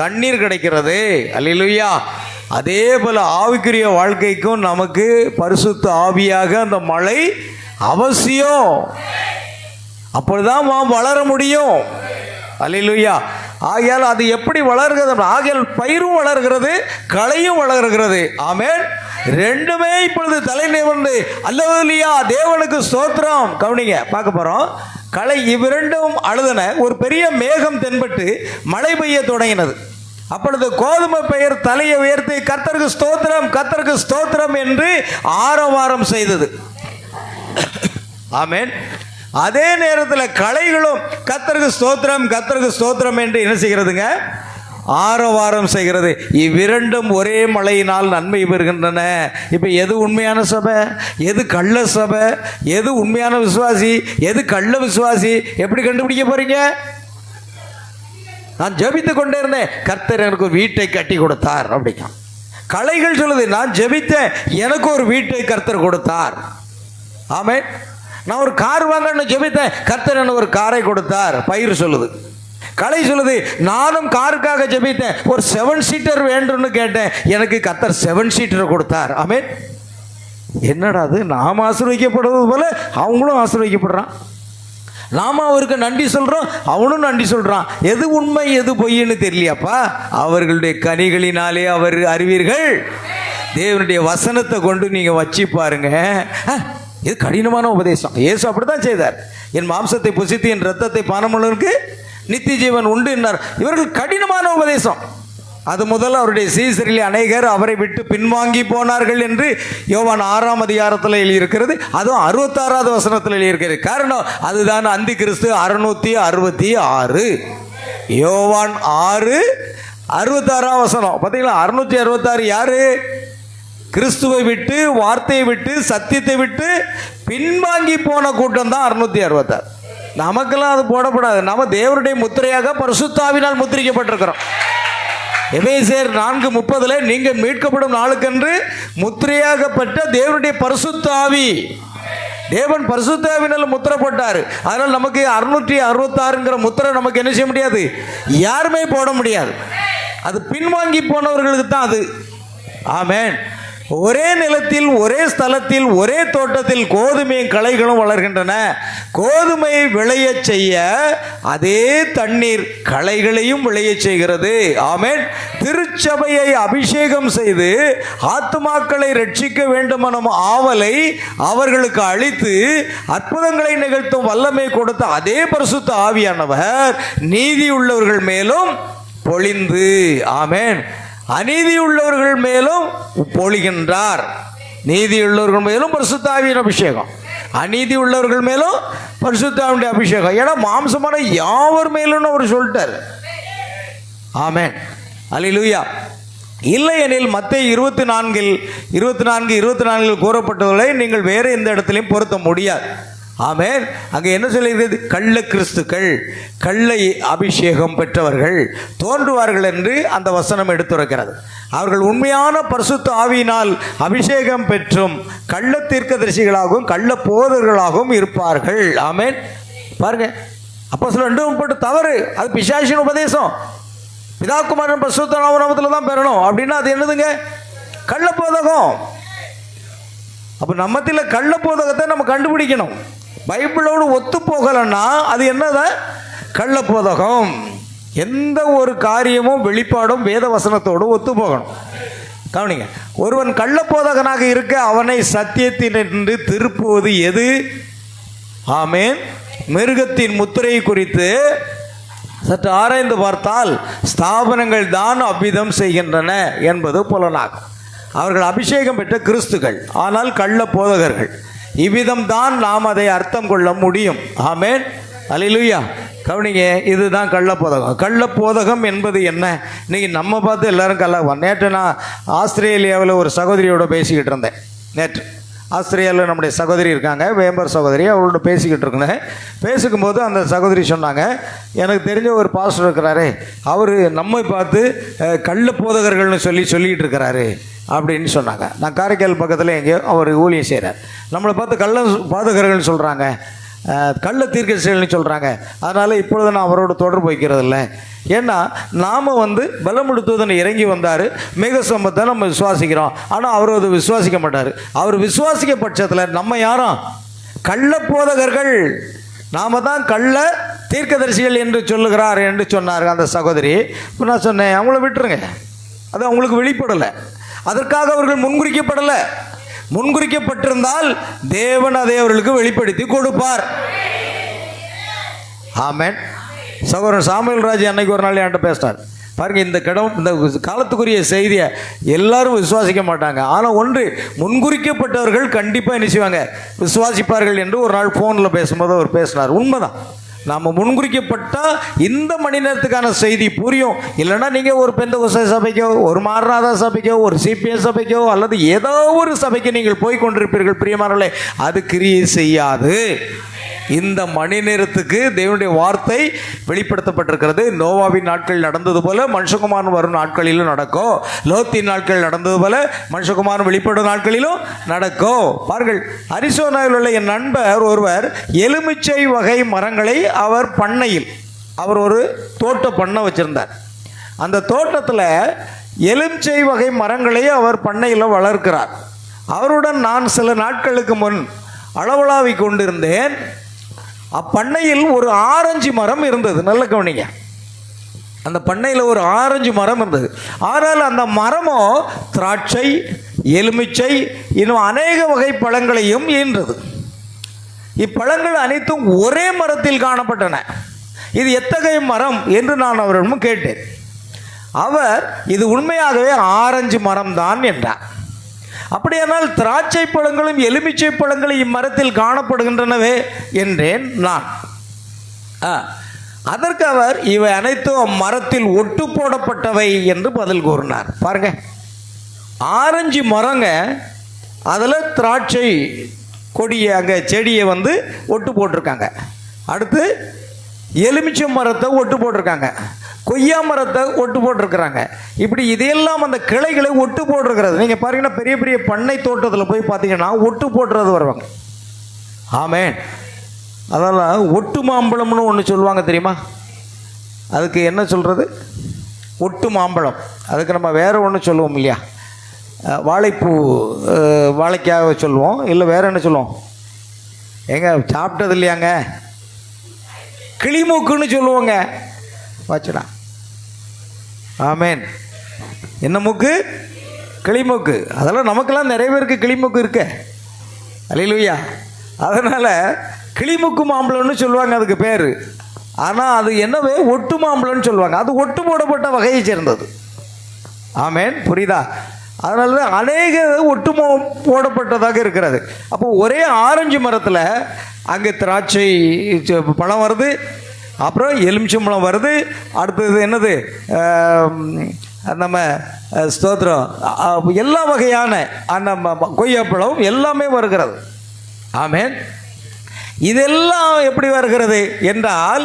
தண்ணீர் கிடைக்கிறது. அல்லேலூயா. அதே போல் ஆவிக்குரிய வாழ்க்கைக்கும் நமக்கு பரிசுத்த ஆவியாக அந்த மழை அவசியம். அப்பொழுதுதான் வளர முடியும். அல்லேலூயா. ஆகையால் அது எப்படி வளர்கிறது? ஆகையால் பயிரும் வளர்கிறது, களையும் வளர்கிறது. ஆமென். ரெண்டுமே இப்பொழுது தலை நிமிர்ந்து அல்லேலூயா தேவனுக்கு ஸ்தோத்திரம். கவனிங்க, பார்க்க போறோம். களை இவ்விரண்டும் அழுதன. ஒரு பெரிய மேகம் தென்பட்டு மழை பெய்ய தொடங்கினது. அப்பொழுது கோதுமை பயிர் தலையை உயர்த்தி கர்த்தருக்கு ஸ்தோத்திரம், கர்த்தருக்கு ஸ்தோத்திரம் என்று ஆரவாரம் செய்தது. ஆமென். அதே நேரத்தில் களைகளும் கர்த்தருக்கு ஸ்தோத்திரம், கர்த்தருக்கு ஸ்தோத்திரம் என்று என்ன செய்கிறதுங்க? ஆரவாரம் செய்கிறது. இவ்விரண்டும் ஒரே மழையினால் நன்மை பெறுகின்றன. இப்போ எது உண்மையான சபை, எது கள்ள சபை, எது உண்மையான விசுவாசி, எது கள்ள விசுவாசி எப்படி கண்டுபிடிக்க போறீங்க? நான் ஜெபித்து கொண்டே இருந்தேன், கர்த்தர் எனக்கு ஒரு வீட்டை கட்டி கொடுத்தார் அப்படிங்க. களைகள் சொல்லுது, நான் ஜெபித்தேன், எனக்கு ஒரு வீட்டை கர்த்தர் கொடுத்தார். ஆமென். நான் ஒரு கார் வாங்கன்னு ஜெபித்தேன், கர்த்தர் எனக்கு ஒரு காரை கொடுத்தார். பயிர் சொல்லுது. களை சொல்லுது, நானும் காருக்காக ஜெபித்தேன், ஒரு 7 சீட்டர் வேண்டும்னு கேட்டேன், எனக்கு கர்த்தர் 7 சீட்டர் கொடுத்தார். ஆமென். என்னடா அது? நாம் ஆசீர்வதிக்கப்படுவது போல அவங்களும் ஆசீர்வதிக்கப்படுறான். நாம அவருக்கு நன்றி சொல்றோம், அவனும் நன்றி சொல்றான். எது உண்மை எது பொய்ன்னு தெரியலையாப்பா? அவர்களுடைய கனிகளினாலே அவர் அறிவீர்கள். தேவனுடைய வசனத்தை கொண்டு நீங்க வச்சு பாருங்க. இது கடினமான உபதேசம். இயேசு அப்படித்தான் செய்தார். என் மாம்சத்தை புசித்து என் ரத்தத்தை பானமுள்ளவருக்கு நித்திய ஜீவன் உண்டு என்றார். இவர்கள் கடினமான உபதேசம். அது முதல்ல அவருடைய சீசரில் அநேகர் அவரை விட்டு பின்வாங்கி போனார்கள் என்று யோவான் 6ஆம் அதிகாரத்தில் எழுதியிருக்கிறது. அதுவும் 66வது வசனத்தில் எழுதியிருக்கிறது. காரணம் அதுதான் அந்தி கிறிஸ்து 666. யோவான் 6:66 வசனம் பார்த்தீங்களா? 666 யாரு? கிறிஸ்துவை விட்டு, வார்த்தையை விட்டு, சத்தியத்தை விட்டு பின்வாங்கி போன கூட்டம் தான் 666. நமக்கெல்லாம் அது போடப்படாது. நம்ம தேவனுடைய முத்திரையாக பரிசுத்தாவினால் முத்திரிக்கப்பட்டிருக்கிறோம். எபேசியர் 4:30 நீங்கள் மீட்கப்படும் நாளுக்கென்று முத்திரையாகப்பட்ட தேவனுடைய பரிசுத்த ஆவி. தேவன் பரிசுத்த ஆவியினால் முத்திரப்பட்டார். அதனால் நமக்கு 666ங்கிற முத்திரை நமக்கு என்ன செய்ய முடியாது? யாருமே போட முடியாது. அது பின்வாங்கி போனவர்களுக்கு தான் அது. ஆமென். ஒரே நிலத்தில், ஒரே ஸ்தலத்தில், ஒரே தோட்டத்தில் கோதுமையும் களைகளும் வளர்கின்றன. கோதுமையை விளைய செய்ய அதே தண்ணீர் களைகளையும் விளைய செய்கிறது. ஆமென். திருச்சபையை அபிஷேகம் செய்து ஆத்துமாக்களை ரட்சிக்க வேண்டுமென ஆவலை அவர்களுக்கு அளித்து அற்புதங்களை நிகழ்த்தும் வல்லமை கொடுத்த அதே பரிசுத்த ஆவியானவர் நீதி உள்ளவர்கள் மேலும் பொழிந்து, ஆமென், அநீதி உள்ளவர்கள் மேலும் பொழிகின்றார். நீதி உள்ளவர்கள் மேலும் பரிசுத்த ஆவியின் அபிஷேகம், அநீதி உள்ளவர்கள் மேலும் பரிசுத்த ஆவியுடைய அபிஷேகம். ஏன்னா மாம்சமான யாவர் மேலும் அவர் சொல்லிட்டார். ஆமென். அல்லேலூயா. இல்லையெனில் மத்தேயு 24:24 கூறப்பட்டவர்களை நீங்கள் வேறு எந்த இடத்திலையும் பொருத்த முடியாது. ஆமென். அங்கே என்ன சொல்லுகிறது? கள்ள கிறிஸ்துக்கள், கள்ள அபிஷேகம் பெற்றவர்கள் தோன்றுவார்கள் என்று அந்த வசனம் எடுத்துரைக்கிறது. அவர்கள் உண்மையான பரிசுத்த ஆவியினால் அபிஷேகம் பெற்றும் கள்ள தீர்க்கதரிசிகளாகவும் கள்ள போதர்களாகவும் இருப்பார்கள். ஆமென். பாருங்க, அப்போஸ்தலர் 2:30 தவறு. அது பிசாசின் உபதேசம். பிதாகுமாரன் பரிசுத்த நாமத்தில் தான் பெறணும் அப்படின்னா அது என்னதுங்க? கள்ள போதகம். அப்போ நம்மத்தில் கள்ள போதகத்தை நம்ம கண்டுபிடிக்கணும். பைபிளோடு ஒத்து போகலைன்னா அது என்னதான்? கள்ள போதகம். எந்த ஒரு காரியமும் வெளிப்பாடும் வேத வசனத்தோடு ஒத்து போகணும். கவனிங்க, ஒருவன் கள்ளப்போதகனாக இருக்க அவனை சத்தியத்தினின்று திருப்புவது எது? ஆமென். மிருகத்தின் முத்திரையை குறித்து சற்று ஆராய்ந்து பார்த்தால் ஸ்தாபனங்கள் தான் அவ்விதம் செய்கின்றன என்பது புலனாகும். அவர்கள் அபிஷேகம் பெற்ற கிறிஸ்துகள், ஆனால் கள்ள போதகர்கள். இவ்விதம் தான் நாம் அதை அர்த்தம் கொள்ள முடியும். ஆமென், அல்லேலூயா. கவனிங்க, இதுதான் கள்ளப்போதகம். கள்ளப்போதகம் என்பது என்ன? இன்னைக்கு நம்ம பார்த்து எல்லாரும் நேற்று நான் ஆஸ்திரேலியாவில் ஒரு சகோதரியோட பேசிக்கிட்டு இருந்தேன். நேற்று ஆஸ்திரேலியாவில் நம்முடைய சகோதரி இருக்காங்க, வேம்பர் சகோதரி. அவரோட பேசிக்கிட்டு இருந்தேன். பேசிக்கும்போது அந்த சகோதரி சொன்னாங்க, எனக்கு தெரிஞ்ச ஒரு பாஸ்டர் இருக்கிறாரு, அவர் நம்மை பார்த்து கள்ளப்போதகர்கள்னு சொல்லிக்கிட்டு இருக்கிறாரு அப்படின்னு சொன்னாங்க. நான் காரைக்கால் பக்கத்தில் எங்கேயோ அவர் ஊழியம் செய்கிறார். நம்மளை பார்த்து கள்ள போதகர்கள்னு சொல்கிறாங்க, கள்ள தீர்க்கதரிசிகள்னு சொல்கிறாங்க. அதனால் இப்பொழுது நான் அவரோட தொடர்பு வைக்கிறது இல்லை. ஏன்னா நாம் பலமுடுத்துவதனை இறங்கி வந்தார், மிக சம்பத்தை நம்ம விசுவாசிக்கிறோம். ஆனால் அவர் அது விசுவாசிக்க மாட்டார். அவர் விசுவாசிக்க பட்சத்தில் நம்ம யாரும் கள்ள போதகர்கள், நாம் தான் கள்ள தீர்க்கதரிசிகள் என்று சொல்லுகிறார் என்று சொன்னார் அந்த சகோதரி. இப்போ நான் சொன்னேன், அவங்கள விட்டுருங்க, அது அவங்களுக்கு வெளிப்படலை. அதற்காக அவர்கள் முன்குறிக்கப்படலை. முன்குறிக்கப்பட்டிருந்தால் தேவன் அதை அவர்களுக்கு வெளிப்படுத்தி கொடுப்பார். ஆமென். சகோதரன் சாமுவேல் ராஜ் அன்னைக்கு ஒரு நாள் என்கிட்ட பேசினார். பாருங்கள், இந்த காலத்துக்குரிய செய்தியை எல்லாரும் விசுவாசிக்க மாட்டாங்க. ஆனால் ஒன்று, முன்குறிக்கப்பட்டவர்கள் கண்டிப்பாக என்ன செய்வாங்க? விசுவாசிப்பார்கள் என்று ஒரு நாள் ஃபோனில் பேசும்போது அவர் பேசினார். உண்மைதான். நாம் முன்குறிக்கப்பட்டால் இந்த மணி நேரத்துக்கான செய்தி புரியும். இல்லைன்னா நீங்கள் ஒரு பெந்தகோஸ்தே சபைக்கோ, ஒரு மாரநாதா சபைக்கோ, ஒரு சிபிஎஸ் சபைக்கோ அல்லது ஏதோ ஒரு சபைக்கு நீங்கள் போய் கொண்டிருப்பீர்கள். பிரியமானவர்களே, அது கிரியை செய்யாது. இந்த மணி நேரத்துக்கு தேவனுடைய வார்த்தை வெளிப்படுத்தப்பட்டிருக்கிறது. நோவாவின் நாட்கள் நடந்தது போல மனுஷகுமாரன் வரும் நாட்களிலும் நடக்கும். லோத்தின் நாட்கள் நடந்தது போல மனுஷகுமாரன் வெளிப்படும் நாட்களிலும் நடக்கும். பாருங்கள், அரிசோனாவில் உள்ள என் நண்பர் ஒருவர் எலுமிச்சை வகை மரங்களை அவர் பண்ணையில், அவர் ஒரு தோட்ட பண்ணை வச்சிருந்தார். அந்த தோட்டத்தில் எலுமிச்சை வகை மரங்களை அவர் பண்ணையில் வளர்க்கிறார். அவருடன் நான் சில நாட்களுக்கு முன் அளவலாவி கொண்டிருந்தேன். அப்பண்ணையில் ஒரு ஆரஞ்சு மரம் இருந்தது. நல்ல கவனிங்க, அந்த பண்ணையில் ஒரு ஆரஞ்சு மரம் இருந்தது. ஆனால் அந்த மரமோ திராட்சை, எலுமிச்சை, இன்னும் அநேக வகை பழங்களையும் ஈன்றது. இப்பழங்கள் அனைத்தும் ஒரே மரத்தில் காணப்பட்டன. இது எத்தகைய மரம் என்று நான் அவரிடம் கேட்டேன். அவர் இது உண்மையாகவே ஆரஞ்சு மரம்தான் என்றார். அப்படியானால் திராட்சை பழங்களும் எலுமிச்சை பழங்களும் இம்மரத்தில் காணப்படுகின்றனவே என்றேன் நான். அதற்கு அவர் இவை அனைத்தும் மரத்தில் ஒட்டு போடப்பட்டவை என்று பதில் கூறினார். பாருங்க, ஆரஞ்சு மரங்க, அதில் திராட்சை கொடியை அங்கே செடியை ஒட்டு போட்டிருக்காங்க. அடுத்து எலுமிச்சை மரத்தை ஒட்டு போட்டிருக்காங்க, கொய்யா மரத்தை ஒட்டு போட்டிருக்கிறாங்க. இப்படி இதையெல்லாம் அந்த கிளைகளை ஒட்டு போட்டிருக்கிறது. நீங்கள் பாருங்கன்னா பெரிய பெரிய பண்ணை தோட்டத்தில் போய் பார்த்தீங்கன்னா ஒட்டு போட்டுறது வருவாங்க. ஆமென். அதெல்லாம் ஒட்டு மாம்பழம்னு ஒன்று சொல்லுவாங்க, தெரியுமா? அதுக்கு என்ன சொல்கிறது? ஒட்டு மாம்பழம். அதுக்கு நம்ம வேறு ஒன்று சொல்லுவோம் இல்லையா? வாழைப்பூ, வாழைக்காக சொல்லுவோம். இல்லை வேறு என்ன சொல்லுவோம்? எங்க சாப்பிட்டது இல்லையாங்க? கிளிமூக்குன்னு சொல்லுவோங்க. வச்சுடா. ஆமேன். என்ன மூக்கு? கிளிமூக்கு. அதெல்லாம் நமக்கெல்லாம் நிறைய பேருக்கு கிளிமூக்கு இருக்கு. அல்லேலூயா. அதனால் கிளிமூக்கு மாம்பழம்னு சொல்லுவாங்க அதுக்கு பேர். ஆனால் அது என்னவே ஒட்டு மாம்பழம்னு சொல்லுவாங்க. அது ஒட்டு போடப்பட்ட வகையை சேர்ந்தது. ஆமேன். புரியுதா? அதனால தான் அநேக ஒட்டு போடப்பட்டதாக இருக்கிறது. அப்போ ஒரே ஆரஞ்சு மரத்தில் அங்கே திராட்சை பழம் வருது, அப்புறம் எலுமிச்சம்பழம் வருது, அடுத்தது என்னது நம்ம ஸ்தோத்திரம் எல்லா வகையான அந்த கொய்யாப்பழம் எல்லாமே வருகிறது. ஆமேன். இதெல்லாம் எப்படி வருகிறது என்றால்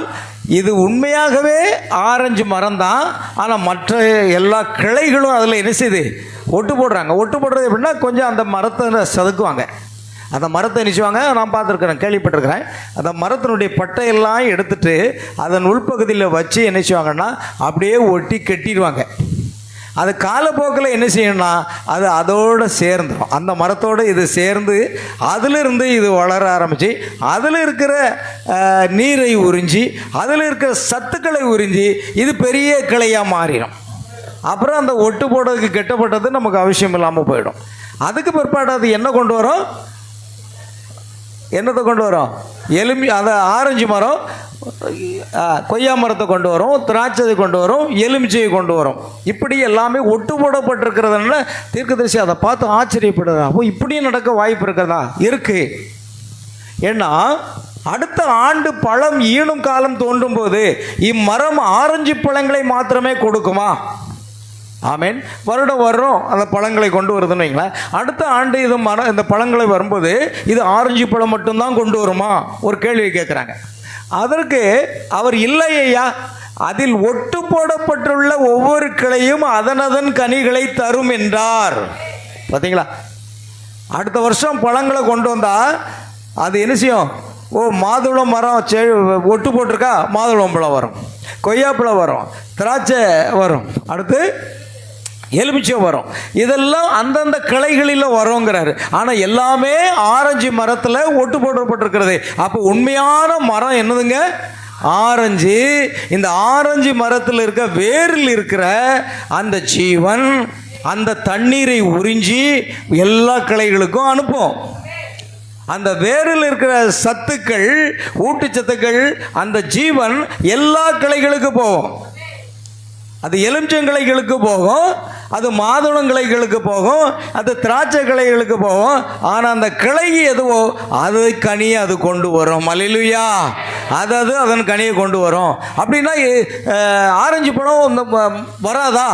இது உண்மையாகவே ஆரஞ்சு மரம் தான். ஆனால் மற்ற எல்லா கிளைகளும் அதில் என்ன செய்யுது? ஒட்டு போடுறாங்க. ஒட்டு போடுறது எப்படின்னா கொஞ்சம் அந்த மரத்தை சதுக்குவாங்க. அந்த மரத்தை நினைச்சுவாங்க. நான் பார்த்துருக்குறேன், கேள்விப்பட்டிருக்கிறேன். அந்த மரத்தினுடைய பட்டையெல்லாம் எடுத்துட்டு அதன் உள்பகுதியில் வச்சு என்ன செய்வாங்கன்னா அப்படியே ஒட்டி கட்டிடுவாங்க. அது காலப்போக்கில் என்ன செய்யணும்னா அது அதோடு சேர்ந்துடும். அந்த மரத்தோடு இது சேர்ந்து அதிலிருந்து இது வளர ஆரம்பித்து அதில் இருக்கிற நீரை உறிஞ்சி அதில் இருக்கிற சத்துக்களை உறிஞ்சி இது பெரிய கிளையாக மாறிடும். அப்புறம் அந்த ஒட்டு போடுறதுக்கு கெட்டப்பட்டது நமக்கு அவசியம் இல்லாமல் போயிடும். அதுக்கு பிற்பாடு அது என்ன கொண்டு வரும்? என்னத்தை கொண்டு வரும்? அதை ஆரஞ்சு மரம், கொய்யா மரத்தை கொண்டு வரும், திராட்சை கொண்டு வரும், எலுமிச்சையை கொண்டு வரும். இப்படி எல்லாமே ஒட்டு போடப்பட்டிருக்கிறதுனால தீர்க்கதரிசி அதை பார்த்து ஆச்சரியப்படுறார். அப்போ இப்படியும் நடக்க வாய்ப்பு இருக்கிறதா? இருக்கு. ஏன்னா அடுத்த ஆண்டு பழம் ஈனும் காலம் தோன்றும் போது இம்மரம் ஆரஞ்சு பழங்களை மாத்திரமே கொடுக்குமா? ஆமேன். வருடம் வரும் அந்த பழங்களை கொண்டு வருதுன்னு வைங்களேன். அடுத்த ஆண்டு இது இந்த பழங்களை வரும்போது இது ஆரஞ்சு பழம் மட்டும்தான் கொண்டு வருமா? ஒரு கேள்வி கேட்குறாங்க. அதற்கு அவர் இல்லை ஐயா, அதில் ஒட்டு போடப்பட்டுள்ள ஒவ்வொரு கிளையும் அதனதன் கனிகளை தரும் என்றார். பார்த்தீங்களா? அடுத்த வருஷம் பழங்களை கொண்டு வந்தால் அது என்ன செய்யும்? மாதுளம் மரம் ஒட்டு போட்டிருக்கா, மாதுளம் பழம் வரும், கொய்யாப்பழம் வரும், திராட்சை வரும், அடுத்து எலுமிச்சை வரும். இதெல்லாம் அந்தந்த கிளைகளில் வருங்கிறாரு. ஆனால் எல்லாமே ஆரஞ்சு மரத்தில் ஒட்டு போடப்பட்டிருக்கிறது. அப்போ உண்மையான மரம் என்னதுங்க? ஆரஞ்சு. இந்த ஆரஞ்சு மரத்தில் இருக்க வேரில் இருக்கிற அந்த ஜீவன் அந்த தண்ணீரை உறிஞ்சி எல்லா கிளைகளுக்கும் அனுப்பும். அந்த வேரில் இருக்கிற சத்துக்கள், ஊட்டச்சத்துக்கள், அந்த ஜீவன் எல்லா கிளைகளுக்கு போகும். அது எலுமிச்சங்கிளைகளுக்கு போகும், அது மாதுளங்கிளைகளுக்கு போகும், அது திராட்சை கிளைகளுக்கு போகும். ஆனால் அந்த கிளை எதுவோ அது கனியை அது கொண்டு வரும். அல்லேலூயா. அதாவது அதன் கனியை கொண்டு வரும். அப்படின்னா ஆரஞ்சு பழம் வராதா?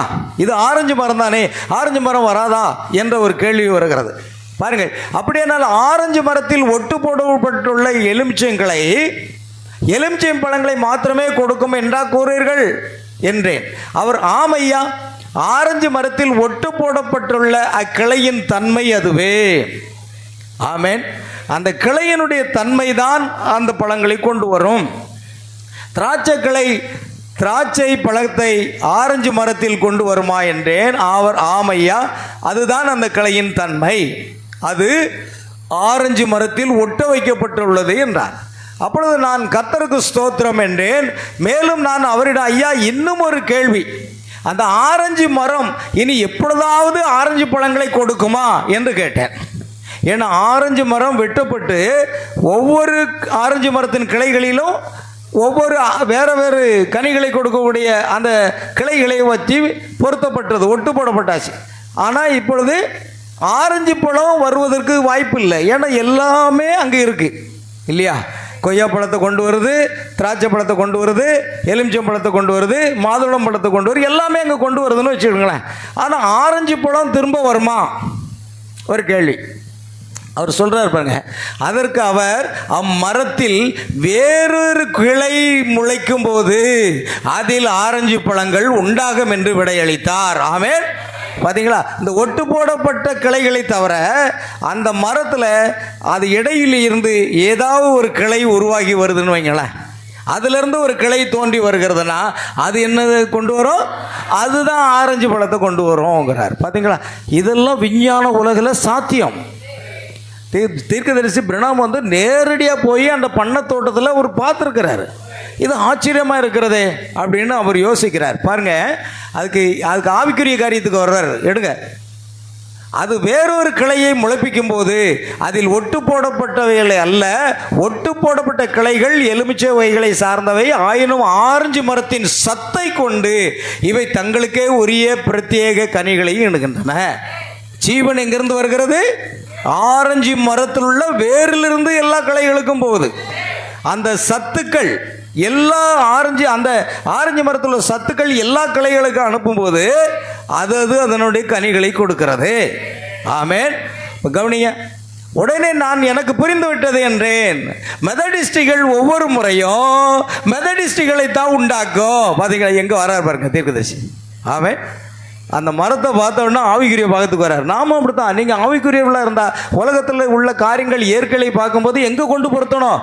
இது ஆரஞ்சு மரம் தானே, ஆரஞ்சு மரம் வராதா என்ற ஒரு கேள்வி வருகிறது. பாருங்கள், அப்படியானால் ஆரஞ்சு மரத்தில் ஒட்டு போடப்பட்டுள்ள எலுமிச்சங்களை எலுமிச்சை பழங்களை மாத்திரமே கொடுக்கும் என்றா கூறீர்கள் என்றேன். அவர் ஆமையா, ஆரஞ்சு மரத்தில் ஒட்டு போடப்பட்டுள்ள அக்கிளையின் தன்மை அதுவே. ஆமேன். அந்த கிளையினுடைய தன்மை தான் அந்த பழங்களை கொண்டு வரும். திராட்சை கிளை திராட்சை பழத்தை ஆரஞ்சு மரத்தில் கொண்டு வருமா என்றேன். அவர் ஆமையா, அதுதான் அந்த கிளையின் தன்மை, அது ஆரஞ்சு மரத்தில் ஒட்ட வைக்கப்பட்டுள்ளது என்றார். அப்பொழுது நான் கர்த்தருக்கு ஸ்தோத்திரம் என்றேன். மேலும் நான் அவரிடம், ஐயா இன்னும் ஒரு கேள்வி, அந்த ஆரஞ்சு மரம் இனி எப்பொழுதாவது ஆரஞ்சு பழங்களை கொடுக்குமா என்று கேட்டேன். ஏன்னா ஆரஞ்சு மரம் வெட்டப்பட்டு ஒவ்வொரு ஆரஞ்சு மரத்தின் கிளைகளிலும் ஒவ்வொரு வேறு வேறு கனிகளை கொடுக்கக்கூடிய அந்த கிளைகளை வச்சு பொருத்தப்பட்டது, ஒட்டு போடப்பட்டாச்சு. ஆனால் இப்பொழுது ஆரஞ்சு பழம் வருவதற்கு வாய்ப்பு இல்லை. ஏன்னா எல்லாமே அங்கே இருக்குது இல்லையா? கொய்யா பழத்தை கொண்டு வருது, திராட்சை பழத்தை கொண்டு வருது, எலுமிச்சம் பழத்தை கொண்டு வருது, மாதுளம் பழத்தை கொண்டு வருது, எல்லாமே அங்கே கொண்டு வருதுன்னு வச்சுக்கோங்களேன். ஆனால் ஆரஞ்சு பழம் திரும்ப வருமா? ஒரு கேள்வி. அவர் சொல்கிறார் பாருங்க, அதற்கு அவர் அம்மரத்தில் வேறொரு கிளை முளைக்கும் போது அதில் ஆரஞ்சு பழங்கள் உண்டாகும் என்று விடையளித்தார். ஆமென். பார்த்தீங்களா? இந்த ஒட்டு போடப்பட்ட கிளைகளை தவிர அந்த மரத்தில் அது இடையில் இருந்து ஏதாவது ஒரு கிளை உருவாகி வருதுன்னு வைங்களேன். அதிலிருந்து ஒரு கிளை தோன்றி வருகிறதுனா அது என்ன கொண்டு வரும்? அதுதான் ஆரஞ்சு பழத்தை கொண்டு வரும்ங்கிறார். பார்த்தீங்களா? இதெல்லாம் விஞ்ஞான உலகில் சாத்தியம். தீர்க்கதரிசி பிரணாம் நேரடியாக போய் அந்த பண்ணத்தோட்டத்தில் ஒரு பார்த்துருக்கிறாரு. இது ஆச்சரியமாக இருக்கிறதே அப்படின்னு அவர் யோசிக்கிறார். பாருங்க, அதுக்கு ஆவிக்குரிய காரியத்துக்கு வர்றார். எடுங்க, அது வேறொரு கிளையை முளைப்பிக்கும் போது அதில் ஒட்டு போடப்பட்டவைகளை அல்ல, ஒட்டு போடப்பட்ட கிளைகள் எலுமிச்சை வகைகளை சார்ந்தவை ஆயினும் ஆரஞ்சு மரத்தின் சத்தை கொண்டு இவை தங்களுக்கே உரிய பிரத்யேக கனிகளை இடுகின்றன. ஜீவன் எங்கிருந்து வருகிறது? ஆரஞ்சு மரத்தில் உள்ள வேரிலிருந்து எல்லா கிளைகளுக்கும் போகுது. அந்த சத்துக்கள் எல்லா அந்த ஆரஞ்சு மரத்தில் உள்ள சத்துக்கள் எல்லா கிளைகளுக்கும் அனுப்பும்போது அது அதனுடைய கனிகளை கொடுக்கிறது. ஆமென். கவனிங்க, உடனே நான் எனக்கு புரிந்து விட்டது என்றேன். மெதடிஸ்டுகள் ஒவ்வொரு முறையும் மெதடிஸ்டுகளை தான் உண்டாக்கும். பார்த்தீங்களா? எங்கே வராரு பாருங்க தீர்க்கதரிசி. ஆமென். அந்த மரத்தை பார்த்தோன்னா ஆவிக்குரிய பாகத்துக்கு வர்றார். நாமும் அப்படித்தான். நீங்கள் ஆவிக்குரியவர்களாக இருந்தால் உலகத்தில் உள்ள காரியங்கள் இயற்கையை பார்க்கும்போது எங்கே கொண்டு பொருத்தணும்?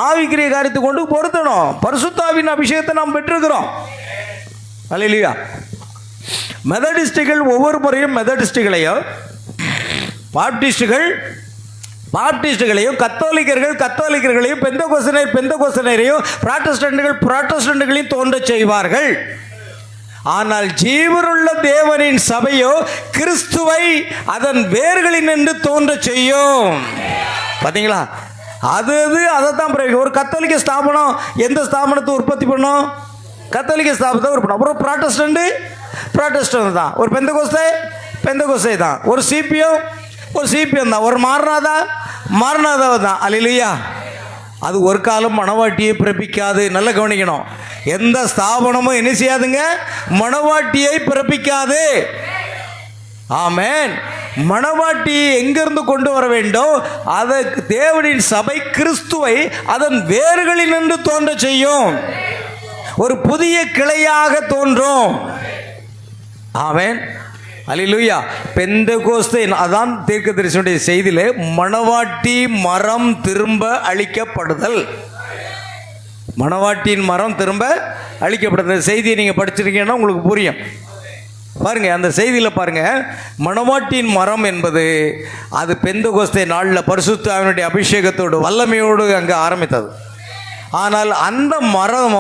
ஆவிக்குரிய காரியத்தை கொண்டு பொருத்தணும். பரிசுத்தாவின் அபிஷேகத்தை நாம் பெற்றிருக்கிறோம். அல்லேலூயா. மெதடிஸ்டுகள் ஒவ்வொரு முறையும் மெதடிஸ்டுகளையும், பாப்டிஸ்டுகளையும், கத்தோலிக்கர்களையும், பெந்தகோஸ்தனரையும், புராட்டஸ்டன்ட்டுகளையும் தோன்ற செய்வார்கள். ஆனால் ஜீவனுள்ள தேவனின் சபையோ கிறிஸ்துவை அதன் வேர்களில் நின்று தோன்ற செய்யும். பார்த்தீங்களா? அது அதைத்தான் ஒரு கத்தோலிக்க ஸ்தாபனம் எந்த ஸ்தாபனத்தை உற்பத்தி பண்ணும்? கத்தோலிக்க ஸ்தாபனத்தை உற்பத்தி. அப்புறம் புராட்டஸ்டன்ட் தான். ஒரு பெந்தகோஸ்தே தான். ஒரு சிபிஎம் தான். ஒரு மாரநாதாவை தான். அல்லேலூயா. அது ஒரு காலம் மணவாட்டியை பிறப்பிக்காது. நல்லா கவனிக்கணும். எந்த ஸ்தாபனமும் என்ன செய்யாதுங்க? மணவாட்டியை பிறப்பிக்காது. ஆமென். மணவாட்டியை எங்கிருந்து கொண்டு வர வேண்டும்? அதை தேவனின் சபை கிறிஸ்துவை அதன் வேர்களில் நின்று தோன்ற செய்யும். ஒரு புதிய கிளையாக தோன்றும். ஆமென். அல்லேலூயா. பெந்தெகோஸ்தே, அதான் தீர்க்கதரிசியுடைய செய்தியிலே மணவாட்டி மரம் திரும்ப அழிக்கப்படுதல். மணவாட்டியின் மரம் திரும்ப அழிக்கப்படுதல் செய்தியை நீங்கள் படிச்சிருக்கீங்கன்னா உங்களுக்கு புரியும். பாருங்க, அந்த செய்தியில் பாருங்க, மணவாட்டியின் மரம் என்பது அது பெந்தெகோஸ்தே நாளில் பரிசுத்த ஆவியினுடைய அபிஷேகத்தோடு வல்லமையோடு அங்கே ஆரம்பித்தது. ஆனால் அந்த மரம்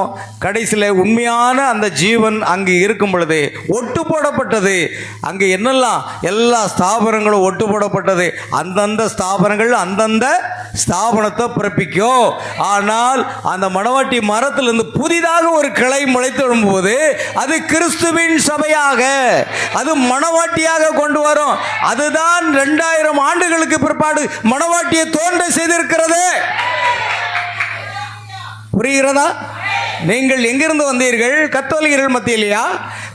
கடைசியில் உண்மையான அந்த ஜீவன் அங்கு இருக்கும் பொழுது ஒட்டு போடப்பட்டது. அங்கே என்னெல்லாம் எல்லா ஸ்தாபனங்களும் ஒட்டு போடப்பட்டது. அந்தந்த ஸ்தாபனங்கள் அந்தந்த ஸ்தாபனத்தை பிறப்பிக்கும். ஆனால் அந்த மணவாட்டி மரத்திலிருந்து புதிதாக ஒரு கிளை முளைத்து வரும்போது அது கிறிஸ்துவின் சபையாக, அது மணவாட்டியாக கொண்டு வரும். அதுதான் 2000 ஆண்டுகளுக்கு பிற்பாடு மணவாட்டியை தோன்ற செய்திருக்கிறது. புரிகிறதா? நீங்கள் எங்கிருந்து வந்தீர்கள்? கத்தோலிகர்கள் மத்தியிலையா?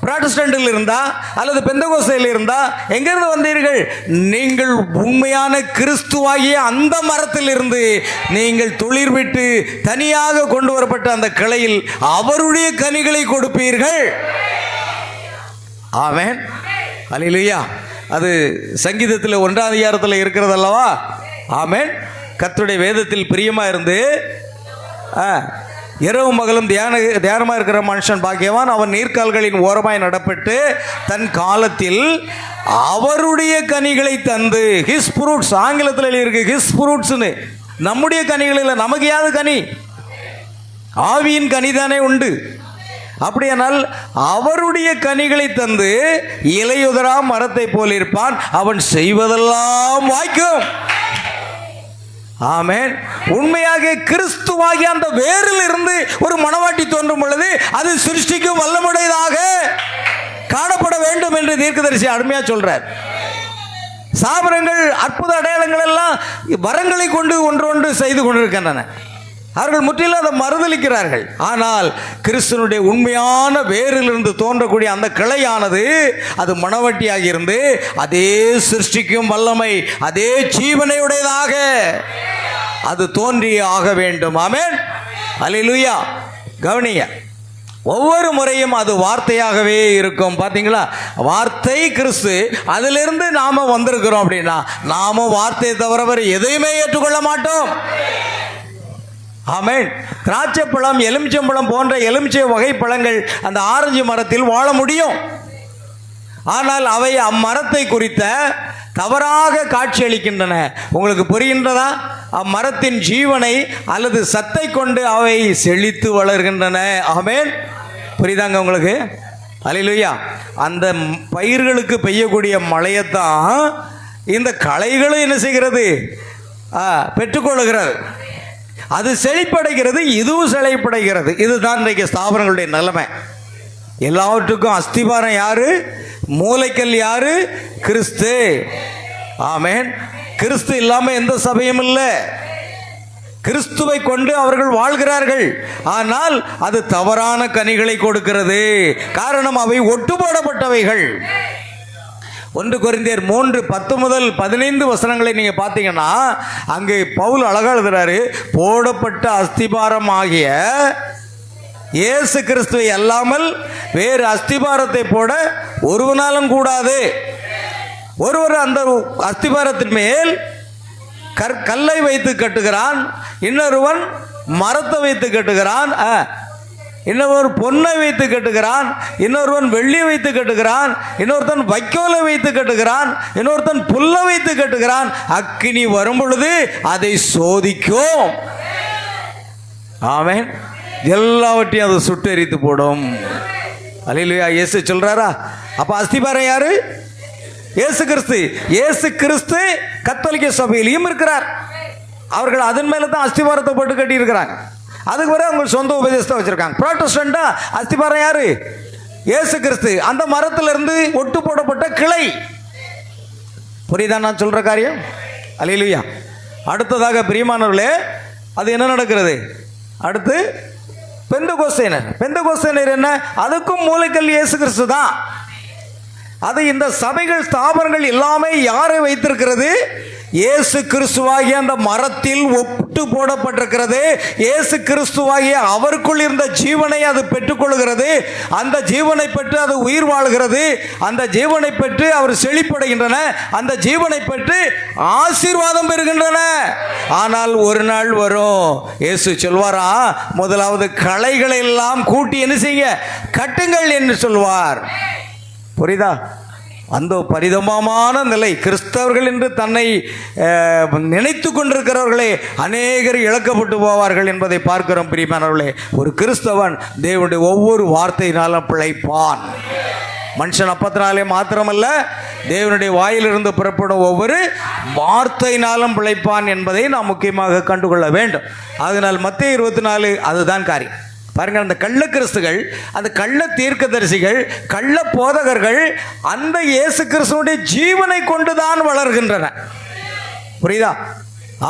புராட்டஸ்டன்டில் இருந்தா அல்லது பெந்தகோஸ்தேயில் இருந்தா? எங்கிருந்து வந்தீர்கள்? நீங்கள் உண்மையான கிறிஸ்துவாகிய அந்த மரத்தில் இருந்து நீங்கள் துளிர் விட்டு தனியாக கொண்டு வரப்பட்ட அந்த கிளையில் அவருடைய கனிகளை கொடுப்பீர்கள். ஆமென். அல்லேலூயா. அது சங்கீதத்தில் 1ஆம் அதிகாரத்தில் இருக்கிறது அல்லவா? ஆமென். கர்த்தருடைய வேதத்தில் பிரியமாக இருந்து இரவு மகளும் தியானமாக இருக்கிற மனுஷன் பாக்கியவான். அவன் நீர்க்கால்களின் ஓரமாய் நடப்பட்டு தன் காலத்தில் அவருடைய கனிகளை தந்து, ஹிஸ் ஃப்ரூட்ஸ் ஆங்கிலத்தில் இருக்கு, ஹிஸ் ஃப்ரூட்ஸ்னு. நம்முடைய கனிகள் இல்லை. நமக்கு யாது கனி? ஆவியின் கனிதானே உண்டு. அப்படியானால் அவருடைய கனிகளை தந்து இலையுதரா மரத்தை போல் இருப்பான். அவன் செய்வதெல்லாம் வாய்க்கும். ஆமென். உண்மையாக கிறிஸ்துவாகிய அந்த வேரில் இருந்து ஒரு மணவாட்டி தோன்றும் பொழுது அது சிருஷ்டிக்கும் வல்லமுடையதாக காணப்பட வேண்டும் என்று தீர்க்கதரிசி அருமையா சொல்றார். சாபனங்கள் அற்புத அடையாளங்கள் எல்லாம் வரங்களை கொண்டு ஒன்றொன்று செய்து கொண்டிருக்கின்றன. அவர்கள் முற்றிலும் அதை மறுதலிக்கிறார்கள். ஆனால் கிறிஸ்துவனுடைய உண்மையான வேரிலிருந்து தோன்றக்கூடிய அந்த கிளையானது அது மணவாட்டியாக இருந்து அதே சிருஷ்டிக்கும் வல்லமை, அதே ஜீவனையுடையதாக அது தோன்றியே ஆக வேண்டும். ஆமென். அல்லேலூயா. கவனிங்க, ஒவ்வொரு முறையும் அது வார்த்தையாகவே இருக்கும். பார்த்தீங்களா? வார்த்தை கிறிஸ்து, அதிலிருந்து நாம வந்திருக்கிறோம். அப்படின்னா நாம வார்த்தையை தவிர எதையுமே ஏற்றுக்கொள்ள மாட்டோம். ஆமென். திராட்சைப்பழம், எலுமிச்சம்பழம் போன்ற எலுமிச்சை வகை பழங்கள் அந்த ஆரஞ்சு மரத்தில் வாழ முடியும். ஆனால் அவை அம்மரத்தை குறித்த தவறாக காட்சியளிக்கின்றன. உங்களுக்கு புரிகின்றதா? அம்மரத்தின் ஜீவனை அல்லது சத்தை கொண்டு அவை செழித்து வளர்கின்றன. ஆமென். புரியுதாங்க உங்களுக்கு? அல்லேலூயா. அந்த பயிர்களுக்கு பெய்யக்கூடிய மழையத்தான் இந்த களைகளும் என்ன செய்கிறது? பெற்றுக்கொள்கிறது. அது செழிப்படைகிறது, இதுவும் செழிப்படைகிறது. இதுதான் இன்றைக்கு ஸ்தாபனங்களுடைய நிலைமை. எல்லாவற்றுக்கும் அஸ்திபாரம் யாரு? மூலைக்கல் யாரு? கிறிஸ்து. ஆமென். கிறிஸ்து இல்லாமல் எந்த சபையும் இல்லை. கிறிஸ்துவை கொண்டு அவர்கள் வாழ்கிறார்கள். ஆனால் அது தவறான கனிகளை கொடுக்கிறது. காரணம் அவை ஒட்டு போடப்பட்டவைகள். 1 கொரிந்தியர் 3:10 முதல் 15 வசனங்களை நீங்கள் பார்த்தீங்கன்னா அங்கே பவுல் அழகாக எழுதுறாரு. போடப்பட்ட அஸ்திபாரம் ஆகிய இயேசு கிறிஸ்துவை அல்லாமல் வேறு அஸ்திபாரத்தை போட ஒருவனாலும் கூடாது. ஒருவர் அந்த அஸ்திபாரத்தின் மேல் கல்லை வைத்து கட்டுகிறான், இன்னொருவன் மரத்தை வைத்து கட்டுகிறான், இன்னொரு பொன்னை வைத்து கட்டுகிறான், இன்னொருவன் வெள்ளி வைத்து கட்டுகிறான், இன்னொருத்தன் வைக்கோலை வைத்து கட்டுகிறான், இன்னொருத்தன் புல்லை வைத்து கட்டுகிறான். அக்கினி வரும் பொழுது அதை சோதிக்கும். ஆமென். எல்லாவற்றையும் அது சுட்டெரித்து போடும். அல்லேலூயா. இயேசு சொல்றாரா? அப்ப அஸ்திபாரம் யாரு? இயேசு கிறிஸ்து. இயேசு கிறிஸ்து கத்தோலிக்க சபையிலையும் இருக்கிறார். அவர்கள் அதன் மேல தான் அஸ்திபாரத்தை போட்டு கட்டி இருக்கிறாங்க. அதுக்கு பிறகு அவங்க சொந்த உபதேசத்தை வச்சிருக்காங்க. புரோட்டஸ்டன்டா அஸ்திபாரம் யாரு? இயேசு கிறிஸ்து. அந்த மரத்திலிருந்து ஒட்டு போடப்பட்ட கிளை. புரியுதா நான் சொல்ற காரியம்? அல்லேலூயா. அடுத்ததாக பிரியமானவர்களே, அது என்ன நடக்கிறது? அடுத்து பெந்தகோஸ்தேனர். பெந்தகோஸ்தேனர் என்ன? அதுக்கும் மூலைக்கல் இயேசு கிறிஸ்து தான். அது இந்த சபைகள் ஸ்தாபனங்கள் எல்லாமே யாரை வைத்திருக்கிறது? இயேசு கிறிஸ்துவாகிய அந்த மரத்தில் ஒட்டு போடப்பட்டிருக்கிறது. இயேசு கிறிஸ்துவாகிய அவருக்குள் இருந்த ஜீவனை அது பெற்றுக்கொள்கிறது. அந்த ஜீவனை பெற்று அது உயிர் வாழ்கிறது. அந்த ஜீவனை பெற்று அவர் செழிப்படைகின்றன. அந்த ஜீவனை பெற்று ஆசீர்வாதம் பெறுகின்றன. ஆனால் ஒரு நாள் வரும், இயேசு சொல்வாரா, முதலாவது களைகளை எல்லாம் கூட்டி என்ன செய்ய கட்டுங்கள் என்று சொல்வார். புரியுதா? அந்த பரிதமமான நிலை, கிறிஸ்தவர்கள் என்று தன்னை நினைத்து கொண்டிருக்கிறவர்களே அநேகர் இழக்கப்பட்டு போவார்கள் என்பதை பார்க்கிறோம். பிரியமானவர்களே, ஒரு கிறிஸ்தவன் தேவனுடைய ஒவ்வொரு வார்த்தையினாலும் பிழைப்பான். மனுஷன் அப்பத்தினாலே மாத்திரமல்ல, தேவனுடைய வாயிலிருந்து புறப்படும் ஒவ்வொரு வார்த்தையினாலும் பிழைப்பான் என்பதை நாம் முக்கியமாக கண்டுகொள்ள வேண்டும். அதனால் மத்தேயு 24 அதுதான் காரியம். பாருங்கள், அந்த கள்ள கிறிஸ்துகள், அந்த கள்ள தீர்க்கதரிசிகள், கள்ள போதகர்கள் அந்த இயேசு கிறிஸ்துவுடைய ஜீவனை கொண்டுதான் வளர்கின்றன. புரியுதா?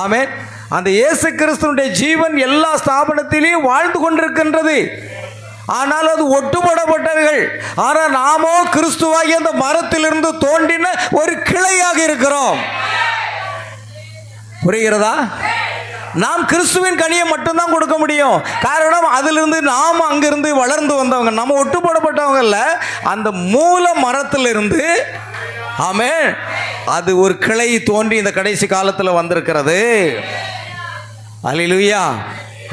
ஆமென். அந்த இயேசு கிறிஸ்துவுடைய ஜீவன் எல்லா ஸ்தாபனத்திலையும் வாழ்ந்து கொண்டிருக்கின்றது. ஆனால் அது ஒட்டுப்படப்பட்டவர்கள். ஆனால் நாமோ கிறிஸ்துவாகிய அந்த மரத்திலிருந்து தோன்றின ஒரு கிளையாக இருக்கிறோம். புரிகிறதா? நாம் கிறிஸ்துவின் கனியை மட்டும்தான் கொடுக்க முடியும். காரணம், அதிலிருந்து நாம் அங்கிருந்து வளர்ந்து வந்தவங்க, நம்ம ஒட்டு போடப்பட்டவங்க இல்ல. அந்த மூல மரத்திலிருந்து ஆமென் அது ஒரு கிளை தோன்றி இந்த கடைசி காலத்தில் வந்திருக்கிறது. அல்லேலூயா.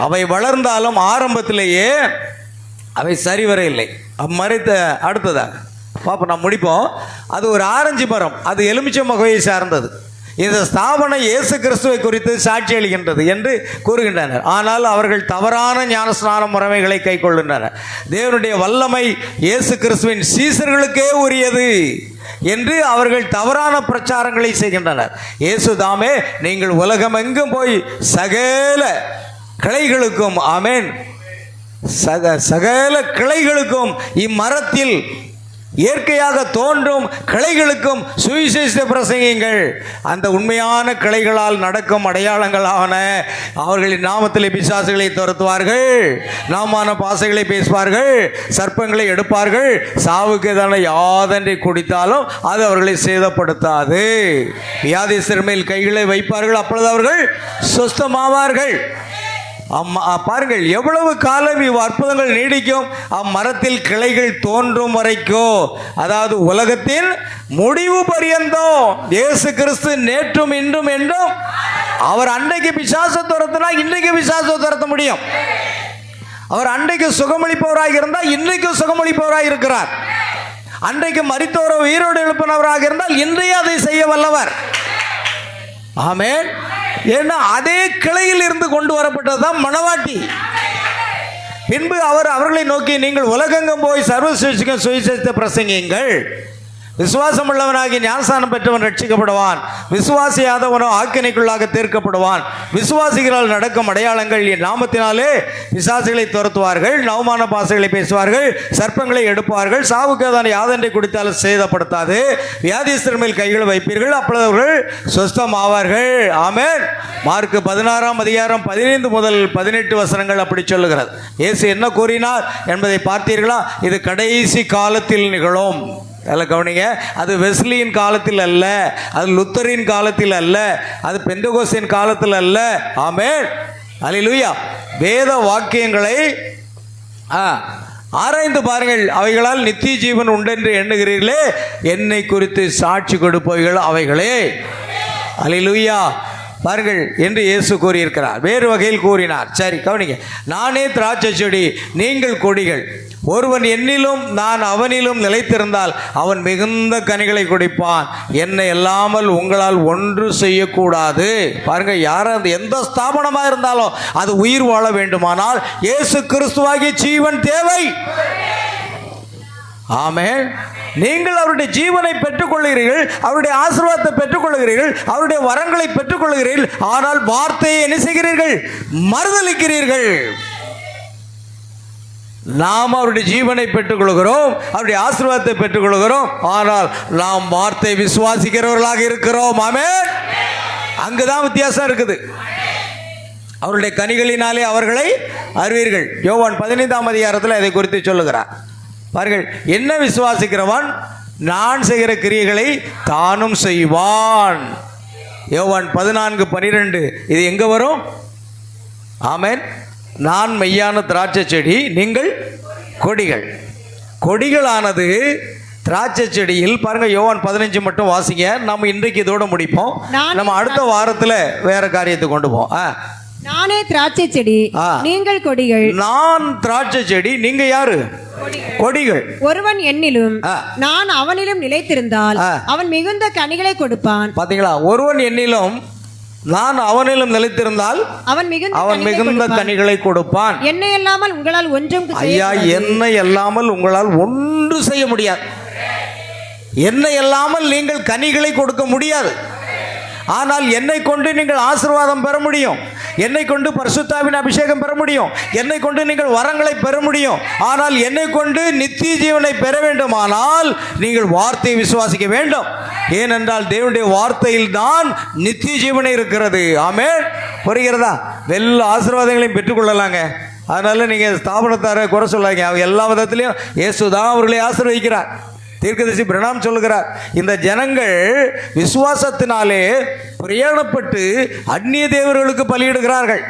அவை வளர்ந்தாலும் ஆரம்பத்திலேயே அவை சரிவர இல்லை. மரத்த அடுத்ததாக பாப்போம், நாம் முடிப்போம். அது ஒரு ஆரஞ்சு மரம், அது எலுமிச்சை வகையை சார்ந்தது. இந்த ஸ்தாபனம் இயேசு கிறிஸ்துவை குறித்து சாட்சி அளிக்கின்றது என்று கூறுகின்றனர். ஆனால் அவர்கள் தவறான ஞானஸ்நான முறைமைகளை கை கொள்கின்றனர். தேவனுடைய வல்லமை இயேசு கிறிஸ்துவின் சீசர்களுக்கே உரியது என்று அவர்கள் தவறான பிரச்சாரங்களை செய்கின்றனர். இயேசு தாமே, நீங்கள் உலகமெங்கும் போய் சகல கிளைகளுக்கும் ஆமென் சகல கிளைகளுக்கும் இம்மரத்தில் இயற்கையாக தோன்றும் கிளைகளுக்கும் சுவிசேஷத்தை பிரசங்கியுங்கள். அந்த உண்மையான கிளைகளால் நடக்கும் அடையாளங்களான அவர்களின் நாமத்தில் பிசாசுகளை துரத்துவார்கள், நாமான பாசைகளை பேசுவார்கள், சர்ப்பங்களை எடுப்பார்கள், சாவுக்கு எதான யாதென்றை குடித்தாலும் அது அவர்களை சேதப்படுத்தாது. வியாதிஸ்தர் மேல் கைகளை வைப்பார்கள், அப்பொழுது அவர்கள் சுஸ்தமாவார்கள். பாருங்கள், எவ்வளவு காலம் இவ் அற்புதங்கள் நீடிக்கும்? அம்மரத்தில் கிளைகள் தோன்றும் வரைக்கும், அதாவது உலகத்தின் முடிவு பரியந்தம் இயேசு கிறிஸ்து நேற்றும் இன்றும் என்றும். அவர் அன்றைக்கு பிசாசை துரத்தினா இன்றைக்கு பிசாசை துரத்த முடியும். அவர் அன்றைக்கு சுகமளிப்பவராக இருந்தால் இன்றைக்கு சுகமளிப்பவராக இருக்கிறார். அன்றைக்கு மரித்தோரை உயிரோடு எழுப்பினவராக இருந்தால் இன்றைய அதை செய்ய வல்லவர். ஆமென். ஏன்னா அதே கிளையில் இருந்து கொண்டு வரப்பட்டதுதான் மணவாட்டி. பின்பு அவர்களை நோக்கி, நீங்கள் உலகெங்கும் போய் சர்வ சுவிசேஷத்தை பிரசங்கியுங்கள். விசுவாசம் உள்ளவனாகி ஞானஸ்நானம் பெற்றவன் ரட்சிக்கப்படுவான், விசுவாசியாதவனோ ஆக்கினைக்குள்ளாக தீர்க்கப்படுவான். விசுவாசிகளால் நடக்கும் அடையாளங்கள், என் நாமத்தினாலே பிசாசுகளை துரத்துவார்கள், நவமான பாசைகளை பேசுவார்கள், சர்ப்பங்களை எடுப்பார்கள், சாவுக்கு யாதென்றை குடித்தாலும் சேதப்படுத்தாது, வியாதிஸ்தர் மேல் கைகளை வைப்பீர்கள், அப்பொழுது அவர்கள் சுஸ்தம் ஆவார்கள். ஆமென். மார்க் 16 முதல் 18 வசனங்கள் அப்படி சொல்லுகிறது. இயேசு என்ன கூறினார் என்பதை பார்த்தீர்களா? இது கடைசி காலத்தில் நிகழும். அதில் கவனிங்க, அது வெஸ்லியின் காலத்தில் அல்ல, அது லுத்தரின் காலத்தில் அல்ல, அது பெந்தகோஸ்தின் காலத்தில் அல்ல. ஆமென். அல்லேலூயா. வேத வாக்கியங்களை ஆராய்ந்து பாருங்கள். அவைகளால் நித்திய ஜீவன் உண்டென்று எண்ணுகிறீர்களே, என்னை குறித்து சாட்சி கொடுப்பவைகள் அவைகளே. அல்லேலூயா. பாருங்கள் என்று இயேசு கூறியிருக்கிறார். வேறு வகையில் கூறினார். சரி, கவனிங்க. நானே திராட்சை செடி, நீங்கள் கொடிகள். ஒருவன் என்னிலும் நான் அவனிலும் நிலைத்திருந்தால் அவன் மிகுந்த கனிகளை கொடுப்பான். என்னை இல்லாமல் உங்களால் ஒன்று செய்யக்கூடாது. பாருங்க, யாரும் எந்த ஸ்தாபனமாக இருந்தாலும் அது உயிர் வாழ வேண்டுமானால் இயேசு கிறிஸ்துவாகிய ஜீவன் தேவை. ஆமென். நீங்கள் அவருடைய ஜீவனை பெற்றுக்கொள்கிறீர்கள், அவருடைய ஆசீர்வாதத்தை பெற்றுக்கொள்கிறீர்கள், அவருடைய வரங்களை பெற்றுக்கொள்கிறீர்கள். ஆனால் வார்த்தையை என்ன செய்கிறீர்கள்? மறுதலிக்கிறீர்கள். நாம் அவருடைய ஜீவனை பெற்றுக்கொள்கிறோம், அவருடைய ஆசீர்வாதத்தை பெற்றுக்கொள்கிறோம். ஆனால் நாம் வார்த்தை விசுவாசிக்கிறவர்களாக இருக்கிறோம். ஆமென். அங்குதான் வித்தியாசம் இருக்குது. அவருடைய கனிகளினாலே அவர்களை அறிவீர்கள். யோவான் 15ஆம் அதிகாரத்தில் இதை குறித்து சொல்லுகிறார். பாருங்கள், என்ன விசுவாசிக்கிறவன் நான் செய்கிற கிரியைகளை தானும் செய்வான். யோவான் 14:12. இது எங்க வரும்? ஆமென். நான் மெய்யான திராட்சை செடி, நீங்கள் கொடிகள். கொடிகளானது திராட்சை செடியில் பாருங்க, யோவான் 15 மட்டும் வாசிங்க. நம்ம இன்றைக்கு இதோட முடிப்போம். நம்ம அடுத்த வாரத்தில் வேற காரியத்தை கொண்டு போவோம். நானே திராட்சை செடி, நீங்கள் கொடிகள். நான் திராட்சை செடி, நீங்க யாரு? கொடிகள். ஒருவன் என்னிலும் நான் அவனிலும் நிலைத்திருந்தால் அவன் மிகுந்த கனிகளை கொடுப்பான். பாத்தீங்களா? ஒருவன் என்னிலும் நான் அவனிலும் நிலைத்திருந்தால் அவன் மிகுந்த கனிகளை கொடுப்பான். என்னை அல்லாமல் உங்களால் ஒன்றும் ஐயா, என்னை அல்லாமல் உங்களால் ஒன்று செய்ய முடியாது. என்னை அல்லாமல் நீங்கள் கனிகளை கொடுக்க முடியாது. ஆனால் என்னை கொண்டு நீங்கள் ஆசீர்வாதம் பெற முடியும், என்னை கொண்டு பரிசுத்தாவின் அபிஷேகம் பெற முடியும், என்னை கொண்டு நீங்கள் வரங்களை பெற முடியும். ஆனால் என்னை கொண்டு நித்திய ஜீவனை பெற வேண்டுமானால் நீங்கள் வார்த்தையை விசுவாசிக்க வேண்டும். ஏனென்றால் தேவனுடைய வார்த்தையில் தான் நித்திய ஜீவனை இருக்கிறது. ஆமென். புரிகிறதா? எல்லா ஆசீர்வாதங்களையும் பெற்றுக்கொள்ளலாங்க. அதனால நீங்கள் ஸ்தாபனத்தாரை குறை சொல்லாங்க. அவங்க எல்லா விதத்திலையும் இயேசு தான் அவர்களை ஆசீர்வதிக்கிறார். தீர்க்கதரிசி பிரணாம் சொல்லுகிறார், இந்த ஜனங்கள் விசுவாசத்தினாலே பிரயாணப்பட்டு அந்நிய தேவர்களுக்கு பலியிடுகிறார்கள்,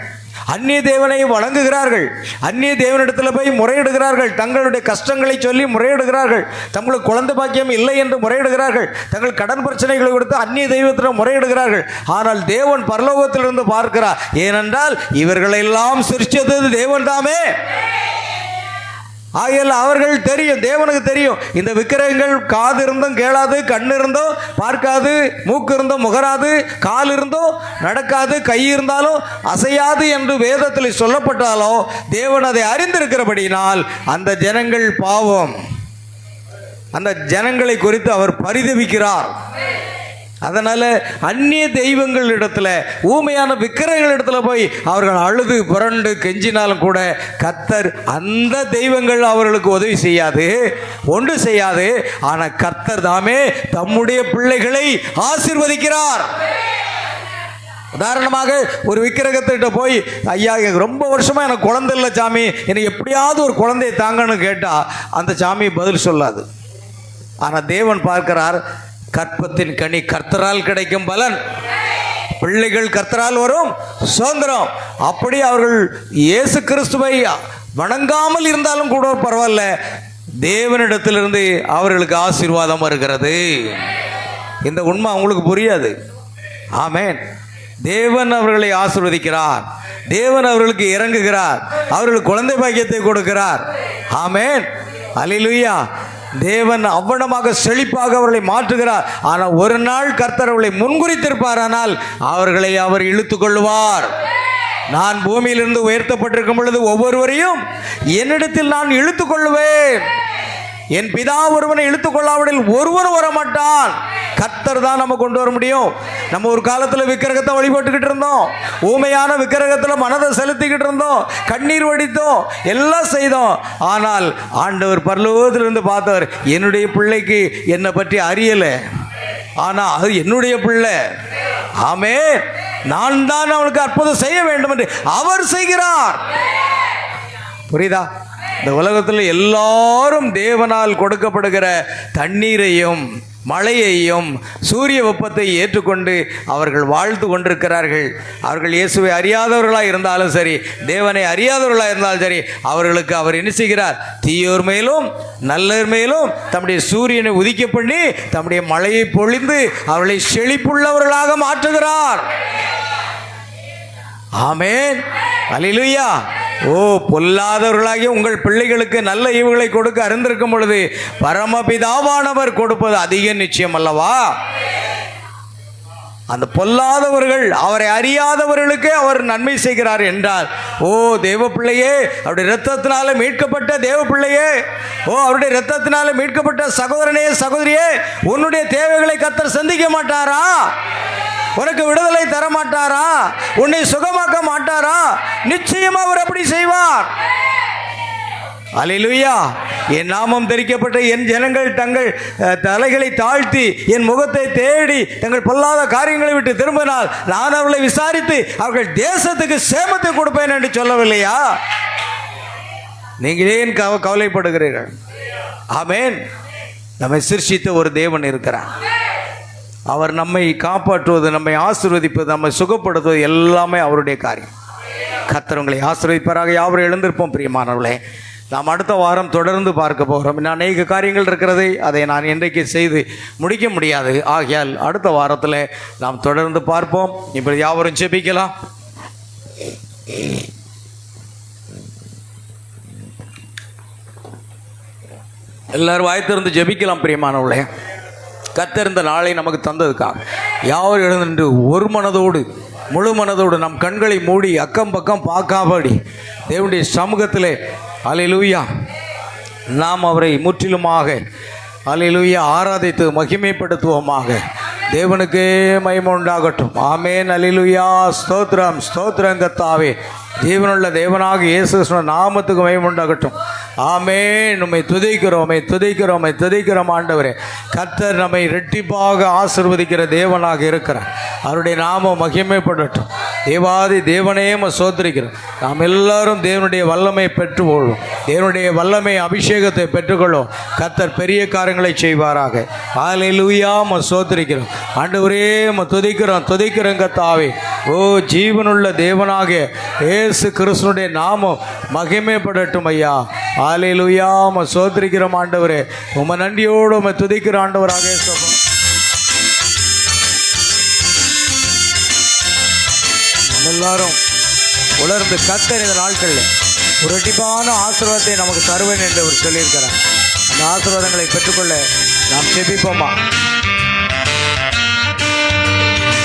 அந்நிய தேவனை வணங்குகிறார்கள், அந்நிய தேவனிடத்தில் போய் முறையிடுகிறார்கள், தங்களுடைய கஷ்டங்களை சொல்லி முறையிடுகிறார்கள், தங்களுக்கு குழந்தை பாக்கியம் இல்லை என்று முறையிடுகிறார்கள், தங்கள் கடன் பிரச்சனைகளை கொடுத்து அந்நிய தெய்வத்தில் முறையிடுகிறார்கள். ஆனால் தேவன் பரலோகத்திலிருந்து பார்க்கிறார். ஏனென்றால் இவர்களெல்லாம் சிருஷ்டித்தது தேவன் தாமே. ஆகையால் அவர்கள் தெரியும், தேவனுக்கு தெரியும், இந்த விக்கிரகங்கள் காது இருந்தும் கேளாது, கண் இருந்தும் பார்க்காது, மூக்கு இருந்தும் முகராது, கால் இருந்தும் நடக்காது, கை இருந்தாலும் அசையாது என்று வேதத்தில் சொல்லப்பட்டாலோ தேவன் அதை அறிந்திருக்கிறபடியினால் அந்த ஜனங்கள் பாவம், அந்த ஜனங்களை குறித்து அவர் பரிதபிக்கிறார். அதனால் அந்நிய தெய்வங்கள் இடத்துல, ஊமையான விக்கிரகங்கள் இடத்துல போய் அவர்கள் அழுது புரண்டு கெஞ்சினாலும் கூட கர்த்தர் அந்த தெய்வங்கள் அவர்களுக்கு உதவி செய்யாது, ஒன்று செய்யாது. ஆனால் கர்த்தர் தாமே தம்முடைய பிள்ளைகளை ஆசீர்வதிக்கிறார். உதாரணமாக ஒரு விக்கிரகத்திட்ட போய், ஐயா ரொம்ப வருஷமாக எனக்கு குழந்தை இல்லை சாமி, எனக்கு எப்படியாவது ஒரு குழந்தையை தாங்கன்னு கேட்டால் அந்த சாமி பதில் சொல்லாது. ஆனால் தேவன் பார்க்கிறார், கற்பத்தின் கனி கர்த்தரால் கிடைக்கும் பலன், பிள்ளைகள் கர்த்தரால் வரும் சுதந்திரம். அப்படி அவர்கள் இயேசு கிறிஸ்துவை வணங்காமல் இருந்தாலும் கூட பரவாயில்ல, தேவனிடத்திலிருந்து அவர்களுக்கு ஆசீர்வாதம் வருகிறது. இந்த உண்மை அவங்களுக்கு புரியாது. ஆமென். தேவன் அவர்களை ஆசீர்வதிக்கிறார், தேவன் அவர்களுக்கு இறங்குகிறார், அவர்களுக்கு குழந்தை பாக்கியத்தை கொடுக்கிறார். ஆமென். அல்லேலூயா. தேவன் அவ்வளமாக செழிப்பாக அவர்களை மாற்றுகிறார். ஆனால் ஒரு நாள் கர்த்தர் அவர்களை முன்குறித்திருப்பார், ஆனால் அவர்களை அவர் இழுத்து கொள்வார். நான் பூமியிலிருந்து உயர்த்தப்பட்டிருக்கும் பொழுது ஒவ்வொருவரையும் என்னிடத்தில் நான் இழுத்து கொள்வேன். என் பிதா ஒருவனை இழுத்துக் கொள்ளாவிடில் ஒருவன் வரமாட்டான். கர்த்தர் தான் நம்ம கொண்டு வர முடியும். நம்ம ஒரு காலத்தில் விக்கிரகத்தை வழிபட்டுக்கிட்டு இருந்தோம், ஊமையான விக்கிரகத்தில் மனதை செலுத்திக்கிட்டு இருந்தோம், கண்ணீர் வடித்தோம், எல்லாம் செய்தோம். ஆனால் ஆண்டவர் பரலோகத்திலிருந்து பார்த்தவர், என்னுடைய பிள்ளைக்கு என்னை பற்றி அறியலை, ஆனால் அது என்னுடைய பிள்ளை. ஆமே, நான் தான் அவனுக்கு அற்புதம் செய்ய வேண்டும் என்று அவர் செய்கிறார். புரியுதா? இந்த உலகத்தில் எல்லாரும் தேவனால் கொடுக்கப்படுகிற தண்ணீரையும் மழையையும் சூரிய வெப்பத்தை ஏற்றுக்கொண்டு அவர்கள் வாழ்ந்து கொண்டிருக்கிறார்கள். அவர்கள் இயேசுவை அறியாதவர்களாக இருந்தாலும் சரி, தேவனை அறியாதவர்களாக இருந்தாலும் சரி, அவர்களுக்கு அவர் என்ன செய்கிறார்? தீயோர் மேலும் நல்லோர் மேலும் தம்முடைய சூரியனை உதிக்க பண்ணி தம்முடைய மழையை பொழிந்து அவர்களை செழிப்புள்ளவர்களாக மாற்றுகிறார். ஆமென். அல்லேலூயா. ஓ, பொல்லாதவர்களாகிய உங்கள் பிள்ளைகளுக்கு நல்ல ஈவுகளை கொடுக்க அறிந்திருக்கும் பொழுது பரமபிதாவானவர் கொடுப்பது அதிக நிச்சயம் அல்லவா? அந்த பொல்லாதவர்கள், அவரை அறியாதவர்களுக்கே அவர் நன்மை செய்கிறார் என்றார். ஓ தேவ பிள்ளையே, அவருடைய இரத்தத்தினால மீட்கப்பட்ட தேவ பிள்ளையே, ஓ அவருடைய இரத்தத்தினால மீட்கப்பட்ட சகோதரனே சகோதரியே, உன்னுடைய தேவைகளை கர்த்தர் சந்திக்க மாட்டாரா? உனக்கு விடுதலை தர மாட்டாரா? உன்னை சுகமாக்க மாட்டாரா? நிச்சயமா அவர் அப்படி செய்வார். அல்லேலூயா. என் நாமம் தரிக்கப்பட்ட என் ஜனங்கள் தங்கள் தலைகளை தாழ்த்தி என் முகத்தை தேடி தங்கள் பொல்லாத காரியங்களை விட்டு திரும்பினால் நான் அவர்களை விசாரித்து அவர்கள் தேசத்துக்கு சேமத்தை கொடுப்பேன் என்று சொல்லவில்லையா? நீங்கள் ஏன் கவலைப்படுகிறீர்கள்? ஆமென். நம்மை சிருஷ்டித்த ஒரு தேவன் இருக்கிறார். அவர் நம்மை காப்பாற்றுவது, நம்மை ஆசீர்வதிப்பது, நம்மை சுகப்படுத்துவது எல்லாமே அவருடைய காரியம். கர்த்தர் உங்களை ஆசீர்வதிப்பாராக. யாவரும் எழுந்திருப்போம் பிரியமானவர்களே. நாம் அடுத்த வாரம் தொடர்ந்து பார்க்க போகிறோம். இன்னும் அநேக காரியங்கள் இருக்கிறது, அதை நான் இன்றைக்கு செய்து முடிக்க முடியாது. ஆகையால் அடுத்த வாரத்தில் நாம் தொடர்ந்து பார்ப்போம். இப்படி யாவரும் ஜெபிக்கலாம். எல்லாரும் வாய்த்திருந்து ஜெபிக்கலாம் பிரியமானவர்களே. கர்த்தர் இந்த நாளை நமக்கு தந்ததுக்காக யாவரும் எழுந்து ஒரு மனதோடு முழு மனதோடு நம் கண்களை மூடி அக்கம் பக்கம் பார்க்காபடி தேவனுடைய சமூகத்திலே அல்லேலூயா நாம் அவரை முற்றிலுமாக அல்லேலூயா ஆராதித்து மகிமைப்படுத்துவோமாக. தேவனுக்கே மகிமை உண்டாகட்டும். ஆமென். அல்லேலூயா. ஸ்தோத்திரம் ஸ்தோத்திரம் கர்த்தாவே. ஜீவனுள்ள தேவனாக இயேசு கிறிஸ்துவின் நாமத்துக்கு மகிமை உண்டாகட்டும். ஆமென். உம்மை துதிக்கிறோம், துதிக்கிறோம், துதிக்கிறோம் ஆண்டவரே. கர்த்தர் நம்மை இரட்டிப்பாக ஆசீர்வதிக்கிற தேவனாக இருக்கிறார். அவருடைய நாமம் மகிமைப்படட்டும். தேவாதி தேவனே சோதரிக்கிறோம். நாம் எல்லாரும் தேவனுடைய வல்லமை பெற்றுக்கொள்வோம். தேவனுடைய வல்லமை அபிஷேகத்தை பெற்றுக்கொள்வோம். கர்த்தர் பெரிய காரியங்களை செய்வாராக. அல்லேலூயா. சோதரிக்கிறோம் ஆண்டவரே. துதிக்கிறோம் துதிக்கிறோம் கர்த்தாவே. ஓ ஜீவனுள்ள தேவனாக இயேசு கிறிஸ்துவினுடைய நாமம் மகிமைப்படட்டும் ஐயா. அல்லேலூயா. சோதரிக்கிறோம் ஆண்டவரே. உம்மை நன்றியோடு உம்மை துதிக்கிற ஆண்டவராக சொல்றோம். எல்லாரும் உணர்ந்து கர்த்தர் இந்த நாட்களில் ஒரு இரட்டிப்பான ஆசீர்வாதத்தை நமக்கு தருவேன் என்று அவர் சொல்லியிருக்கிறார். அந்த ஆசீர்வாதங்களை பெற்றுக்கொள்ள நாம் ஜெபிப்போமா?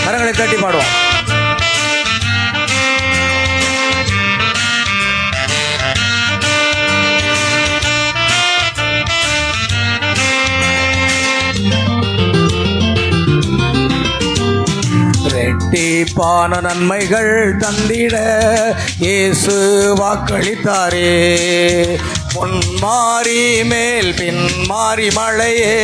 கரங்களை தட்டி பாடுவோம். இரட்டிப்பான நன்மைகள் தந்திட இயேசு வாக்களித்தாரே. முன்மாறி மேல் பின்மாறி மழையே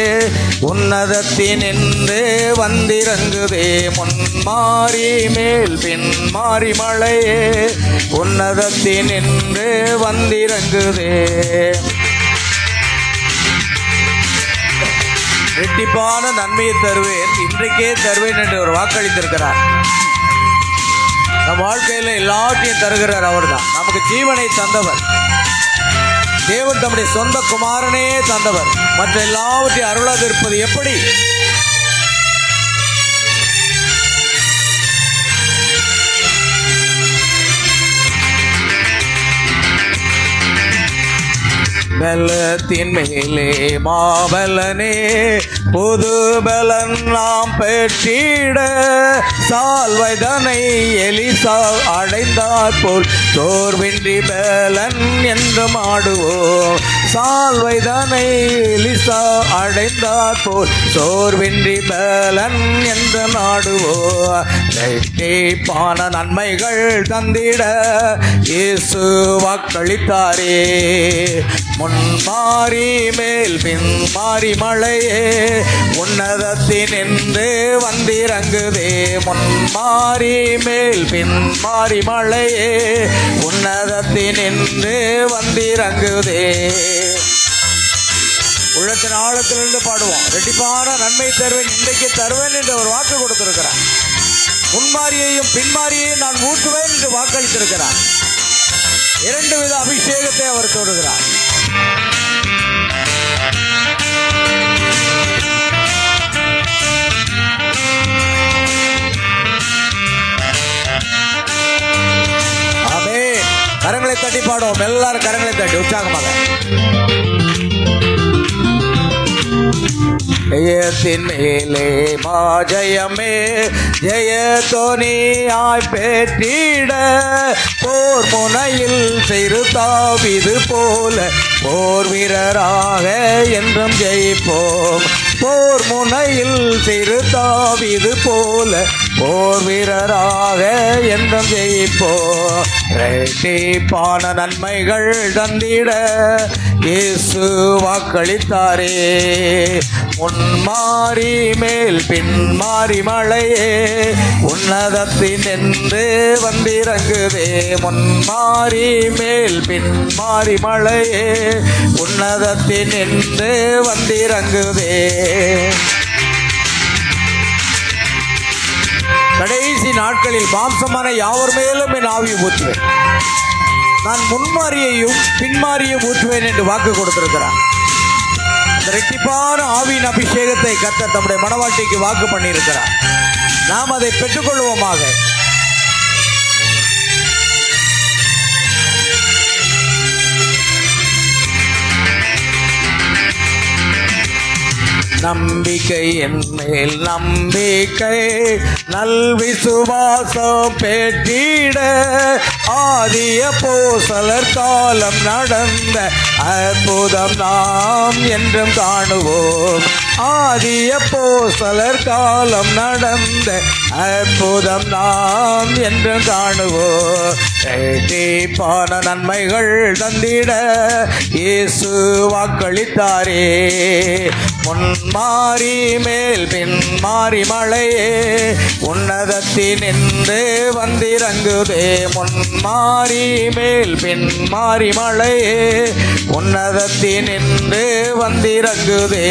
உன்னதத்தினின்று வந்திறங்குதே. முன்மாறி மேல் பின்மாறி மழையே உன்னதத்தினின்று வந்திறங்குதே. இரட்டிப்பான நன்மையை தருவேன், இன்றைக்கே தருவேன் என்று ஒரு வாக்களித்திருக்கிறார். நம் வாழ்க்கையில் எல்லாத்தையும் தருகிறார். அவர் தான் நமக்கு ஜீவனை தந்தவர். தேவன் தம்முடைய சொந்த குமாரனே தந்தவர். மற்ற எல்லாவற்றையும் அருளாக இருப்பது எப்படி? பலத்தின் மேலே மாபலனே புது பலன் நாம் பெற்றிட சால்வைதனை எலிசா அடைந்தாற் போல் சோர்வின்றி பலன் என்று மாடுவோம். சால்வைதனை எலிசா அடைந்தாற் போல் சோர்வின்றி பலன் என்று நாடுவோம். இரட்டிப்பான நன்மைகள் தந்திட இயேசு வாக்களித்தாரே. முன்மாறி மேல் பின்மாறி மழையே உன்னதத்தினின்று வந்திறங்குதே. முன்மாறி மேல் பின்மாறி மழையே உன்னதத்தினின்று வந்திறங்குதே. உள்ளத்தின் ஆழத்திலிருந்து பாடுவோம். இரட்டிப்பான நன்மை தருவேன், இன்றைக்கு தருவேன் என்று ஒரு வாக்கு கொடுத்திருக்கிறார். முன்மாரியையும் பின்மாரியையும் நான் ஊற்றுவேன் என்று வாக்களித்திருக்கிறார். இரண்டு வித அபிஷேகத்தை அவர் தொடுகிறார். ஆமென். கரங்களை தட்டி பாடுவோம். எல்லாரும் கரங்களை தட்டி உற்சாகமாக. ஜெயத்தின் மேலே மாஜயமே ஜெயத்தோனியாய் பெற்றிட போர் முனையில் சிறு தாவீது போல போர் வீரராக என்றும் ஜெயிப்போம். போர் முனையில் சிறு தாவீது போல போர் வீரராக என்றும் ஜெயிப்போம். இரட்டிப்பான நன்மைகள் தந்திட இயேசு வாக்களித்தாரே. முன்மாறி மேல் பின்மாறி மழையே உன்னதத்தின் என்று வந்திறங்குதே. முன்மாறி மேல் பின்மாறி மழையே உன்னதத்தின் என்று வந்திறங்குதே. கடைசி நாட்களில் மாம்சமான யாவர் மேலும் என் ஆவியை ஊற்றுவேன். நான் முன்மாறியையும் பின்மாறியும் ஊற்றுவேன் என்று வாக்கு கொடுத்திருக்கிறார். இந்த இரட்டிப்பான ஆவியின் அபிஷேகத்தை கர்த்தர் தம்முடைய மனவாட்டிக்கு வாக்கு பண்ணியிருக்கிறார். நாம் அதை பெற்றுக்கொள்வோமாக. நம்பிக்கை என் மேல் நம்பிக்கை நல் விசுவாசம் பெற்றிட ஆதிய போசலர் காலம் நடந்த அற்புதம் நாம் என்றும் காணுவோம். ஆதிய போசலர் காலம் நடந்த அற்புதம் நாம் என்றும் காணுவோம். இரட்டிப்பான நன்மைகள் தந்திட இயேசு வாக்களித்தாரே. முன்மாறி மேல் பின்மாறி மழையே உன்னதத்தின் என்று வந்திறங்குதே. முன்மாறி மேல் பின்மாறி மழையே உன்னதத்தின் என்று வந்திறங்குதே.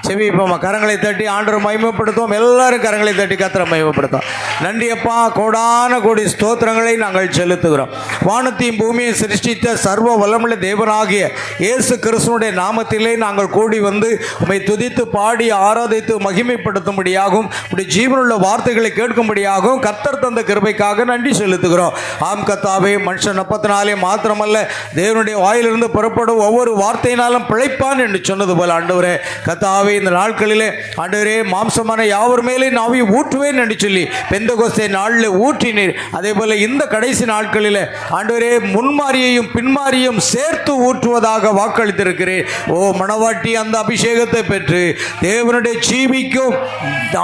செவிப்போமா, கரங்களை தட்டி ஆண்டவரை மகிமைப்படுத்துவோம். எல்லாரும் கரங்களை தட்டி கர்த்தரை மகிமைப்படுத்துவோம். நன்றி அப்பா, கோடான கோடி ஸ்தோத்திரங்களை நாங்கள் செலுத்துகிறோம். வானத்தையும் பூமியை சிருஷ்டித்த சர்வ வல்லமுள்ள தேவனாகிய இயேசு கிறிஸ்துவினுடைய நாமத்திலே நாங்கள் கூடி வந்து உம்மை துதித்து பாடி ஆராதித்து மகிமைப்படுத்தும்படியாகவும் உடைய ஜீவனுள்ள வார்த்தைகளை கேட்கும்படியாகவும் கர்த்தர் தந்த கிருபைக்காக நன்றி செலுத்துகிறோம். ஆம் கர்த்தாவே, மனுஷன் அப்பத்தினாலே மாத்திரமல்ல தேவனுடைய வாயிலிருந்து புறப்படும் ஒவ்வொரு வார்த்தையினாலும் பிழைப்பான் என்று சொன்னது போல ஆண்டவரே கர்த்தாவே, இந்த நாட்களிலே ஆண்டவரே மாம்சமான யாவர் மேலே நாவி ஊற்றுவேன் என்று சொல்லி பெந்தகோஸ்தே நாளில் ஊற்றினீர். அதே போல இந்த கடைசி நாட்களில் ஆண்டவரே முன்மாறியையும் பின்மாறியும் சேர்த்து ஊற்றுவதாக வாக்களித்திருக்கிறேன். ஓ மணவாட்டி, அந்த அபிஷேகத்தை பெற்று தேவனுடைய ஜீவிக்கும்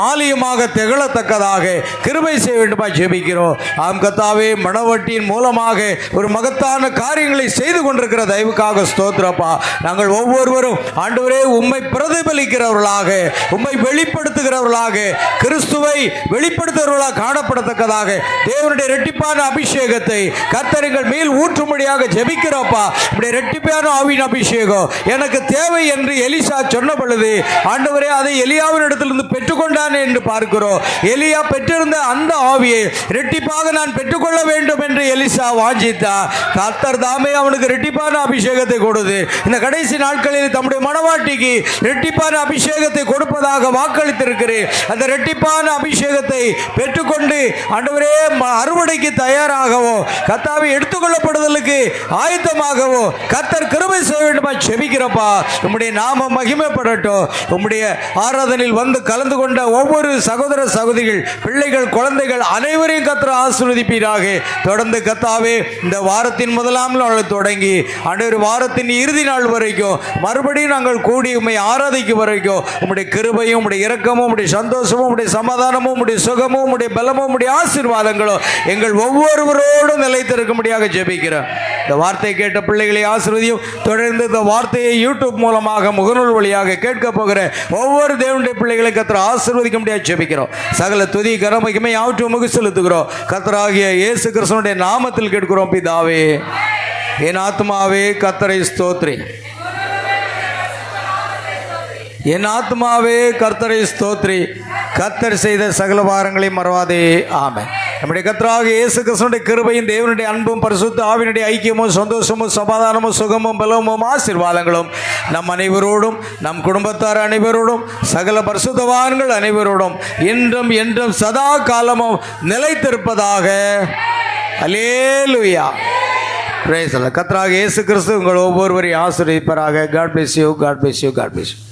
ஆலயமாக திகழத்தக்கதாக கிருபை செய்ய வேண்டுமா ஜெபிக்கிறோம். ஆம் கர்த்தாவே, மணவாட்டியின் மூலமாக ஒரு மகத்தான காரியங்களை செய்து கொண்டிருக்கிற தயவுக்காக ஸ்தோத்திரப்பா. நாங்கள் ஒவ்வொருவரும் ஆண்டவரே உம்மை பிரதிபலிக்கிறவர்களாக உம்மை வெளிப்படுத்துகிறவர்களாக கிறிஸ்துவை வெளிப்படுத்துகிறவர்களாக காணப்படத்தக்கதாக தேவனுடைய இரட்டிப்பான அபிஷேகத்தை கர்த்தர்கள் மேல் ஊற்றும்படியாக ஜெபிக்கிறோப்பா. இப்படி இரட்டிப்பான ஆவியின் அபிஷேகம் எனக்கு தேவை என்று எலிசா சொன்ன பொழுது ஆண்டவரே அதை எலியாவின் இடத்திலிருந்து பெற்றுக்கொண்டானே என்று பார்க்கிறோம். எலியா பெற்றிருந்த அந்த ஆவியை இரட்டிப்பாக நான் பெற்றுக்கொள்ள வேண்டும் என்று எலிசா வாஞ்சித்தார். கர்த்தர் தாமே அவனுக்கு இரட்டிப்பான அபிஷேகத்தை கொடுத்து இந்த கடைசி நாட்களில் தம்முடைய மனவாட்டிக்கு இரட்டிப்பான அபிஷேகத்தை கொடுப்பதாக வாக்களித்திருக்கிறேன். அந்த இரட்டிப்பான அபிஷேகத்தை பெற்றுக்கொண்டு ஆண்டவரே அறுவடைக்கு தயாராகவோ கர்த்தாவை எடுத்துக்கொள்ளப்படுதலுக்கு ஆயத்தமாகவோ கர்த்தர் கிருபை செய்ய வேண்டுமா செபிக்கிறப்பா. உம்முடைய நாமம் மகிமைப்படட்டும். உம்முடைய ஆராதனையில் வந்து கலந்து கொண்ட ஒவ்வொரு சகோதர சகோதரிகள், பிள்ளைகள், குழந்தைகள் அனைவரையும் கர்த்தர் ஆசீர்வதிப்பீராக. தொடர்ந்து கர்த்தாவே இந்த வாரத்தின் முதலாம் நாள் தொடங்கி ஆண்டவர் வாரத்தின் இறுதி நாள் வரைக்கும் மறுபடியும் நாங்கள் கூடி உம்மை ஆராதிக்கும் வரைக்கும் உம்முடைய கிருபையும் உம்முடைய இரக்கமும் உம்முடைய சந்தோஷமும் உம்முடைய சமாதானமும் உம்முடைய சுகமும் உம்முடைய பலமும் உம்முடைய ஆசீர்வாதங்களும் எங்கள் ஒவ்வொருவரோடும் நிலைத்திருக்கும்படியாக ஜெபிக்கிறோம். இந்த வார்த்தை கேட்ட பிள்ளைகளை ஆசீர்வதியும். தொடர்ந்து இந்த வார்த்தையை யூடியூப் மூலமாக முகநூல் வழியாக கேட்க போகிற ஒவ்வொரு தேவனுடைய பிள்ளைகளை கர்த்தர் ஆசீர்வதிக்க முடியாது ஜெபிக்கிறோம். சகல துதி கரமகிமை ஆற்று முகு செலுத்துகிறோம். கர்த்தராகிய இயேசு கிறிஸ்துவினுடைய நாமத்தில் கேட்கிறோம் பிதாவே. என் ஆத்மாவே கர்த்தரை ஸ்தோத்திரி. என் ஆத்மாவே கர்த்தரை ஸ்தோத்திரி. கர்த்தர் செய்த சகல வாரங்களை மறவாதே. ஆமென். நம்முடைய கர்த்தராகிய இயேசு கிறிஸ்துவினுடைய கிருபையும் தேவனுடைய அன்பும் பரிசுத்த ஆவியினுடைய ஐக்கியமும் சந்தோஷமும் சமாதானமும் சுகமும் பலமும் ஆசீர்வாதங்களும் நம் அனைவரோடும் நம் குடும்பத்தார் அனைவரோடும் சகல பரிசுத்தவான்கள் அனைவரோடும் இன்றும் என்றும் சதா காலமும் நிலைத்திருப்பதாக. அல்லேலூயா. Praise the Lord. கர்த்தராகிய இயேசு கிறிஸ்து உங்கள் ஒவ்வொருவரையும் ஆசீர்வதிப்பாராக. God bless you, God bless you, God bless you.